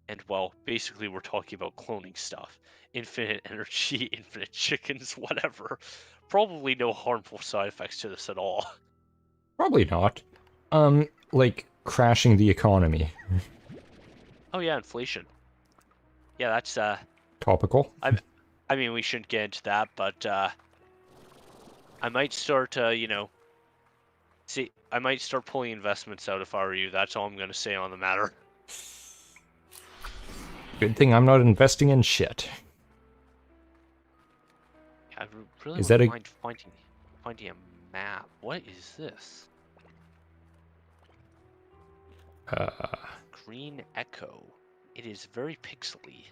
And well, basically we're talking about cloning stuff. Infinite energy, infinite chickens, whatever. Probably no harmful side effects to this at all. Probably not. Like crashing the economy. Oh yeah, inflation. Yeah, that's Topical. I mean, we shouldn't get into that, but I might start, I might start pulling investments out if I were you. That's all I'm going to say on the matter. Good thing I'm not investing in shit. I really Is that wouldn't mind finding a map. What is this? Green Echo. It is very pixely.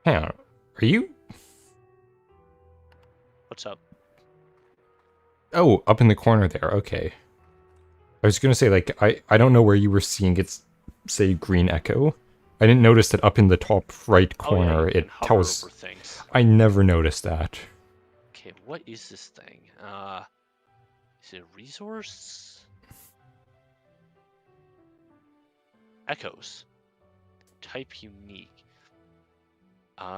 Hang on. Are you... What's up? Oh, up in the corner there. Okay. I was gonna say, like, I don't know where you were seeing it say Green Echo. I didn't notice that up in the top right corner you can it hover tells... over things. I never noticed that. Okay, what is this thing? Is it a resource? Echoes. Type unique.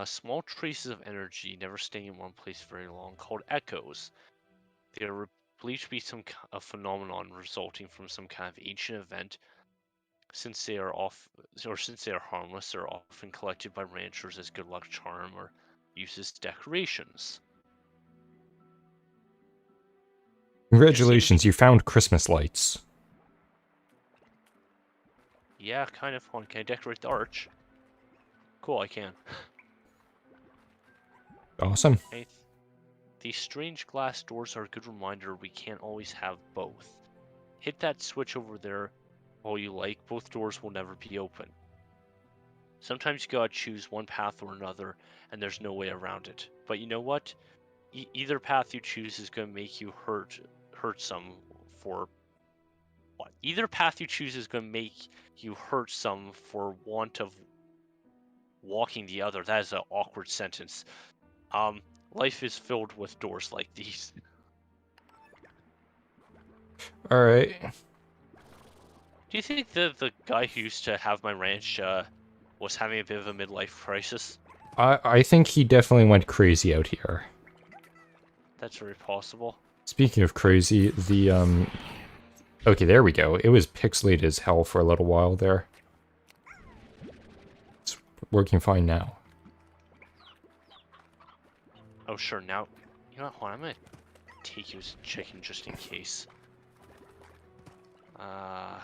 Small traces of energy never staying in one place very long, called echoes. They are believed to be a phenomenon resulting from some kind of ancient event. Since they are harmless, they're often collected by ranchers as good luck charm or used as decorations. Congratulations, you found Christmas lights. Yeah, kind of fun. Can I decorate the arch? Cool, I can. Awesome. These strange glass doors are a good reminder we can't always have both. Hit that switch over there all you like, both doors will never be open. Sometimes you gotta choose one path or another, and there's no way around it. But you know what? Either path you choose is gonna make you hurt some for what? Either path you choose is gonna make you hurt some for want of walking the other. That is an awkward sentence. Life is filled with doors like these. Alright. Do you think the guy who used to have my ranch was having a bit of a midlife crisis? I think he definitely went crazy out here. That's very possible. Speaking of crazy, the, okay, there we go. It was pixelated as hell for a little while there. It's working fine now. Oh, sure, now... You know what, hold on, I'm gonna take you as a chicken just in case. I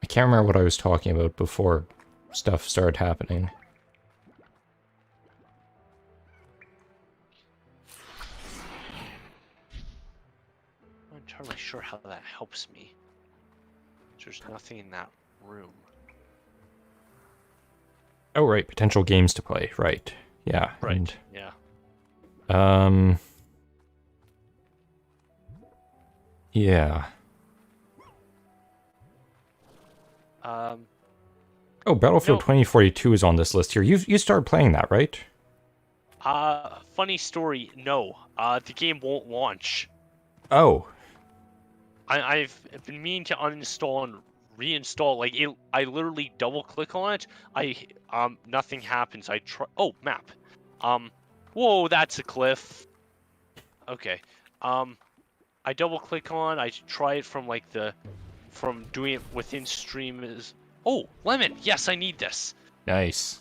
can't remember what I was talking about before stuff started happening. I'm not entirely sure how that helps me. There's nothing in that room. Oh, right, potential games to play, right. Yeah. Right, and, yeah. Yeah. Oh, Battlefield 2042 is on this list here. You started playing that, right? Funny story, no. The game won't launch. Oh. I've been meaning to uninstall and reinstall. Like I literally double click on it. Nothing happens. I try. Oh, map. Whoa, that's a cliff. Okay. I double click on. I try it from like from doing it within stream is. Oh, lemon. Yes, I need this. Nice.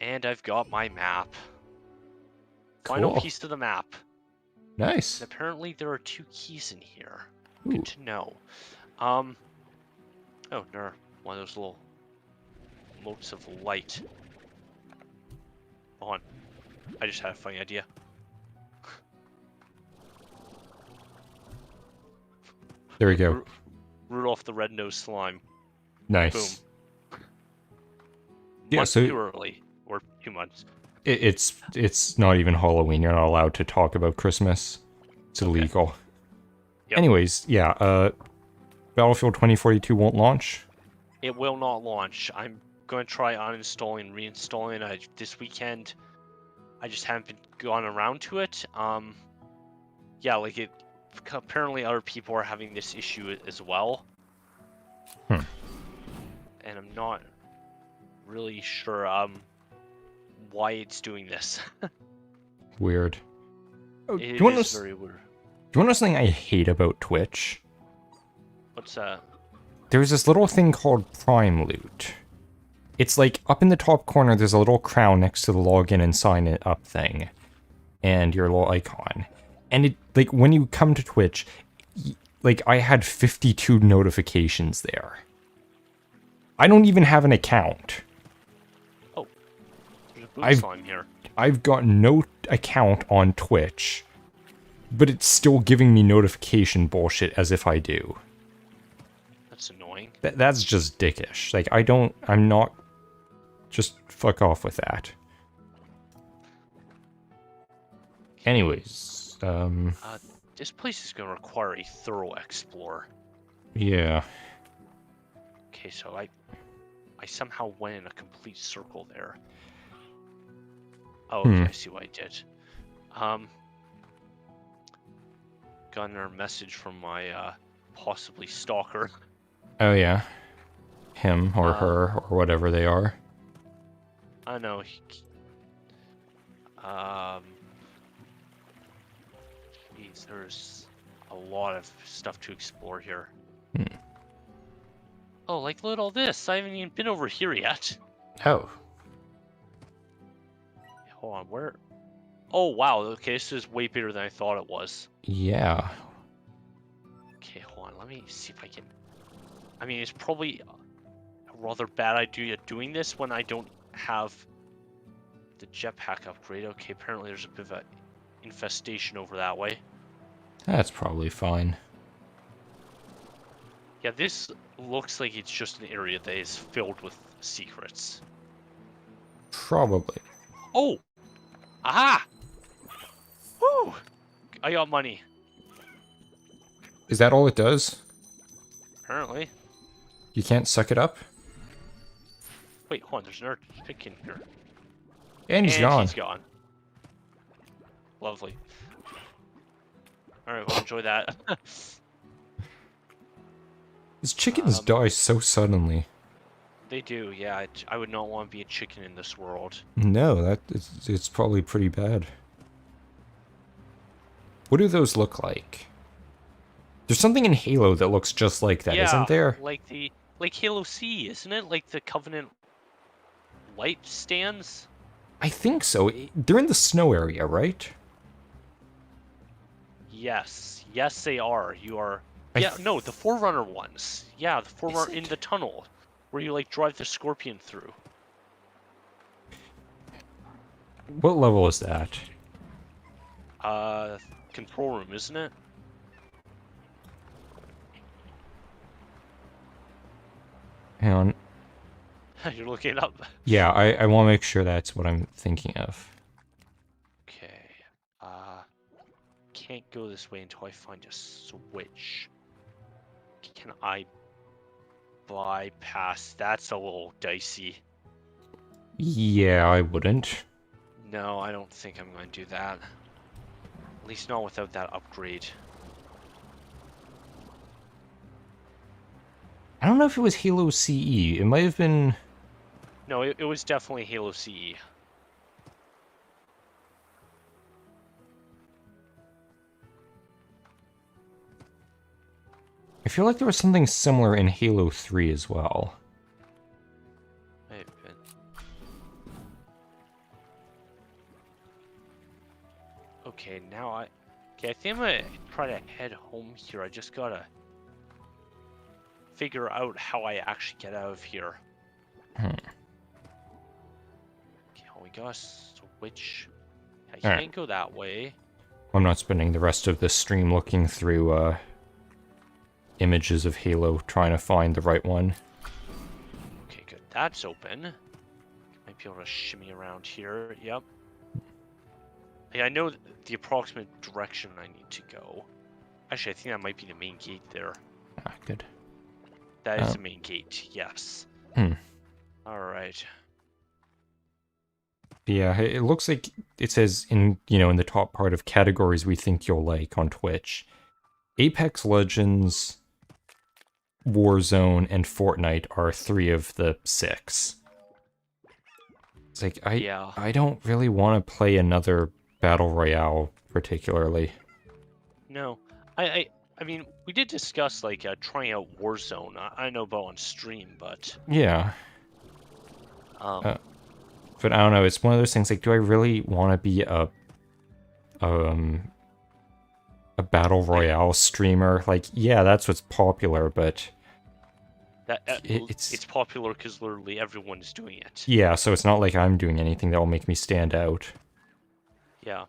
And I've got my map. Final Cool. piece to the map. Nice. And apparently there are 2 keys in here. Ooh. Good to know. Oh, no. One of those little motes of light. Hold on. I just had a funny idea. There we go. Rudolph the Red-Nosed Slime. Nice. Boom. Yeah, Month so too early. Or 2 months. it's not even Halloween. You're not allowed to talk about Christmas. It's illegal. Yep. Anyways, yeah, Battlefield 2042 won't launch. It will not launch. I'm going to try uninstalling, reinstalling this weekend. I just haven't gone around to it. Yeah, like it. Apparently, other people are having this issue as well. Hmm. And I'm not really sure why it's doing this. Weird. Oh, It do you is very weird. want to know something I hate about Twitch? What's that? There's this little thing called Prime Loot. It's like up in the top corner, there's a little crown next to the login and sign it up thing. And your little icon. And it, like, when you come to Twitch, like, I had 52 notifications there. I don't even have an account. Oh, there's a boot slime here. I've got no account on Twitch, but it's still giving me notification bullshit as if I do. That's annoying. That's just dickish. Like, I'm not... Just fuck off with that. Anyways, This place is going to require a thorough explore. yeah. Okay, so I somehow went in a complete circle there. Oh, okay, I see what I did. Got another message from my possibly stalker. Oh, yeah. Him or her or whatever they are. I know. Geez, there's a lot of stuff to explore here. Oh, like look at all this. I haven't even been over here yet. Oh. Hold on, where? Oh, wow. Okay, this is way bigger than I thought it was. Yeah. Okay, hold on. Let me see if I can... I mean, it's probably a rather bad idea doing this when I don't have the jetpack upgrade. Okay, apparently there's a bit of an infestation over that way. That's probably fine. Yeah, this looks like it's just an area that is filled with secrets. Probably. Oh! Aha! Woo! I got money. Is that all it does? Apparently. You can't suck it up? Wait, hold on. There's another chicken here. And he's gone. He's gone. Lovely. Alright, well, enjoy that. His chickens die so suddenly. They do, yeah. I would not want to be a chicken in this world. No, it's probably pretty bad. What do those look like? There's something in Halo that looks just like that, Yeah, not there? like Halo C, isn't it? Like the Covenant light stands? I think so. They're in the snow area, right? Yes. Yes, they are. You are... I Yeah, no, the Forerunner ones. Yeah, the Forerunner it? in the tunnel. Where you, like, drive the Scorpion through. What level is that? Control room, isn't it? Hang on. You're looking it up. Yeah, I want to make sure that's what I'm thinking of. Okay. Can't go this way until I find a switch. Can I bypass? That's a little dicey. Yeah, I wouldn't. No, I don't think I'm going to do that. At least not without that upgrade. I don't don't know if it was Halo CE. It might have been... No, it was definitely Halo CE. I feel like there was something similar in Halo 3 as well. Might have been. Okay, now Okay, I think I'm gonna try to head home here. I just gotta figure out how I actually get out of here. Okay, we gotta switch. I Alright. can't go that way. I'm not spending the rest of this stream looking through images of Halo trying to find the right one. Okay, good. That's open. Might be able to shimmy around here. Yep. Yeah, I know the approximate direction I need to go. Actually, I think that might be the main gate there. Ah, good. That is the main gate, yes. Alright. Yeah, it looks like it says in the top part of categories we think you'll like on Twitch. Apex Legends, Warzone, and Fortnite are 3 of the 6. It's like, I don't really want to play another Battle Royale, particularly. No. I mean, we did discuss, like, trying out Warzone. I know about on stream, but... Yeah. But I don't know, it's one of those things, like, do I really want to be a Battle Royale streamer? Like, yeah, that's what's popular, but... It's popular because literally everyone's doing it. Yeah, so it's not like I'm doing anything that will make me stand out. Yeah.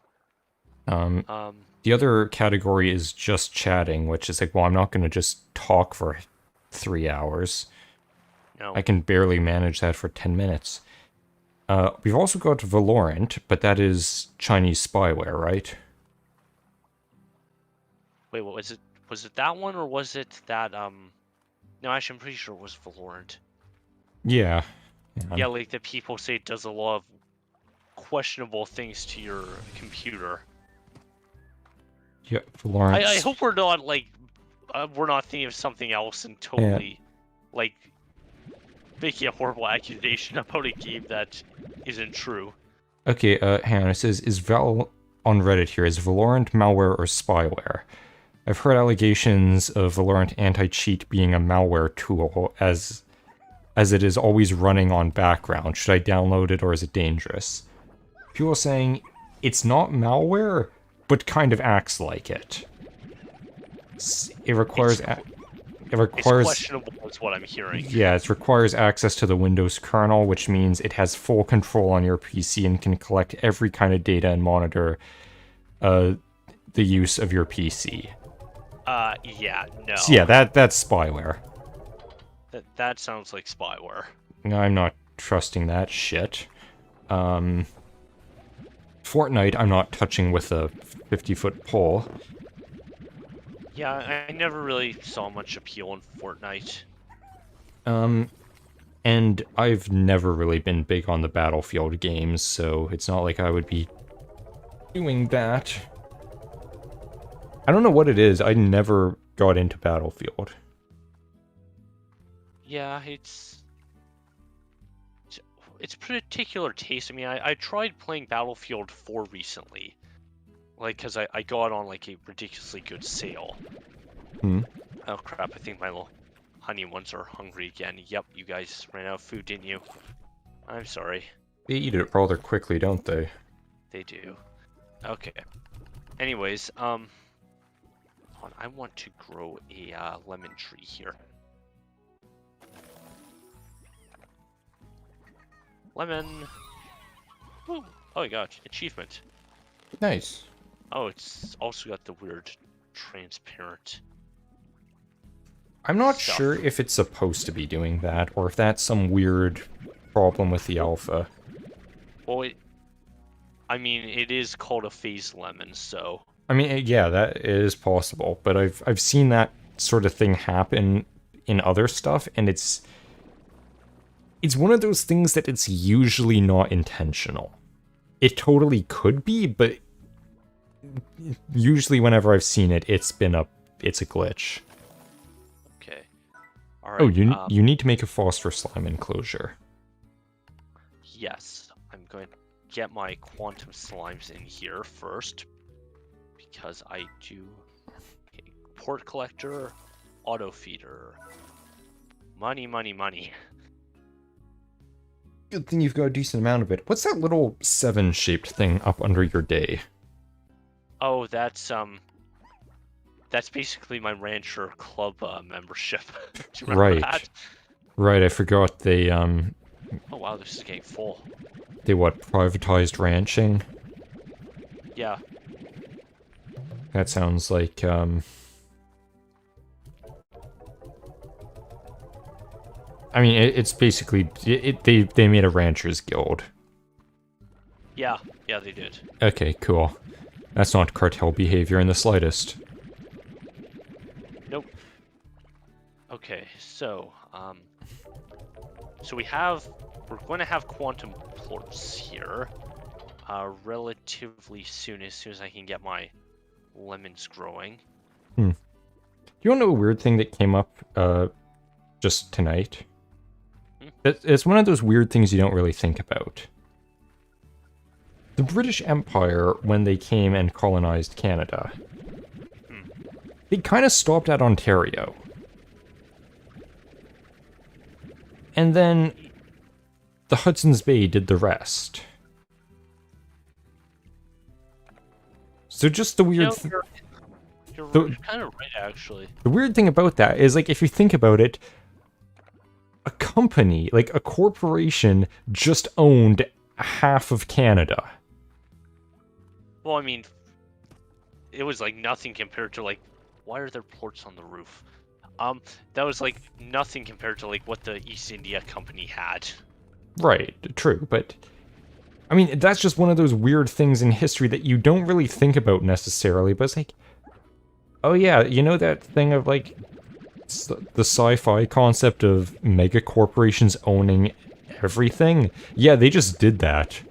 The other category is just chatting, which is like, well, I'm not going to just talk for 3 hours. No. I can barely manage that for 10 minutes. We've also got Valorant, but that is Chinese spyware, right? Wait, what was it? Was it that one, or was it that, No, actually, I'm pretty sure it was Valorant. Yeah. Yeah, like the people say it does a lot of questionable things to your computer. Yeah, Valorant. I hope we're not, like, we're not thinking of something else and totally, like, making a horrible accusation about a game that isn't true. Okay, hang on. It says, on Reddit here, is Valorant malware or spyware? I've heard allegations of Valorant anti-cheat being a malware tool, as it is always running on background. Should I download it, or is it dangerous? People are saying it's not malware, but kind of acts like it. It requires... It's questionable is what I'm hearing. Yeah, it requires access to the Windows kernel, which means it has full control on your PC and can collect every kind of data and monitor the use of your PC. Yeah, no. So yeah, that's spyware. That sounds like spyware. No, I'm not trusting that shit. Fortnite, I'm not touching with a 50-foot pole. Yeah, I never really saw much appeal in Fortnite. And I've never really been big on the Battlefield games, so it's not like I would be doing that. I don't know what it is, I never got into Battlefield. Yeah, it's particular taste. I mean, I tried playing Battlefield 4 recently. Like, because I got on, like, a ridiculously good sale. Oh, crap, I think my little honey ones are hungry again. Yep, you guys ran out of food, didn't you? I'm sorry. They eat it rather quickly, don't they? They do. Okay. Anyways, I want to grow a lemon tree here. Lemon! Ooh. Oh my gosh, achievement. Nice. Oh, it's also got the weird transparent. I'm not stuff. sure if it's supposed to be doing that, or if that's some weird problem with the alpha. Well, I mean, it is called a phase lemon, so... I mean, yeah, that is possible, but I've seen that sort of thing happen in other stuff, and it's one of those things that it's usually not intentional. It totally could be, but usually whenever I've seen it, it's a glitch. Okay. All right. Oh, you need to make a phosphor slime enclosure. Yes, I'm going to get my quantum slimes in here first because I do. Okay, port collector, auto feeder, money, money, money. Good thing you've got a decent amount of it. What's that little 7-shaped thing up under your day? Oh, that's basically my rancher club membership. Do you remember Right. that? Right, I forgot they Oh wow, this is getting full. they what, privatized ranching? Yeah. That sounds like I mean, it's basically they made a ranchers guild. Yeah, they did. Okay, cool. That's not cartel behavior in the slightest. Nope. Okay, so we're going to have quantum ports here, relatively soon. As soon as I can get my lemons growing. You want to know a weird thing that came up just tonight? It's one of those weird things you don't really think about. The British Empire, when they came and colonized Canada, they kind of stopped at Ontario. And then the Hudson's Bay did the rest. So just the weird... You're The- kind of right, actually. The weird thing about that is, like, if you think about it, a company, like a corporation, just owned half of Canada. Well, I mean, it was like nothing compared to like, why are there ports on the roof? That was like nothing compared to like what the East India Company had. Right, true, but... I mean, that's just one of those weird things in history that you don't really think about necessarily, but it's like... Oh yeah, you know that thing of, like, the sci-fi concept of mega corporations owning everything? Yeah, they just did that.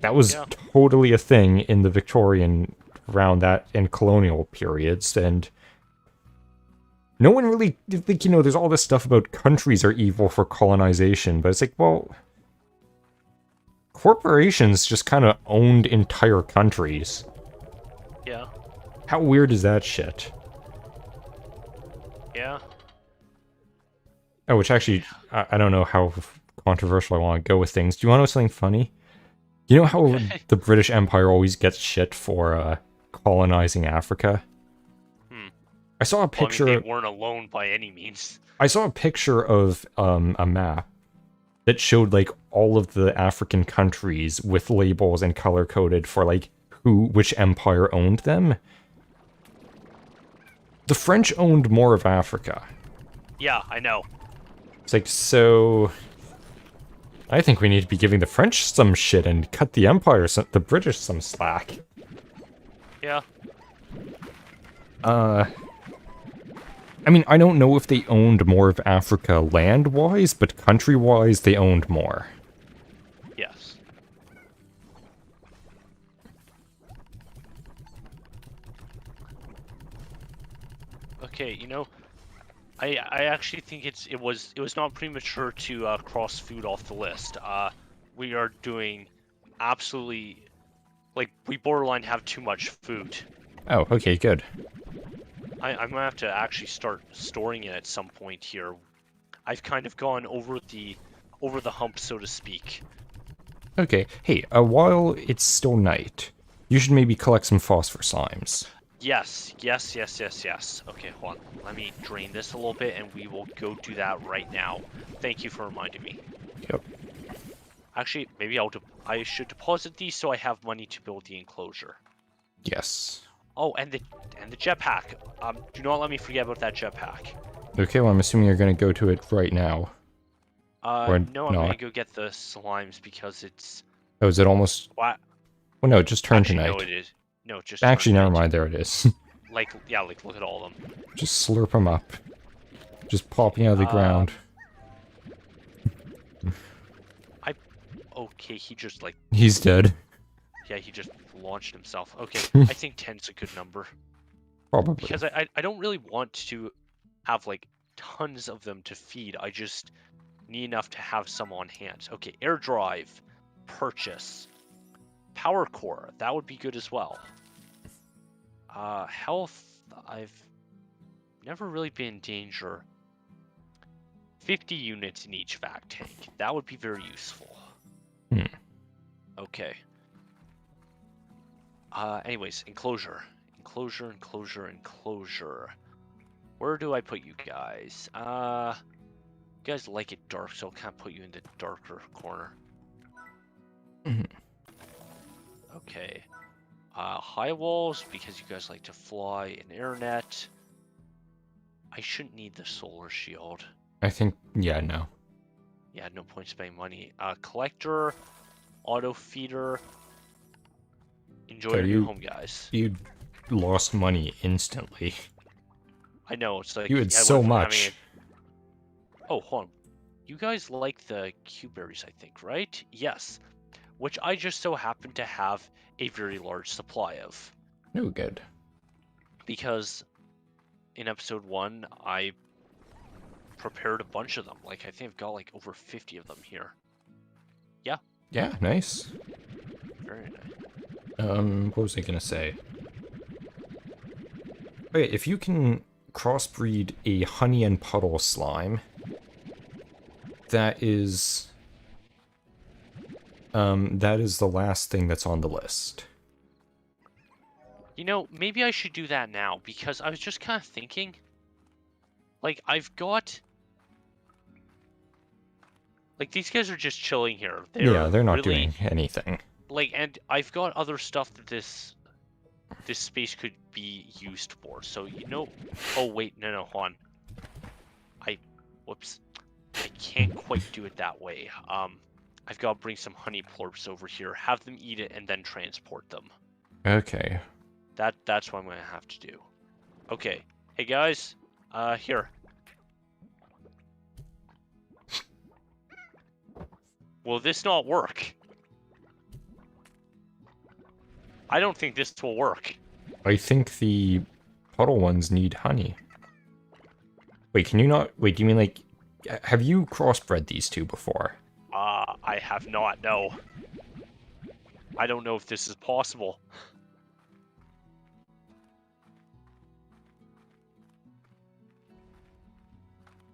That was totally a thing in the Victorian, around that, and colonial periods, and... No one really, like, you know, there's all this stuff about countries are evil for colonization, but it's like, well... Corporations just kind of owned entire countries. Yeah. How weird is that shit? Yeah. Oh, which actually, I don't know how controversial I want to go with things. Do you want to know something funny? You know how the British Empire always gets shit for colonizing Africa? I saw a picture... Well, I mean, they weren't alone by any means. I saw a picture of a map that showed, like, all of the African countries with labels and color-coded for, like, which empire owned them. The French owned more of Africa. Yeah, I know. It's like, so... I think we need to be giving the French some shit and cut the Empire, the British some slack. Yeah. I mean, I don't know if they owned more of Africa land-wise, but country-wise, they owned more. Yes. Okay, you know, I actually think it was not premature to cross food off the list. We are doing absolutely, like, we borderline have too much food. Oh, okay, good. I'm gonna have to actually start storing it at some point here. I've kind of gone over the hump, so to speak. Okay, hey, while it's still night, you should maybe collect some phosphor slimes. Yes. Okay, hold on. Let me drain this a little bit, and we will go do that right now. Thank you for reminding me. Yep. Actually, maybe I should deposit these so I have money to build the enclosure. Yes. Oh, and the jetpack. Do not let me forget about that jetpack. Okay, well, I'm assuming you're gonna go to it right now. Or No, I'm not. gonna go get the slimes because it's... Oh, is it almost... What? Well, no, just turn Actually, tonight. no, it is. No, just Actually, turn never tonight. mind, there it is. Like, yeah, like, look at all of them. Just slurp them up. Just popping out of the ground. Okay, he just, like... He's dead. Yeah, he just launched himself. Okay, I think 10's a good number. Probably. Because I don't really want to have, like, tons of them to feed. I just need enough to have some on hand. Okay, air drive, purchase, power core. That would be good as well. Health. I've never really been in danger. 50 units in each vac tank. That would be very useful. Okay. Anyways, enclosure. Enclosure. Where do I put you guys? You guys like it dark, so I'll kind of put you in the darker corner. Okay. High walls, because you guys like to fly, and internet. I shouldn't need the solar shield. I think, yeah, no. Yeah, no point spending money. Collector, auto feeder. Enjoy Okay, your new home, guys. You lost money instantly. I know, it's like... You had I so went from much. having Oh, hold on. You guys like the Q berries, I think, right? Yes. Which I just so happen to have a very large supply of. No good. Because in episode 1, I prepared a bunch of them. Like, I think I've got like over 50 of them here. Yeah. Yeah, nice. Very nice. What was I gonna say? Okay, if you can crossbreed a honey and puddle slime, that is the last thing that's on the list. You know, maybe I should do that now, because I was just kind of thinking, like, I've got... Like, these guys are just chilling here. They're not really, doing anything. Like, and I've got other stuff that this space could be used for. So, you know... Oh, wait, no, hold on. Whoops. I can't quite do it that way. I've got to bring some honey plorps over here, have them eat it, and then transport them. Okay. That's what I'm going to have to do. Okay. Hey, guys. Here. Will this not work? I don't think this will work. I think the puddle ones need honey. Wait, can you not... Wait, do you mean like... Have you crossbred these two before? I have not, no. I don't know if this is possible.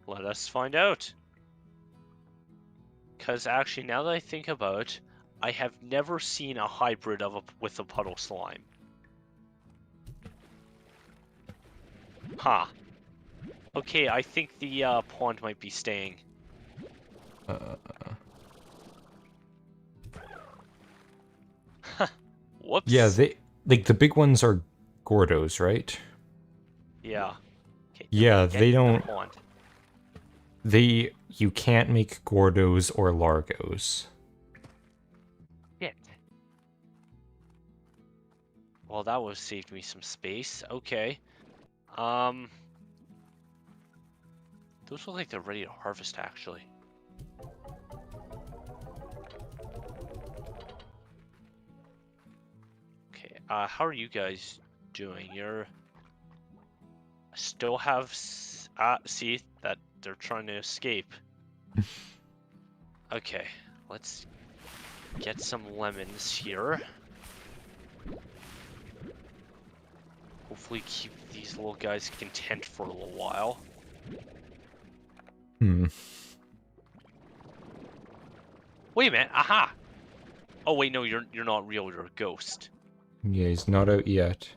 Let us find out. Because actually, now that I think about it, I have never seen a hybrid with a puddle slime. Huh. Okay, I think the pond might be staying. Whoops. Yeah, they... Like, the big ones are Gordos, right? Yeah. Okay, Yeah, get they in the don't... pond. You can't make Gordos or Largos. Shit. Well, that would have saved me some space. Okay. Those look like they're ready to harvest, actually. Okay, how are you guys doing? You're... Still have... see, that they're trying to escape. Okay, let's get some lemons here. Hopefully keep these little guys content for a little while. Wait a minute, aha! Oh wait, no, you're not real, you're a ghost. Yeah, he's not out yet.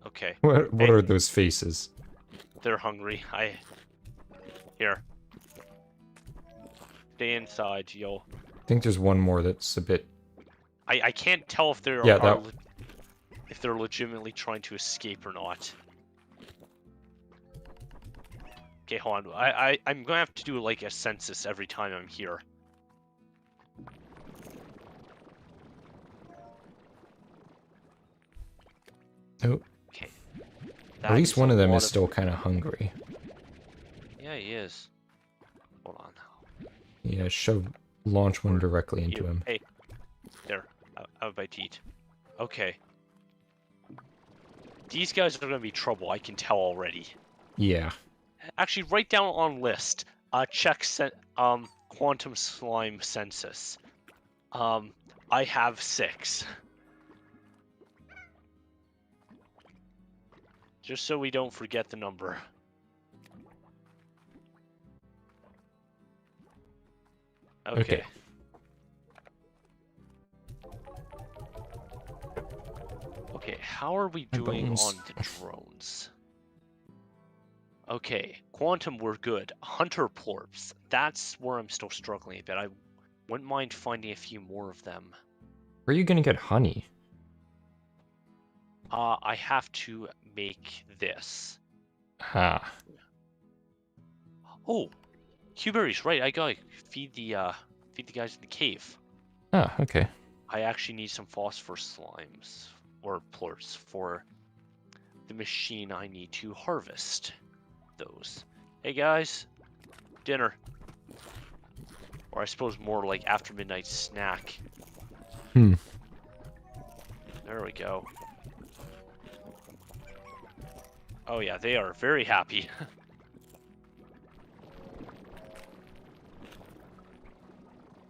Okay. What Hey. are those faces? They're hungry. Here. Stay inside, yo. I think there's one more that's a bit... I can't tell if they're Yeah, if they're legitimately trying to escape or not. Okay, hold on. I'm gonna have to do like a census every time I'm here. Oh. Okay. At least one of them is still kind of hungry. Yeah, he is. Hold on now. Yeah, launch one directly into You. him. Hey. There. Have a bite to eat. Okay. These guys are gonna be trouble, I can tell already. Yeah. Actually, write down on list. Check quantum slime census. I have 6. Just so we don't forget the number. Okay. Okay, how are we My doing bones. on the drones? Okay, quantum, we're good. Hunter plorps, that's where I'm still struggling a bit. I wouldn't mind finding a few more of them. Where are you gonna get honey? I have to make this. Ah. Oh, Q-berries, right? I gotta feed the guys in the cave. Ah, okay. I actually need some phosphor slimes or plorts for the machine I need to harvest those. Hey guys, dinner. Or I suppose more like after midnight snack. Hmm. There we go. Oh yeah, they are very happy.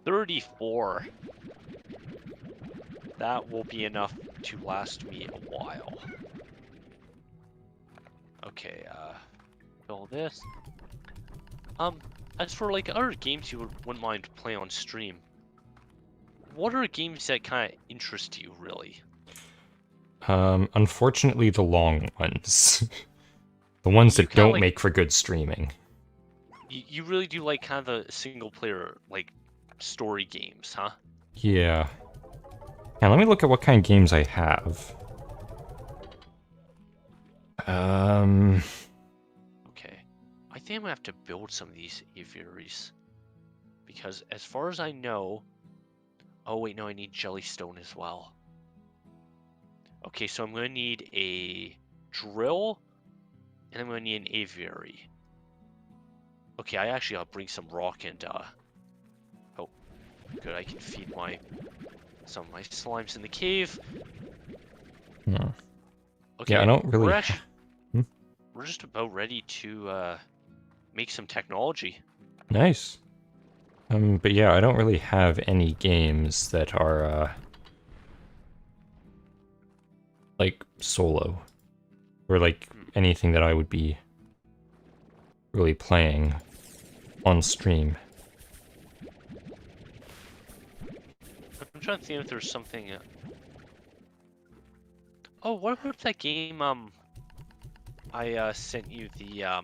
34. That will be enough to last me a while. Okay, fill this. As for like other games you wouldn't mind playing on stream, what are games that kind of interest you really? Unfortunately the long ones. The ones You that kinda don't like- make for good streaming. You really do like kind of the single player like story games, huh? Yeah. And let me look at what kind of games I have. Okay. I think I'm gonna have to build some of these aviaries. Because as far as I know... Oh wait, no, I need jellystone as well. Okay, so I'm gonna need a drill, and I'm gonna need an aviary. Okay, I'll bring some rock and oh, good, I can feed some of my slimes in the cave. Hmm. Okay, Yeah, I don't really... we're just about ready to make some technology. Nice. But yeah, I don't really have any games that are, like, solo. Or, like, anything that I would be really playing on stream. I'm trying to think if there's something... Oh, what about that game, I sent you the, I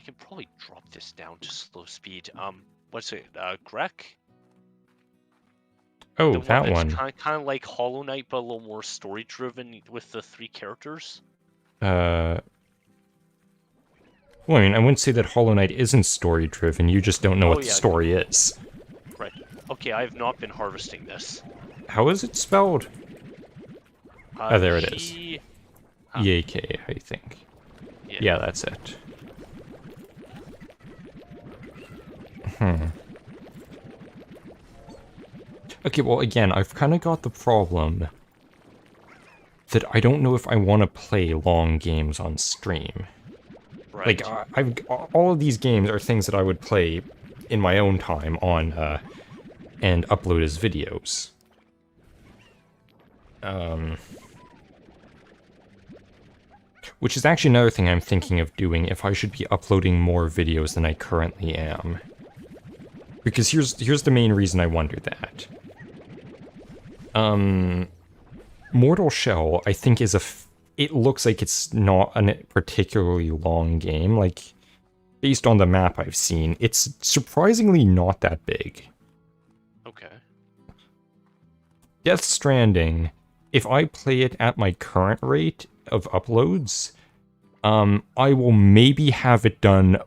can probably drop this down to slow speed. What's it, Grek? Oh, The that that's one. kind of like Hollow Knight, but a little more story-driven with the 3 characters? Well, I mean, I wouldn't say that Hollow Knight isn't story-driven, you just don't know what the story is. Right. Okay, I have not been harvesting this. How is it spelled? Oh, there it is. Huh. EAK, I think. Yeah, that's it. Okay, well, again, I've kind of got the problem that I don't know if I want to play long games on stream. Right. Like, all of these games are things that I would play in my own time on, and upload as videos. Which is actually another thing I'm thinking of doing, if I should be uploading more videos than I currently am. Because here's the main reason I wonder that. Mortal Shell, I think, is it looks like it's not a particularly long game. Like, based on the map I've seen, it's surprisingly not that big. Okay. Death Stranding, if I play it at my current rate of uploads, I will maybe have it done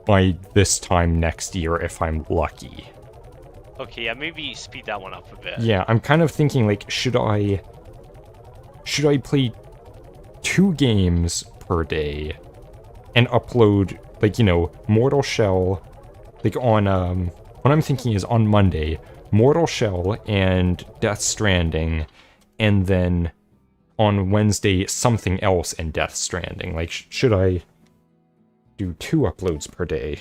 by this time next year if I'm lucky. Okay, yeah, maybe speed that one up a bit. Yeah, I'm kind of thinking, like, should I play 2 games per day and upload, like, Mortal Shell, like, on, what I'm thinking is on Monday, Mortal Shell and Death Stranding, and then on Wednesday something else in Death Stranding. Like, should I do 2 uploads per day?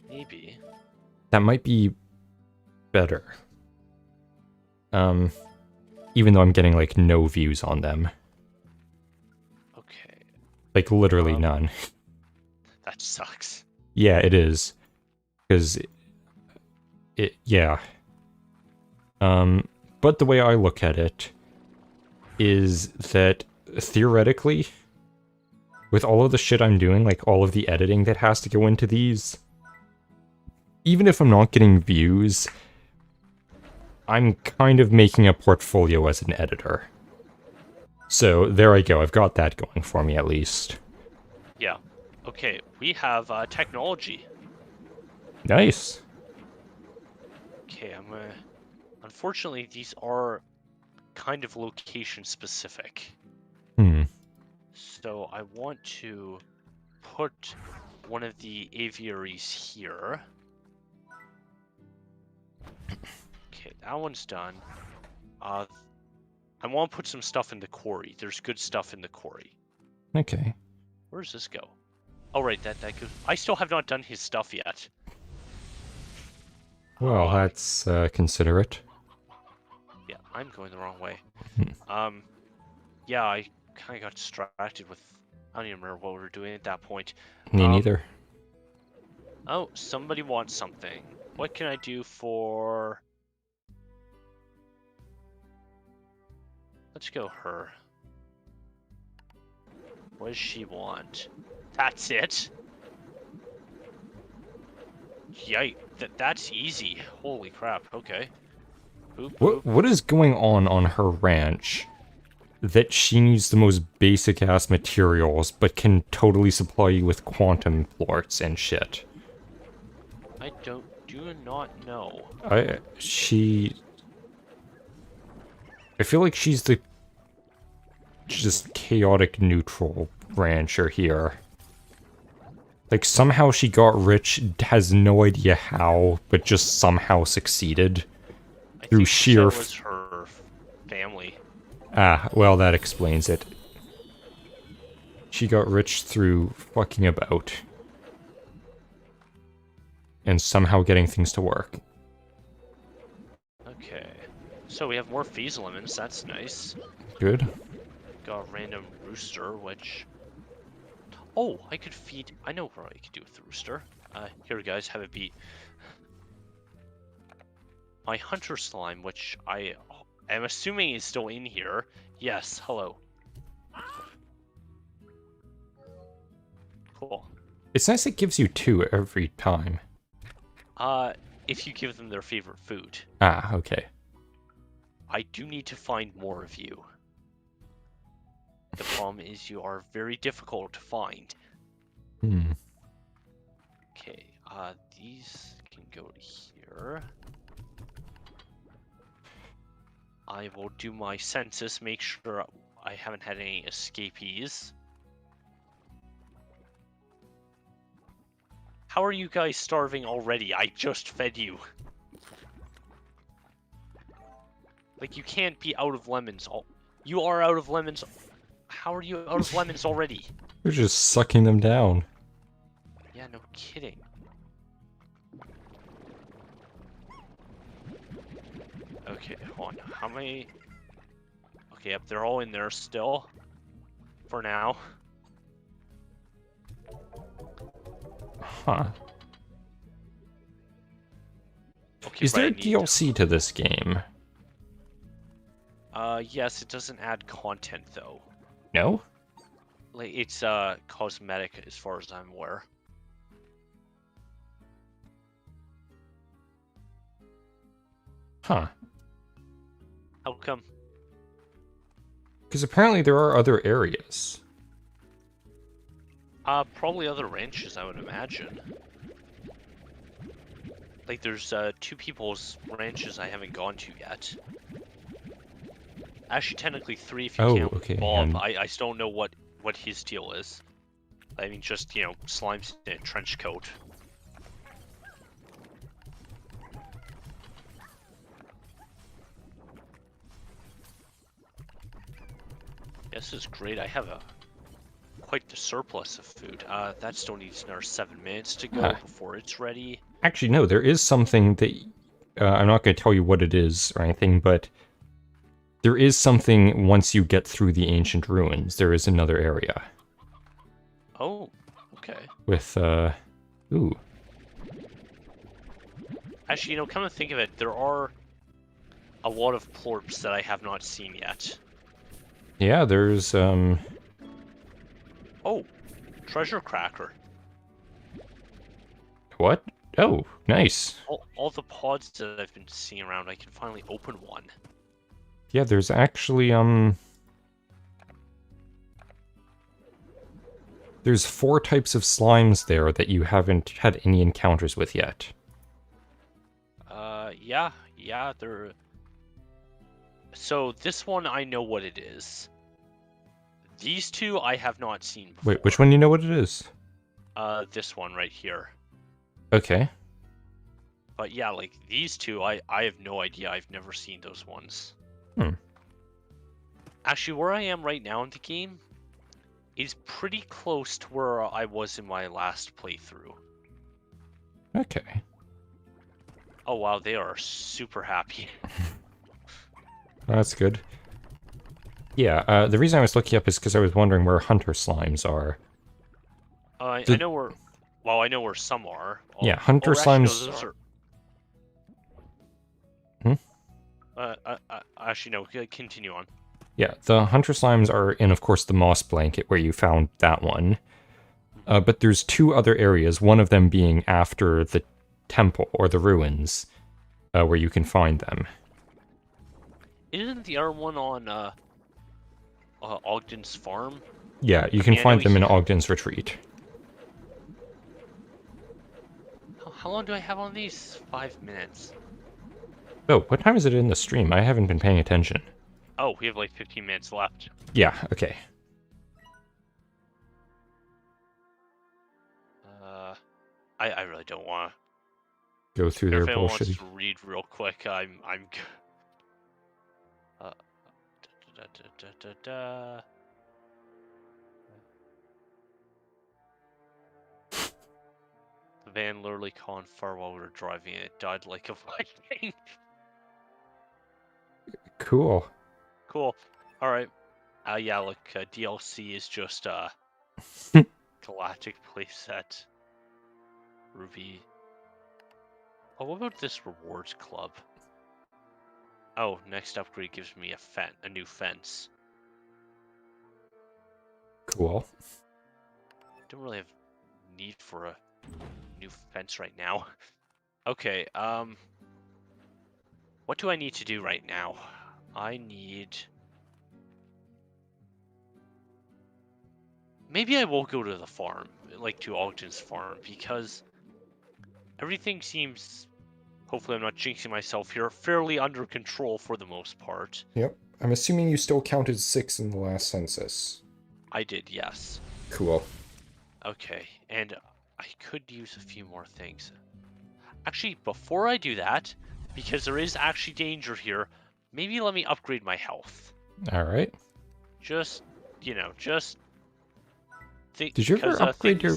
Maybe. That might be better. Even though I'm getting, like, no views on them. Okay. Like, literally none. That sucks. Yeah, it is. Because yeah. But the way I look at it is that theoretically, with all of the shit I'm doing, like all of the editing that has to go into these, even if I'm not getting views, I'm kind of making a portfolio as an editor. So there I go, I've got that going for me at least. Yeah. Okay, we have technology. Nice. Okay, I'm gonna... Unfortunately, these are kind of location specific. So I want to put one of the aviaries here. Okay, that one's done. I want to put some stuff in the quarry. There's good stuff in the quarry. Okay. Where does this go? Oh, right, that goes... I still have not done his stuff yet. Well, that's considerate. Yeah, I'm going the wrong way. Hmm. Yeah, I kind of got distracted with... I don't even remember what we were doing at that point. Me neither. Oh, somebody wants something. What can I do for... Let's go her. What does she want? That's it? Yike, that's easy. Holy crap, okay. Boop, boop. What is going on her ranch that she needs the most basic ass materials but can totally supply you with quantum plorts and shit? I do not know. I feel like she's the just chaotic neutral rancher here. Like, somehow she got rich, has no idea how, but just somehow succeeded. I Through think sheer... that was her family. Ah, well, that explains it. She got rich through fucking about. And somehow getting things to work. Okay. So we have more Fees lemons, that's nice. Good. Got a random rooster, which... Oh, I could feed... I know what I could do with the rooster. Here, guys, have it be... My hunter slime, which I am assuming is still in here. Yes, hello. Cool. It's nice it gives you 2 every time. If you give them their favorite food. Ah, okay. I do need to find more of you. The problem is you are very difficult to find. Okay, these can go to here. I will do my census, make sure I haven't had any escapees. How are you guys starving already? I just fed you. Like, you can't be out of lemons. You are out of lemons. How are you out of lemons already? You're just sucking them down. Yeah, no kidding. Okay, hold on. How many... Okay, yep, they're all in there still. For now. Huh. Okay, Is there right, I need- DLC to this game? Yes, it doesn't add content, though. No? Like, it's, cosmetic as far as I'm aware. Huh. How come? Because apparently there are other areas. Probably other ranches, I would imagine. Like, there's, 2 people's ranches I haven't gone to yet. Actually, technically 3 if you Oh, count okay, Bob. and- I still don't know what his deal is. I mean, just, you know, Slime's in a trench coat. This is great. I have quite the surplus of food. That still needs another 7 minutes to go Ah. before it's ready. Actually, no, there is something that... I'm not going to tell you what it is or anything, but... There is something once you get through the ancient ruins. There is another area. Oh, okay. With, Ooh. Actually, come to think of it, there are a lot of plorps that I have not seen yet. Yeah, there's, Oh, treasure cracker. What? Oh, nice. All the pods that I've been seeing around, I can finally open one. Yeah, there's actually, There's 4 types of slimes there that you haven't had any encounters with yet. Yeah, they're... So, this one, I know what it is. These two, I have not seen before. Wait, which one do you know what it is? This one right here. Okay. But yeah, like, these two, I have no idea. I've never seen those ones. Hmm. Actually, where I am right now in the game is pretty close to where I was in my last playthrough. Okay. Oh wow, they are super happy. That's good. Yeah, the reason I was looking up is because I was wondering where hunter slimes are. I know where... Well, I know where some are. Yeah, hunter slimes... Actually, no, continue on. Yeah, the hunter slimes are in, of course, the moss blanket where you found that one. But there's 2 other areas, one of them being after the temple, or the ruins, where you can find them. Isn't the other one on, Ogden's farm? Yeah, you can find them in Ogden's retreat. How long do I have on these? 5 minutes. Oh, what time is it in the stream? I haven't been paying attention. Oh, we have like 15 minutes left. Yeah, okay. I really don't want to. Go through their If anyone bullshit. wants to read real quick, I'm The van literally caught on fire while we were driving and it died like a lightning. Cool. Cool. Alright. Yeah, look, DLC is just Galactic playset. Ruby. Oh, what about this rewards club? Oh, next upgrade gives me a new fence. Cool. Don't really have need for a new fence right now. Okay, what do I need to do right now? I need... Maybe I will go to the farm, like to Ogden's farm, because everything seems, hopefully I'm not jinxing myself here, fairly under control for the most part. Yep. I'm assuming you still counted 6 in the last census. I did, yes. Cool. Okay, and I could use a few more things. Actually, before I do that, because there is actually danger here, maybe let me upgrade my health. Alright. Just, just... Did you ever upgrade your...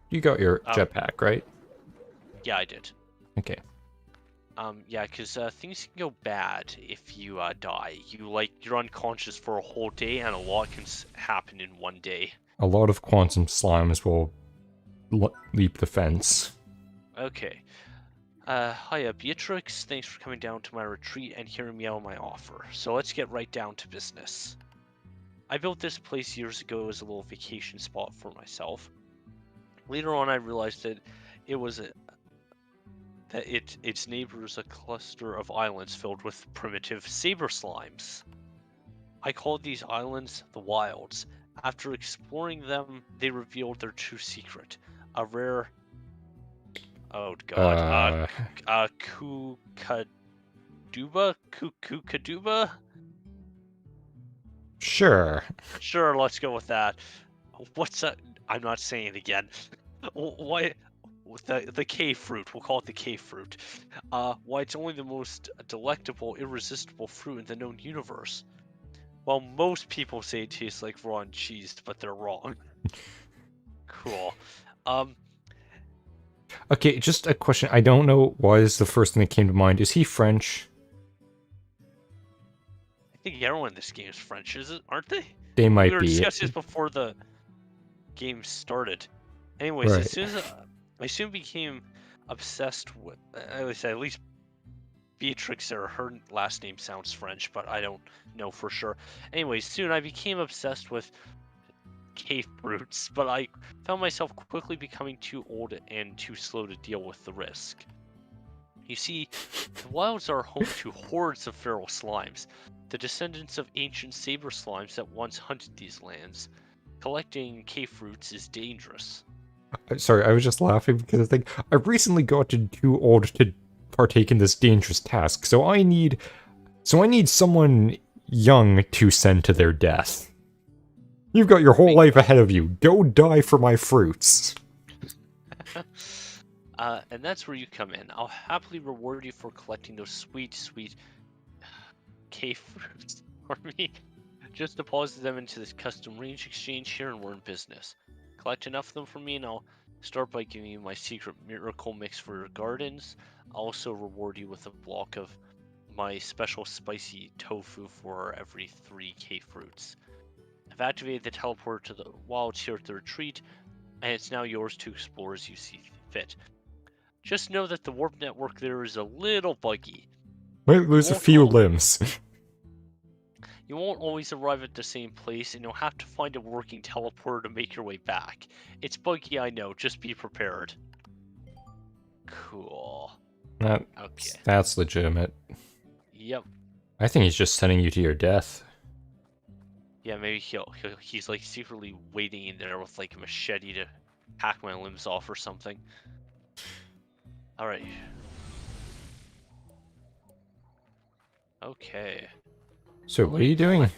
You got your jetpack, right? Yeah, I did. Okay. Yeah, because things can go bad if you die. You're unconscious for a whole day, and a lot can happen in one day. A lot of quantum slimes will leap the fence. Okay. Hiya, Beatrix. Thanks for coming down to my retreat and hearing me out on my offer. So let's get right down to business. I built this place years ago as a little vacation spot for myself. Later on, I realized that its neighbors a cluster of islands filled with primitive saber slimes. I called these islands the Wilds. After exploring them, they revealed their true secret, a rare... Oh god, Kukaduba? Sure. Sure, let's go with that. What's that? I'm not saying it again. Why? The cave fruit. We'll call it the cave fruit. Why it's only the most delectable, irresistible fruit in the known universe. Well, most people say it tastes like raw cheese, but they're wrong. Cool. Okay, just a question. I don't know why this is the first thing that came to mind. Is he French? I think everyone in this game is French, aren't they? They We might were be. discussing this before the game started. Anyways, Right. as soon as I soon became obsessed with, at least Beatrix, or her last name sounds French, but I don't know for sure. Anyways, soon I became obsessed with cave fruits, but I found myself quickly becoming too old and too slow to deal with the risk. You see, the wilds are home to hordes of feral slimes, the descendants of ancient saber slimes that once hunted these lands. Collecting cave fruits is dangerous. Sorry, I was just laughing because I think I've recently gotten too old to partake in this dangerous task, so I need someone young to send to their death. You've got your whole life ahead of you. Go die for my fruits. And that's where you come in. I'll happily reward you for collecting those sweet, sweet cave fruits for me. Just deposit them into this custom range exchange here and we're in business. Collect enough of them for me and I'll start by giving you my secret miracle mix for your gardens. I'll also reward you with a block of my special spicy tofu for every 3 cave fruits. I've activated the teleporter to the wilds here at the retreat, and it's now yours to explore as you see fit. Just know that the warp network there is a little buggy. Might lose a few limbs. You won't always arrive at the same place, and you'll have to find a working teleporter to make your way back. It's buggy, I know, just be prepared. Cool. Okay. That's legitimate. Yep. I think he's just sending you to your death. Yeah, maybe he's like secretly waiting in there with like a machete to hack my limbs off or something. Alright. Okay. So what are you doing?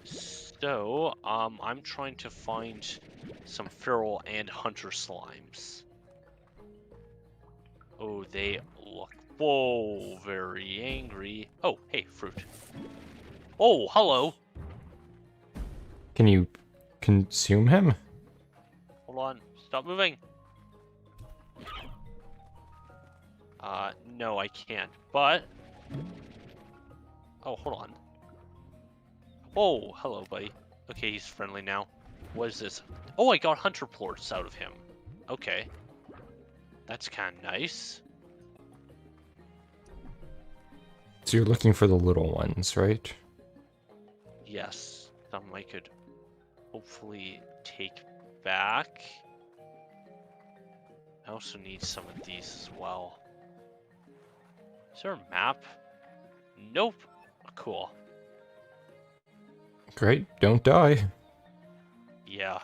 So, I'm trying to find some feral and hunter slimes. Oh, they look, whoa, very angry. Oh, hey, fruit. Oh, hello. Can you consume him? Hold on, stop moving. No, I can't, but... Oh, hold on. Oh, hello, buddy. Okay, he's friendly now. What is this? Oh, I got hunter plorts out of him. Okay. That's kind of nice. So you're looking for the little ones, right? Yes, some I could hopefully take back. I also need some of these as well. Is there a map? Nope. Cool. Great, don't die. Yeah.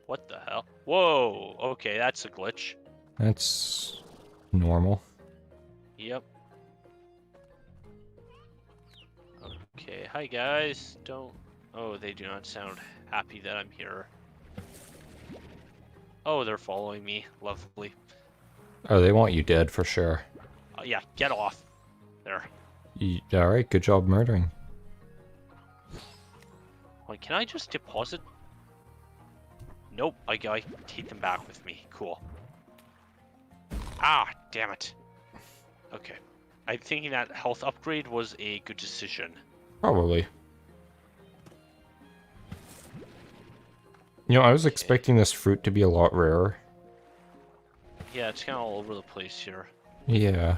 What the hell? Whoa! Okay, that's a glitch. That's normal. Yep. Okay, hi guys. Don't... Oh, they do not sound happy that I'm here. Oh, they're following me. Lovely. Oh, they want you dead for sure. Yeah, get off. There. Alright, good job murdering. Wait, can I just deposit? Nope, I take them back with me. Cool. Ah, damn it. Okay. I'm thinking that health upgrade was a good decision. Probably. You know, I was expecting this fruit to be a lot rarer. Yeah, it's kind of all over the place here. Yeah.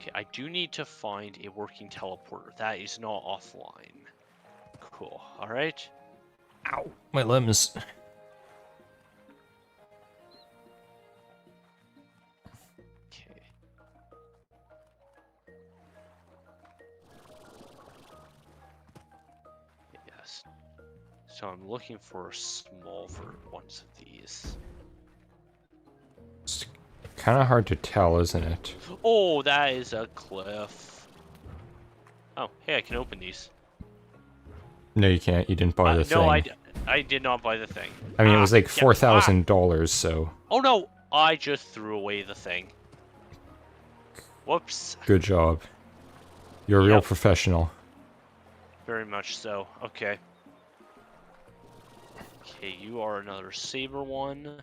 Okay, I do need to find a working teleporter. That is not offline. Cool. Alright. Ow. My limbs. Okay. Yes. So I'm looking for small ones of these. It's kind of hard to tell, isn't it? Oh, that is a cliff. Oh, hey, I can open these. No, you can't. You didn't buy the thing. No, I did not buy the thing. I mean, it was like yeah, $4,000, so... Oh no, I just threw away the thing. Whoops. Good job. You're a real Yep. professional. Very much so. Okay. Okay, you are another saber one.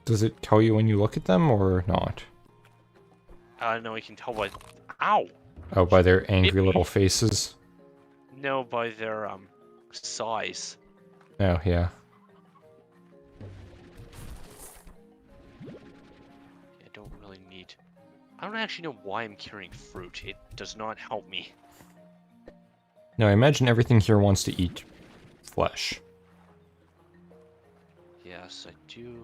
Does it tell you when you look at them or not? No, I can tell by... Ow! Oh, by their angry me. little faces? No, by their, size. Oh, yeah. I don't really need... I don't actually know why I'm carrying fruit. It does not help me. No, I imagine everything here wants to eat flesh. Yes, I do.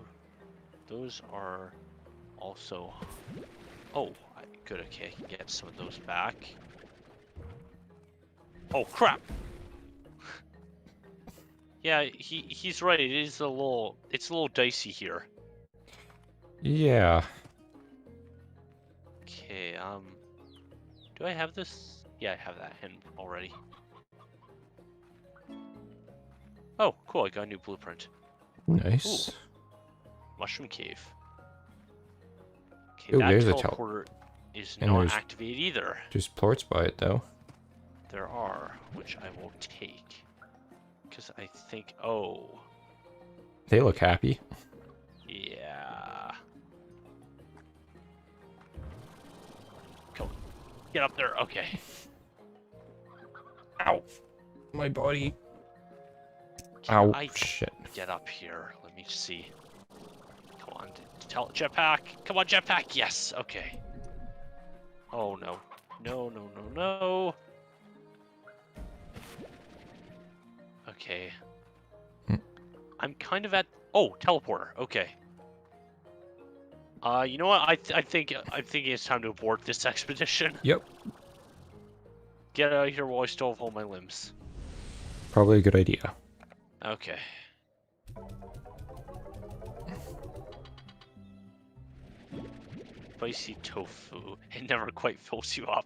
Those are also... Oh, good, okay, I can get some of those back. Oh, crap! Yeah, he's right, it's a little dicey here. Yeah. Okay, do I have this? Yeah, I have that in already. Oh, cool, I got a new blueprint. Nice. Ooh. Mushroom Cave. Okay, Ooh, that there's a teleporter is and not there's- activated either. There's plorts by it, though. There are, which I will take. Because I think, oh, They look happy. yeah. Go, get up there, okay. Ow. My body. Can Ow. I Shit. get up here? Let me see. Come on, tell jetpack. Come on, jetpack. Yes. Okay. Oh no. No, no, no, no. Okay. Hmm. I'm kind of at. Oh, teleporter. Okay. You know what? I'm thinking it's time to abort this expedition. Yep. Get out of here while I still have all my limbs. Probably a good idea. Okay. Spicy tofu. It never quite fills you up.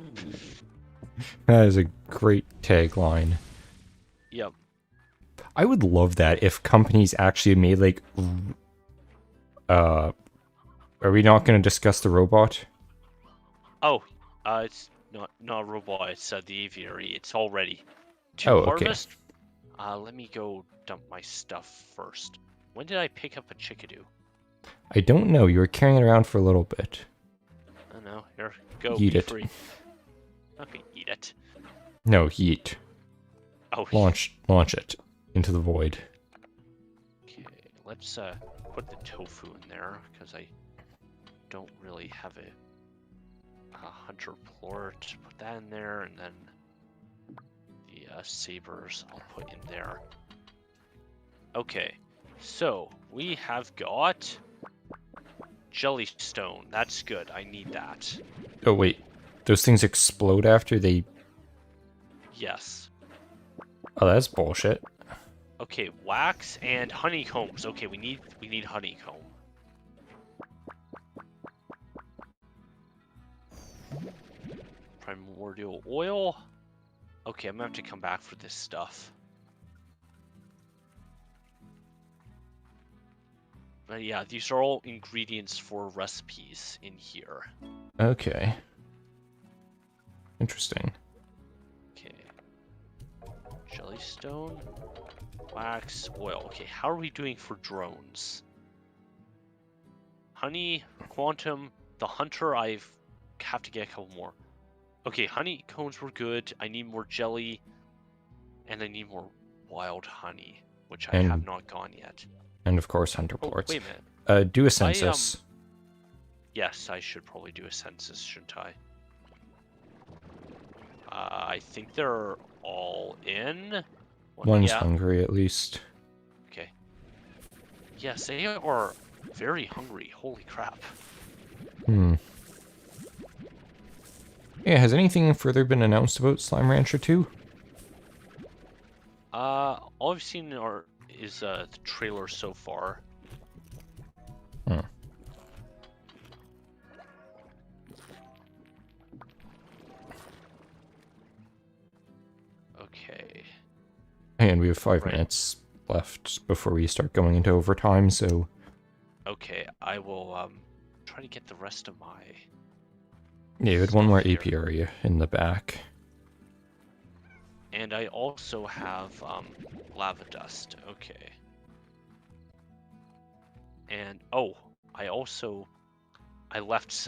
That is a great tagline. Yep. I would love that if companies actually made, like... Are we not going to discuss the robot? Oh, it's not a robot. It's the aviary. It's all ready to Oh, okay. harvest. Let me go dump my stuff first. When did I pick up a chickadee? I don't know. You were carrying it around for a little bit. I don't know. Here, go. Eat be it. free. Okay, eat it. No, yeet. Oh, Launch it into the void. okay. Let's put the tofu in there because I don't really have a hunter plort. Put that in there, and then the sabers I'll put in there. Okay, so we have got jellystone. That's good. I need that. Oh, wait. Those things explode after they... Yes. Oh, that's bullshit. Okay, wax and honeycombs. Okay, we need honeycomb. Primordial oil. Okay, I'm gonna have to come back for this stuff. But yeah, these are all ingredients for recipes in here. Okay. Interesting. Okay. Jellystone, wax, oil. Okay, how are we doing for drones? Honey, quantum, the hunter, I have to get a couple more. Okay, honeycombs were good. I need more jelly, and I need more wild honey, which I have not gone yet. And of course, hunter Oh, plorts. wait a minute. Do a census. Yes, I should probably do a census, shouldn't I? I think they're all in. One's yeah. hungry, at least. Okay. Yes, they are very hungry. Holy crap. Hmm. Yeah, has anything further been announced about Slime Rancher 2? All I've seen is the trailer so far. Hmm. Okay. And we have 5 Right. minutes left before we start going into overtime, so... Okay, I will try to get the rest of my Yeah, you had one more stuff here. apiary in the back. And I also have lava dust. Okay. And oh, I left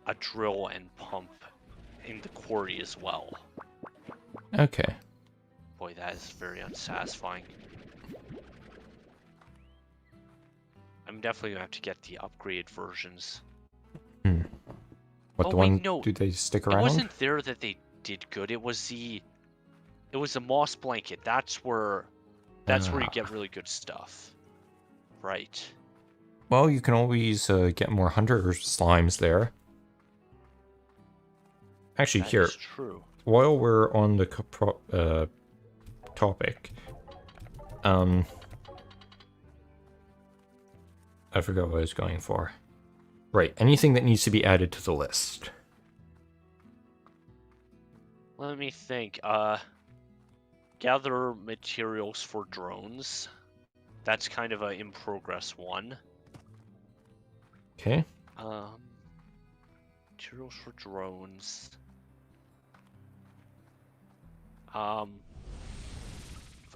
a drill and pump in the quarry as well. Okay. Boy, that is very unsatisfying. I'm definitely gonna have to get the upgraded versions. What, Oh the wait, one, no, do they stick it around? wasn't there that they did good. It was the moss blanket. That's where you get really good stuff. Right. Well, you can always get more hunter slimes there. Actually, That here, is true. while we're on the topic, I forgot what I was going for. Right, anything that needs to be added to the list. Let me think. Gather materials for drones. That's kind of a in progress one. Okay. Materials for drones.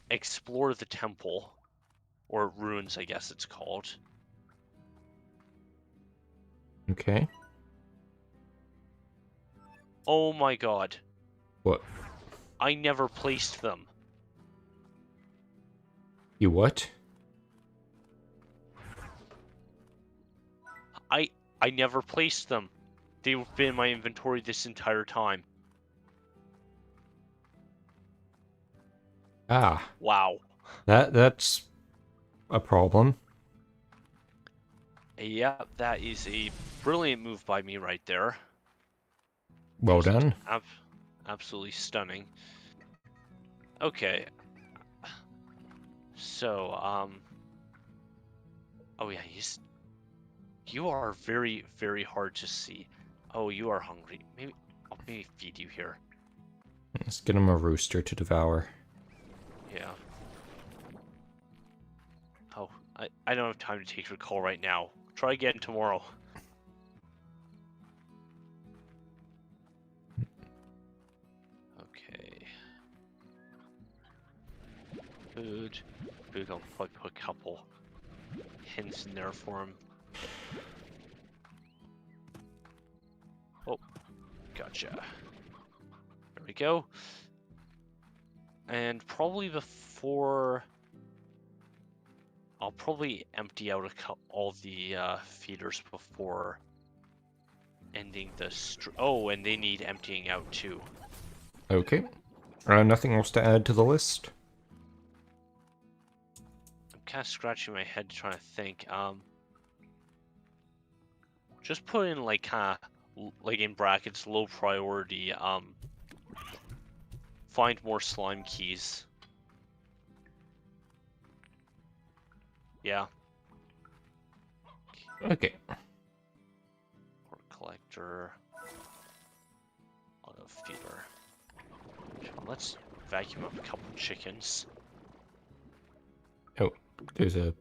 Explore the temple, or ruins, I guess it's called. Okay. Oh my god. What? I never placed them. You what? I never placed them. They've been in my inventory this entire time. Ah, Wow. that's a problem. Yep, that is a brilliant move by me right there. Well Just done. absolutely stunning. Okay. So, oh yeah, you are very, very hard to see. Oh, you are hungry. I'll maybe feed you here. Let's get him a rooster to devour. Yeah. Oh, I don't have time to take your call right now. Try again tomorrow. Okay. Food. I'll probably put a couple hints in there for him. Oh, gotcha. There we go. And probably before... I'll probably empty out all the feeders before ending the... Oh, and they need emptying out too. Okay. Nothing else to add to the list? I'm kind of scratching my head trying to think. Just put in like like in brackets, low priority. Find more slime keys. Yeah. Okay. Or collector. Auto feeder. Let's vacuum up a couple chickens. Oh, there's a...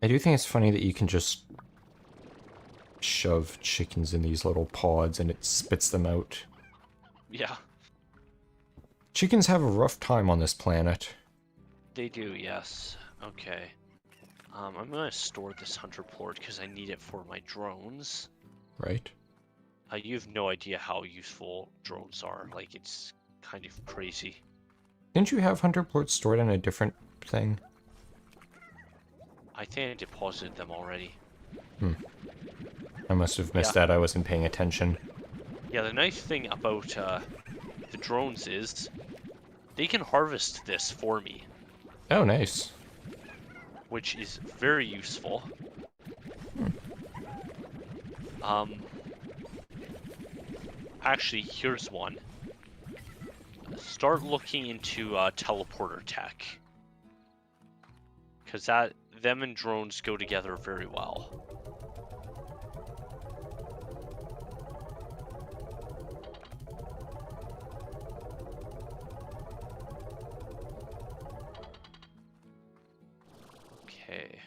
I do think it's funny that you can just shove chickens in these little pods and it spits them out. Yeah, Chickens have a rough time on this planet. they do, yes. Okay. I'm gonna store this hunter plort because I need it for my drones. Right? You have no idea how useful drones are. Like, it's kind of crazy. Didn't you have hunter plorts stored in a different thing? I think I deposited them already. I must have missed that. I wasn't paying attention. Yeah, the nice thing about the drones is they can harvest this for me, Oh, nice. which is very useful. Actually, here's one. Start looking into teleporter tech, because them and drones go together very well. Okay.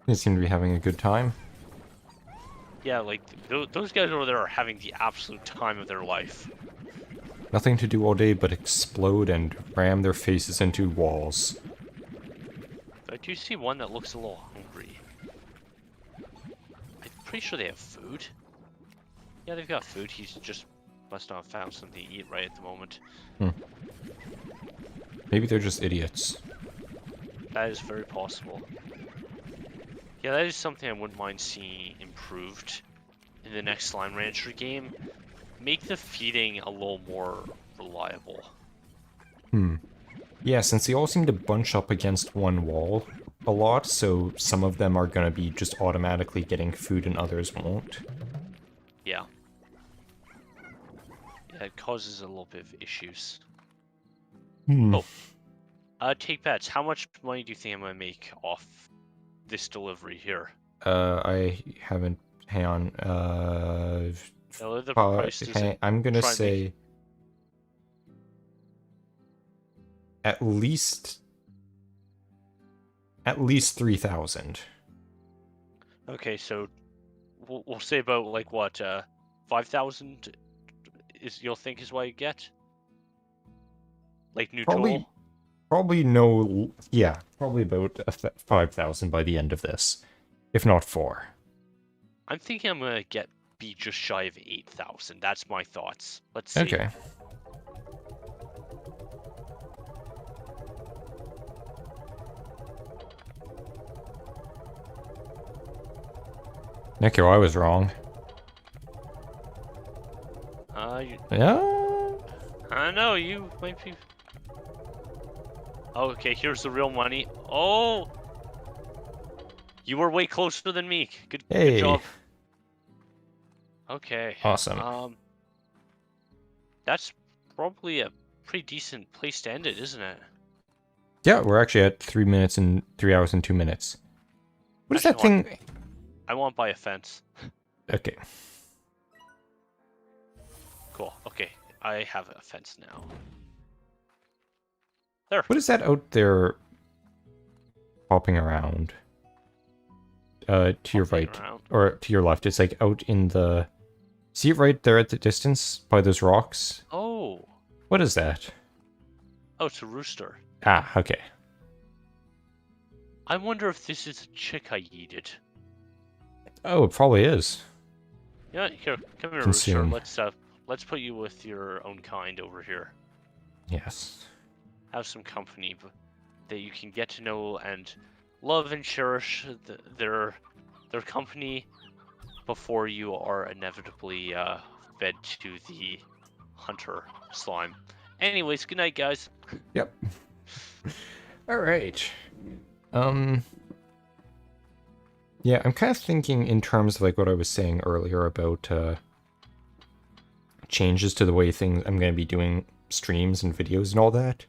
They seem to be having a good time. Yeah, like those guys over there are having the absolute time of their life. Nothing to do all day but explode and ram their faces into walls. I do see one that looks a little hungry. I'm pretty sure they have food. Yeah, they've got food. He's just must not have found something to eat right at the moment. Maybe they're just idiots. That is very possible. Yeah, that is something I wouldn't mind seeing improved in the next Slime Rancher game. Make the feeding a little more reliable. Yeah, since they all seem to bunch up against one wall a lot, so some of them are gonna be just automatically getting food and others won't. Yeah. Yeah, it causes a little bit of issues. Oh. Take bets. How much money do you think I'm gonna make off this delivery here? I haven't... Hang on, The price doesn't I'm gonna try and say... make- At least 3,000. Okay, so we'll say about like what 5,000 is you'll think is what you get? Like neutral? Probably no... Yeah, probably about 5,000 by the end of this. If not 4. I'm thinking I'm gonna be just shy of 8,000. That's my thoughts. Let's see. Okay. Nico, I was wrong. Yeah? I know you might be. Oh, okay, here's the real money. Oh, you were way closer than me. Good job. Okay. Awesome. That's probably a pretty decent place to end it, isn't it? Yeah, we're actually at 3 minutes and 3 hours and 2 minutes. What is that Actually, thing? I want by a fence. Okay. Cool. Okay, I have a fence now. There. What is that out there popping around? To your right. Around. Or to your left. It's like out in the... See it right there at the distance? By those rocks? Oh. What is that? Oh, it's a rooster. Ah, okay. I wonder if this is a chick I yeeted. Oh, it probably is. Yeah, here, come here, Consume. rooster. Let's put you with your own kind over here. Yes. Have some company that you can get to know and love and cherish their company before you are inevitably fed to the hunter slime. Anyways, good night, guys. Yep. All right. Yeah, I'm kind of thinking in terms of like what I was saying earlier about changes to the way I'm going to be doing streams and videos and all that.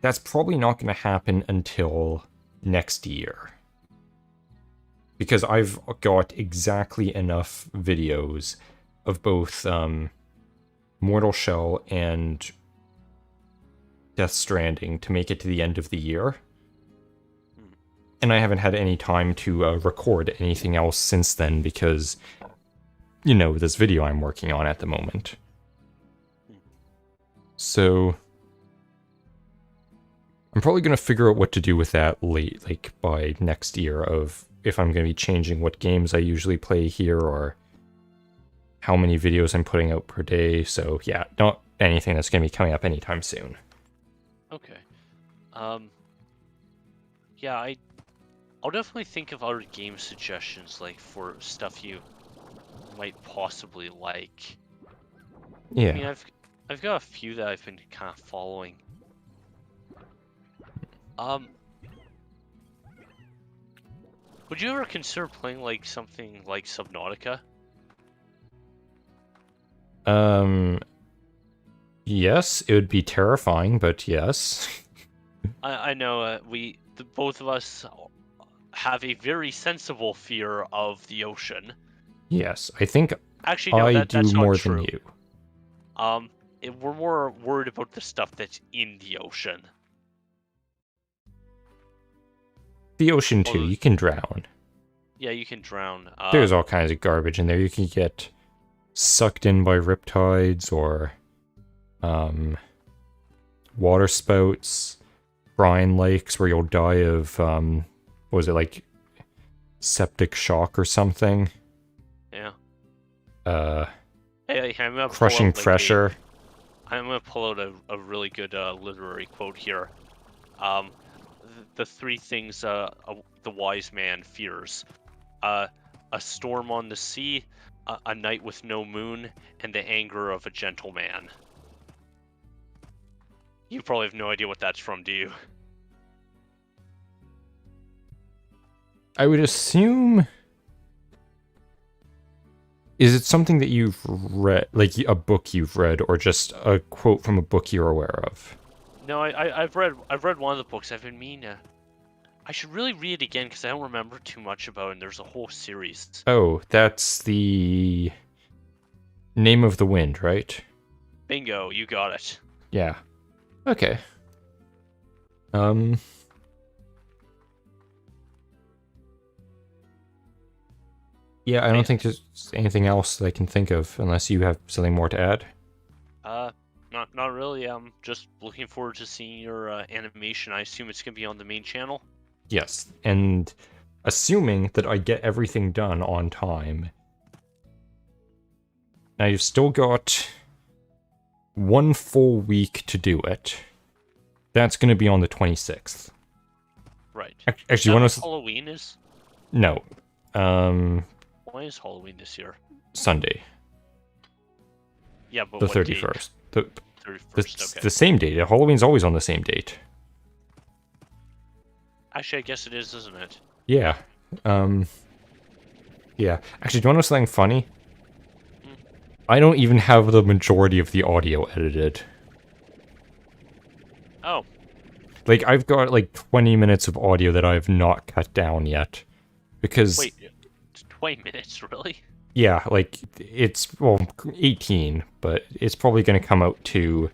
That's probably not going to happen until next year. Because I've got exactly enough videos of both Mortal Shell and Death Stranding to make it to the end of the year. And I haven't had any time to record anything else since then because, you know, this video I'm working on at the moment. So I'm probably going to figure out what to do with that like by next year of if I'm going to be changing what games I usually play here or how many videos I'm putting out per day. So yeah, not anything that's going to be coming up anytime soon. Okay. Yeah, I'll definitely think of other game suggestions, like for stuff you might possibly like. Yeah. I mean, I've got a few that I've been kind of following. Would you ever consider playing like something like Subnautica? Yes, it would be terrifying, but yes. I know both of us have a very sensible fear of the ocean. Yes, I think Actually, no, I do that's more not true. than you. We're more worried about the stuff that's in the ocean. The ocean too, you can drown. Yeah, you can drown. There's all kinds of garbage in there. You can get sucked in by riptides or water spouts, brine lakes where you'll die of what was it, like septic shock or something? Yeah. Uh, Hey, I'm gonna crushing pressure. I'm gonna pull out a really good literary quote here. The three things the wise man fears: a storm on the sea, a night with no moon, and the anger of a gentle man. You probably have no idea what that's from, do you? I would assume. Is it something that you've read, like a book you've read, or just a quote from a book you're aware of? No, I've read one of the books. I've been meaning to. I should really read it again because I don't remember too much about it. And there's a whole series. Oh, that's the Name of the Wind, right? Bingo, you got it. Yeah. Okay. Yeah, I don't think there's anything else that I can think of, unless you have something more to add. Not really. I'm just looking forward to seeing your animation. I assume it's gonna be on the main channel. Yes, and assuming that I get everything done on time. Now you've still got 1 full week to do it. That's going to be on the 26th. Right. Actually, you want to... Halloween is? No. Why is Halloween this year? Sunday. Yeah, but the what 31st. Date? 31st, okay. The same date. Halloween's always on the same date. Actually, I guess it is, isn't it? Yeah. Yeah. Actually, do you want to know something funny? I don't even have the majority of the audio edited. Oh. Like, I've got, like, 20 minutes of audio that I've not cut down yet. Because... Wait, 20 minutes, really? Yeah, like, it's, well, 18, but it's probably going to come out to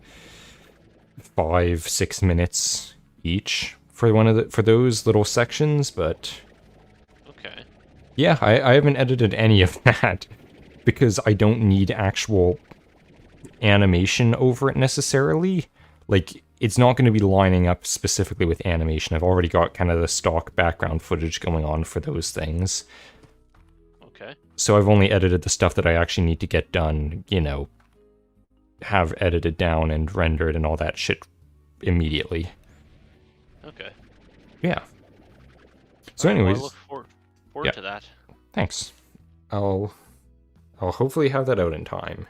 5-6 minutes each for for those little sections, but... Okay. Yeah, I haven't edited any of that, because I don't need actual animation over it necessarily. Like, it's not going to be lining up specifically with animation. I've already got kind of the stock background footage going on for those things. Okay. So I've only edited the stuff that I actually need to get done, you know, have edited down and rendered and all that shit immediately. Okay. Yeah. So anyways... I look forward to that. Thanks. I'll hopefully have that out in time.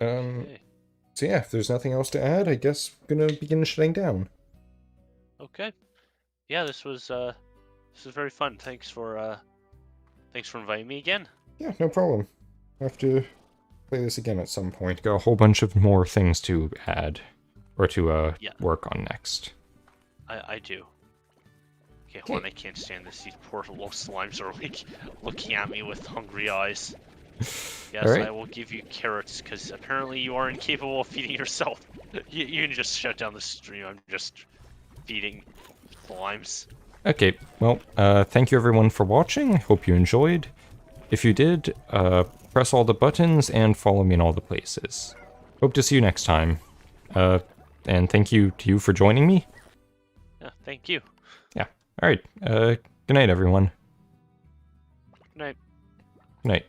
Okay. So yeah, if there's nothing else to add, I guess I'm gonna begin shutting down. Okay. Yeah, this was very fun. Thanks for inviting me again. Yeah, no problem. I have to play this again at some point. Got a whole bunch of more things to add, or to work on next. I do. Okay, hold on, I can't stand this. These poor little slimes are like looking at me with hungry eyes. Yes, right. I will give you carrots, because apparently you are incapable of feeding yourself. You can just shut down the stream. I'm just feeding slimes. Okay, well, thank you everyone for watching. Hope you enjoyed. If you did, press all the buttons and follow me in all the places. Hope to see you next time. And thank you to you for joining me. Yeah, thank you. Yeah. Alright, good night everyone. Good night. Good night.